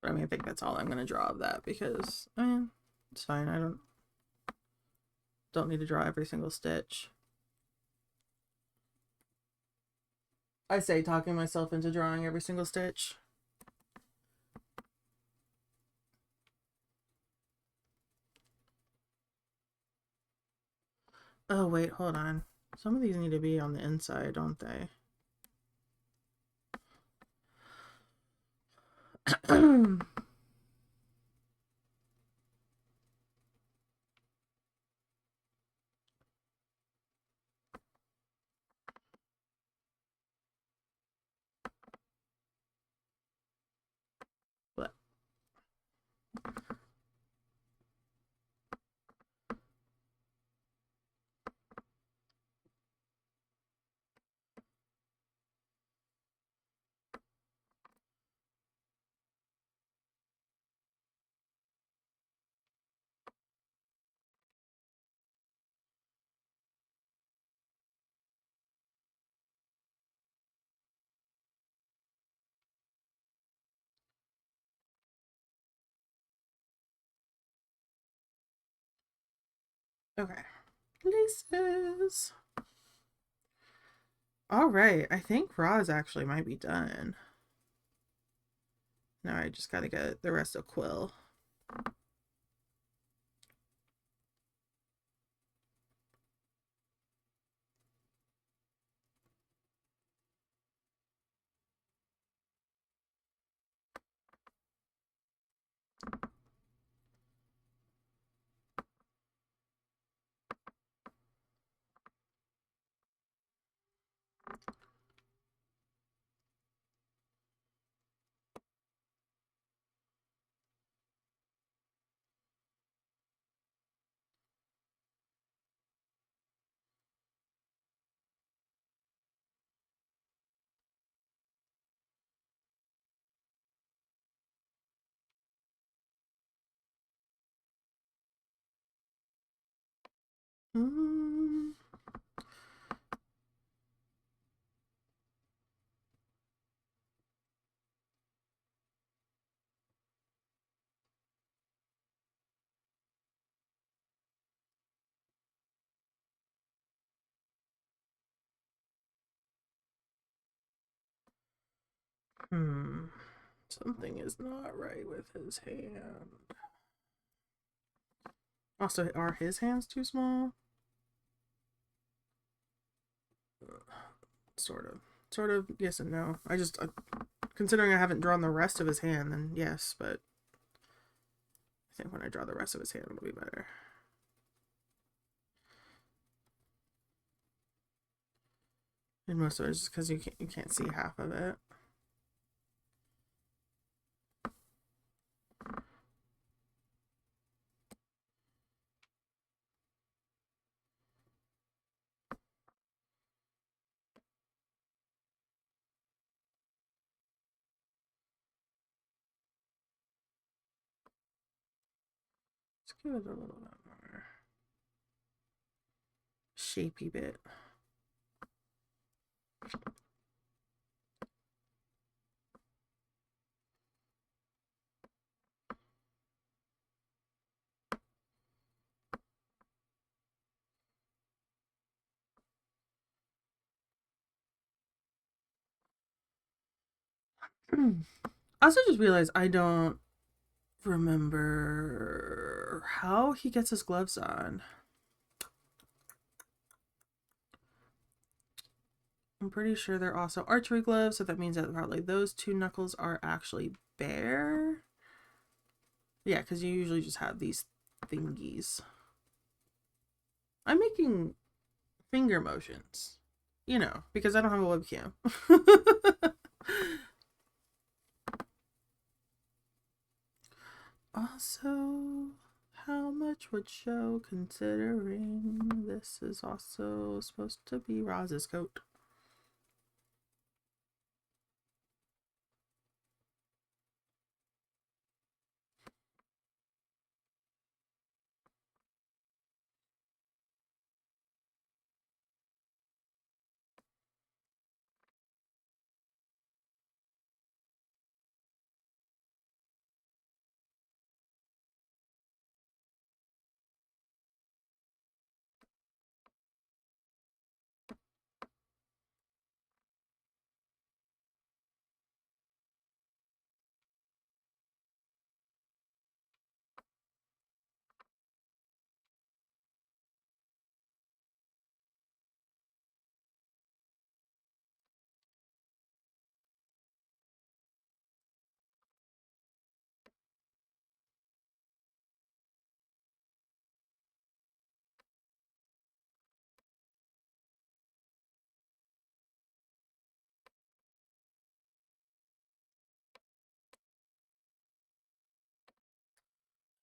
But I mean, I think that's all I'm going to draw of that because, I mean, it's fine. I don't need to draw every single stitch. I say talking myself into drawing every single stitch. Oh, wait, hold on. Some of these need to be on the inside, don't they? What? Okay. Laces. All right. I think Roz actually might be done. Now I just got to get the rest of Quill. Hmm. Something is not right with his hand. Also, are his hands too small? Sort of. Sort of, yes and no. I just, considering I haven't drawn the rest of his hand, then yes, but I think when I draw the rest of his hand, it'll be better. And most of it is just because you can't see half of it. Let's give it a little bit more shapey bit. I also just realized I don't remember how he gets his gloves on. I'm pretty sure they're also archery gloves, so that means that probably those two knuckles are actually bare. Yeah, because you usually just have these thingies. I'm making finger motions, you know, because I don't have a webcam. Also, how much would show considering this is also supposed to be Roz's coat?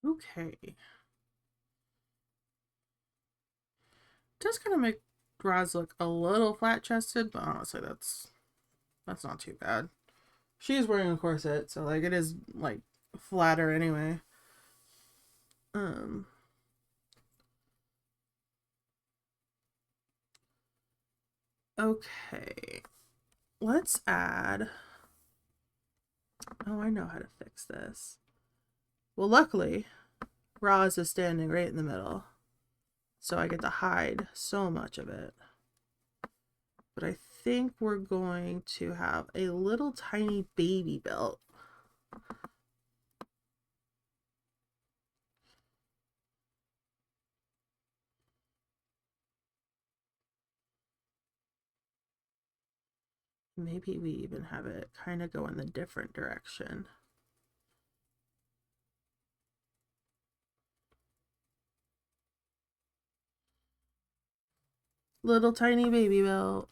Okay. Does kind of make Roz look a little flat chested, but honestly that's not too bad. She is wearing a corset, so like it is like flatter anyway. Um okay. Let's add. Oh, I know how to fix this. Well, luckily, Roz is standing right in the middle, so I get to hide so much of it. But I think we're going to have a little tiny baby belt. Maybe we even have it kind of go in the different direction. Little tiny baby belt.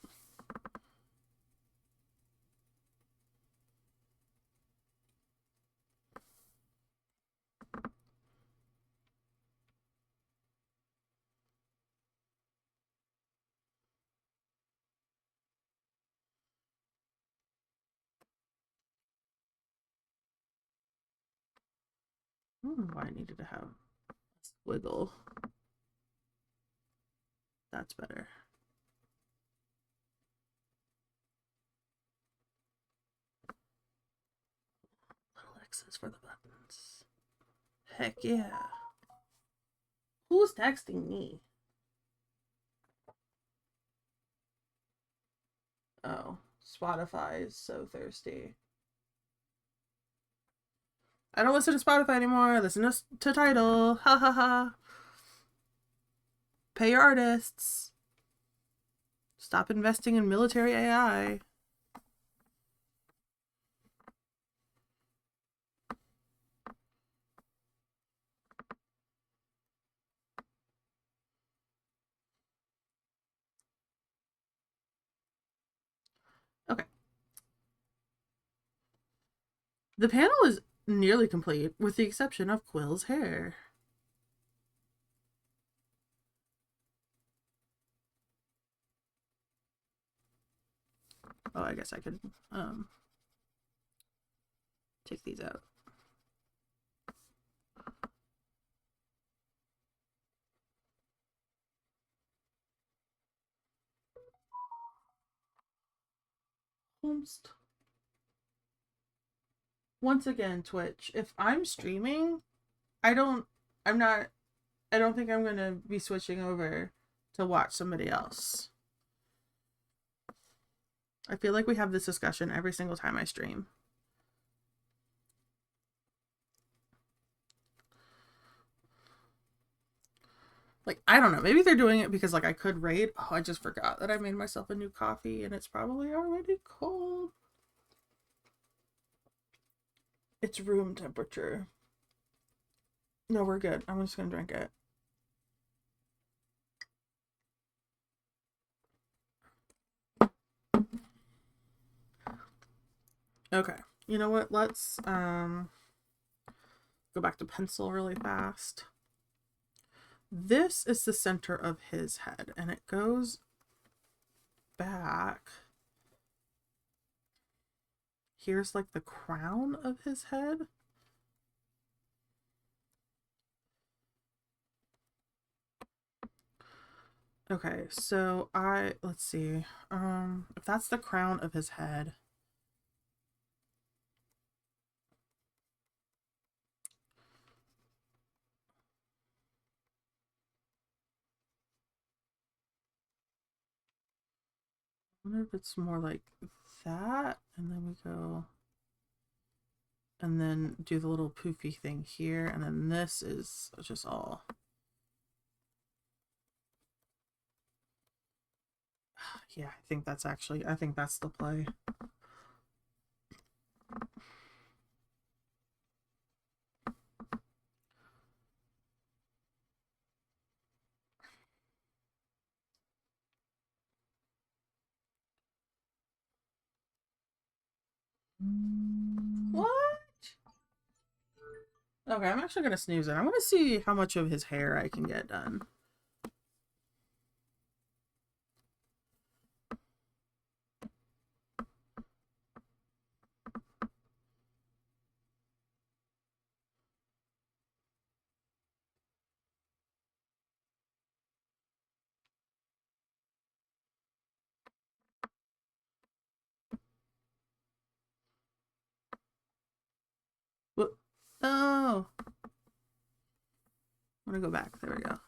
I don't know why I needed to have a wiggle. That's better. Little X's for the buttons. Heck yeah. Who's texting me? Oh, Spotify is so thirsty. I don't listen to Spotify anymore. I listen to Tidal. Ha ha ha. Pay your artists. Stop investing in military AI. Okay. The panel is nearly complete, with the exception of Quill's hair. Oh, I guess I could take these out. Almost. Once again, Twitch, if I'm streaming, I don't I'm not I don't think I'm gonna be switching over to watch somebody else. I feel like we have this discussion every single time I stream. Like, I don't know. Maybe they're doing it because, like, I could raid. Oh, I just forgot that I made myself a new coffee and it's probably already cold. It's room temperature. No, we're good. I'm just gonna drink it. Okay. You know what? Let's go back to pencil really fast. This is the center of his head, and it goes back. Here's like the crown of his head. Okay, so let's see. If that's the crown of his head. I wonder if it's more like that, and then we go and then do the little poofy thing here, and then this is just all. Yeah, I think that's the play. What? Okay, I'm actually gonna snooze it. I want to see how much of his hair I can get done. Whoop. Oh, I'm gonna go back. There we go.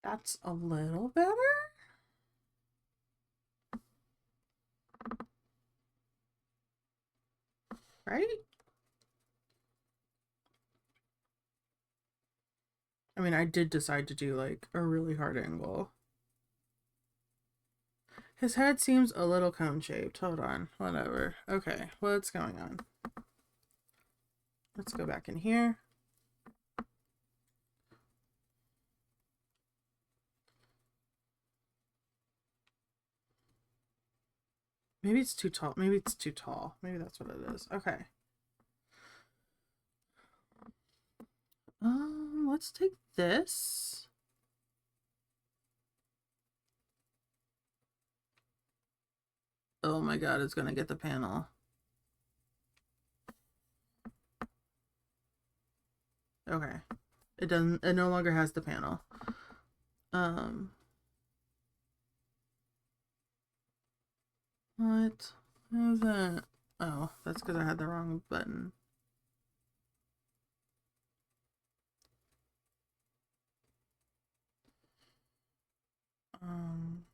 That's a little better, right? I mean, I did decide to do like a really hard angle. His head seems a little cone-shaped. Hold on. Whatever. Okay, what's going on? Let's go back in here. Maybe it's too tall. Maybe it's too tall. Maybe that's what it is. Okay. Let's take this. Oh my god, it's gonna get the panel. Okay. It doesn't, it no longer has the panel. What is that? Oh, that's because I had the wrong button. Um,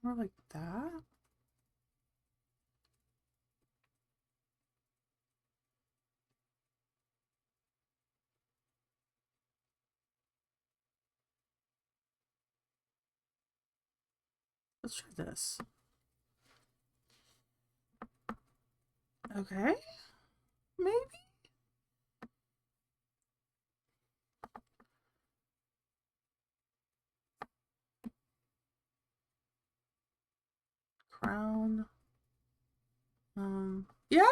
More like that. Let's try this. Okay, maybe. Crown. Yeah.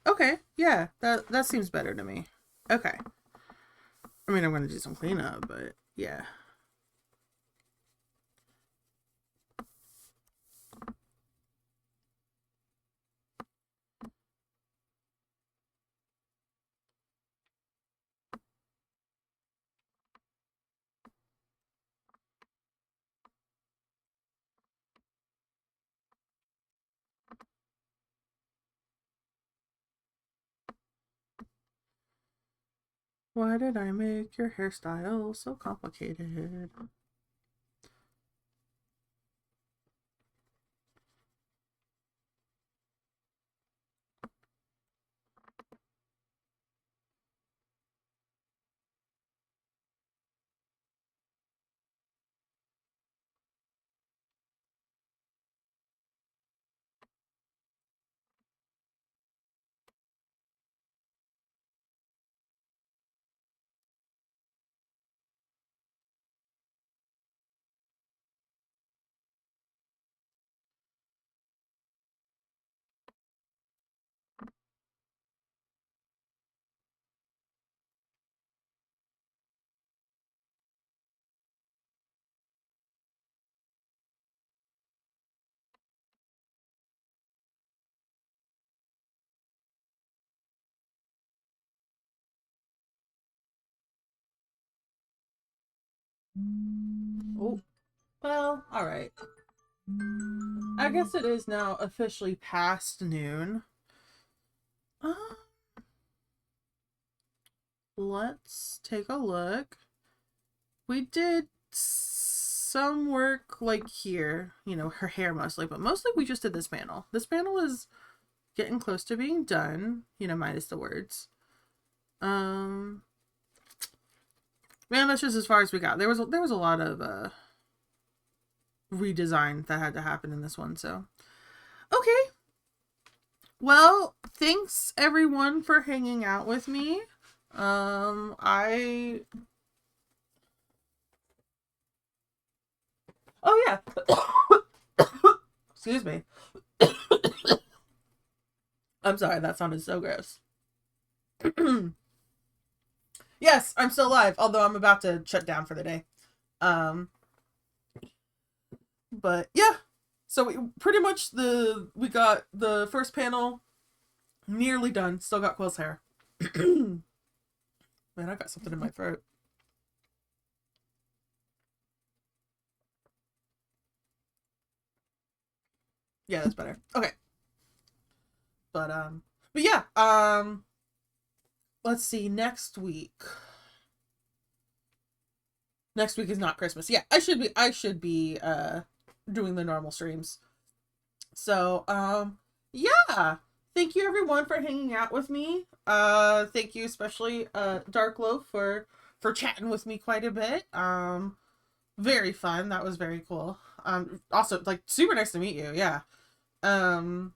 Okay. Yeah, that seems better to me. Okay. I mean, I'm gonna do some cleanup, but yeah. Why did I make your hairstyle so complicated? Oh, well, all right. I guess it is now officially past noon. Let's take a look. We did some work like here, you know, her hair mostly, but mostly we just did this panel. This panel is getting close to being done, you know, minus the words. Man, that's just as far as we got. There was a lot of redesign that had to happen in this one, so okay. Well, thanks everyone for hanging out with me. I Oh yeah. Excuse me. I'm sorry, that sounded so gross. Yes, I'm still alive, although I'm about to shut down for the day. Um but yeah. So we pretty much we got the first panel nearly done. Still got Quill's hair. Man, I got something in my throat. Yeah, that's better. Okay. But yeah, let's see, next week. Next week is not Christmas. Yeah, I should be doing the normal streams. So, yeah. Thank you everyone for hanging out with me. Thank you especially Dark Loaf for chatting with me quite a bit. Very fun. That was very cool. Also like super nice to meet you. Yeah. Um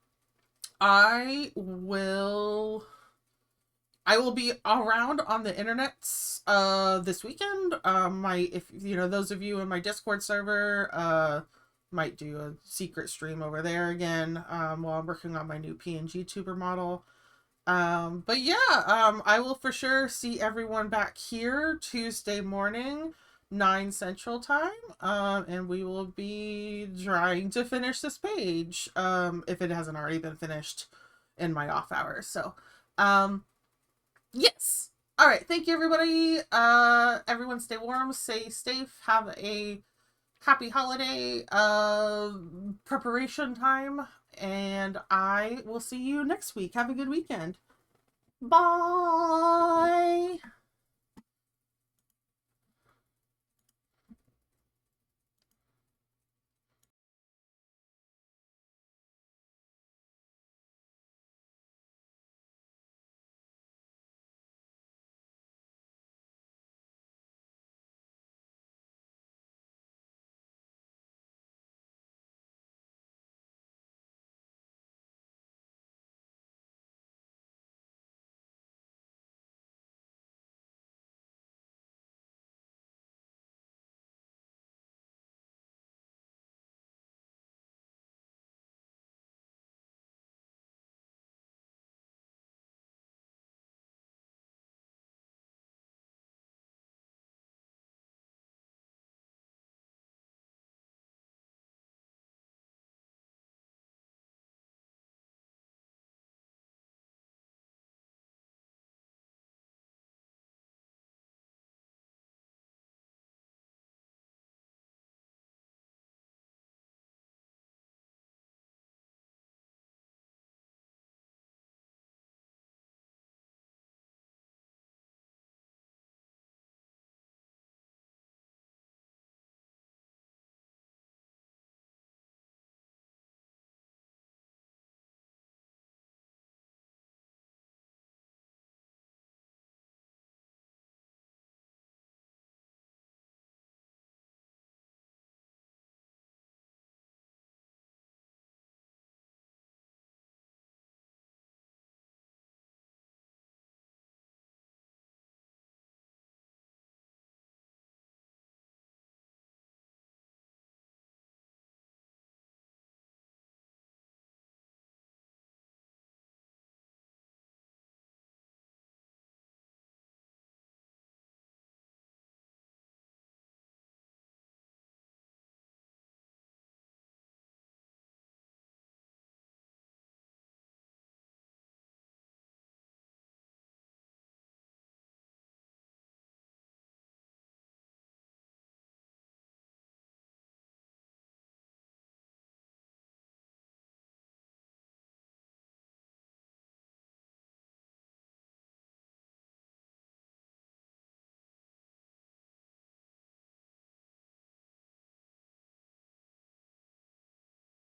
I will be around on the internets this weekend. If you know, those of you in my Discord server might do a secret stream over there again while I'm working on my new PNG tuber model. But yeah, I will for sure see everyone back here Tuesday morning, 9 Central Time. And we will be trying to finish this page if it hasn't already been finished in my off hours. So yes. All right. Thank you, everybody. Everyone stay warm, stay safe, have a happy holiday preparation time, and I will see you next week. Have a good weekend. Bye.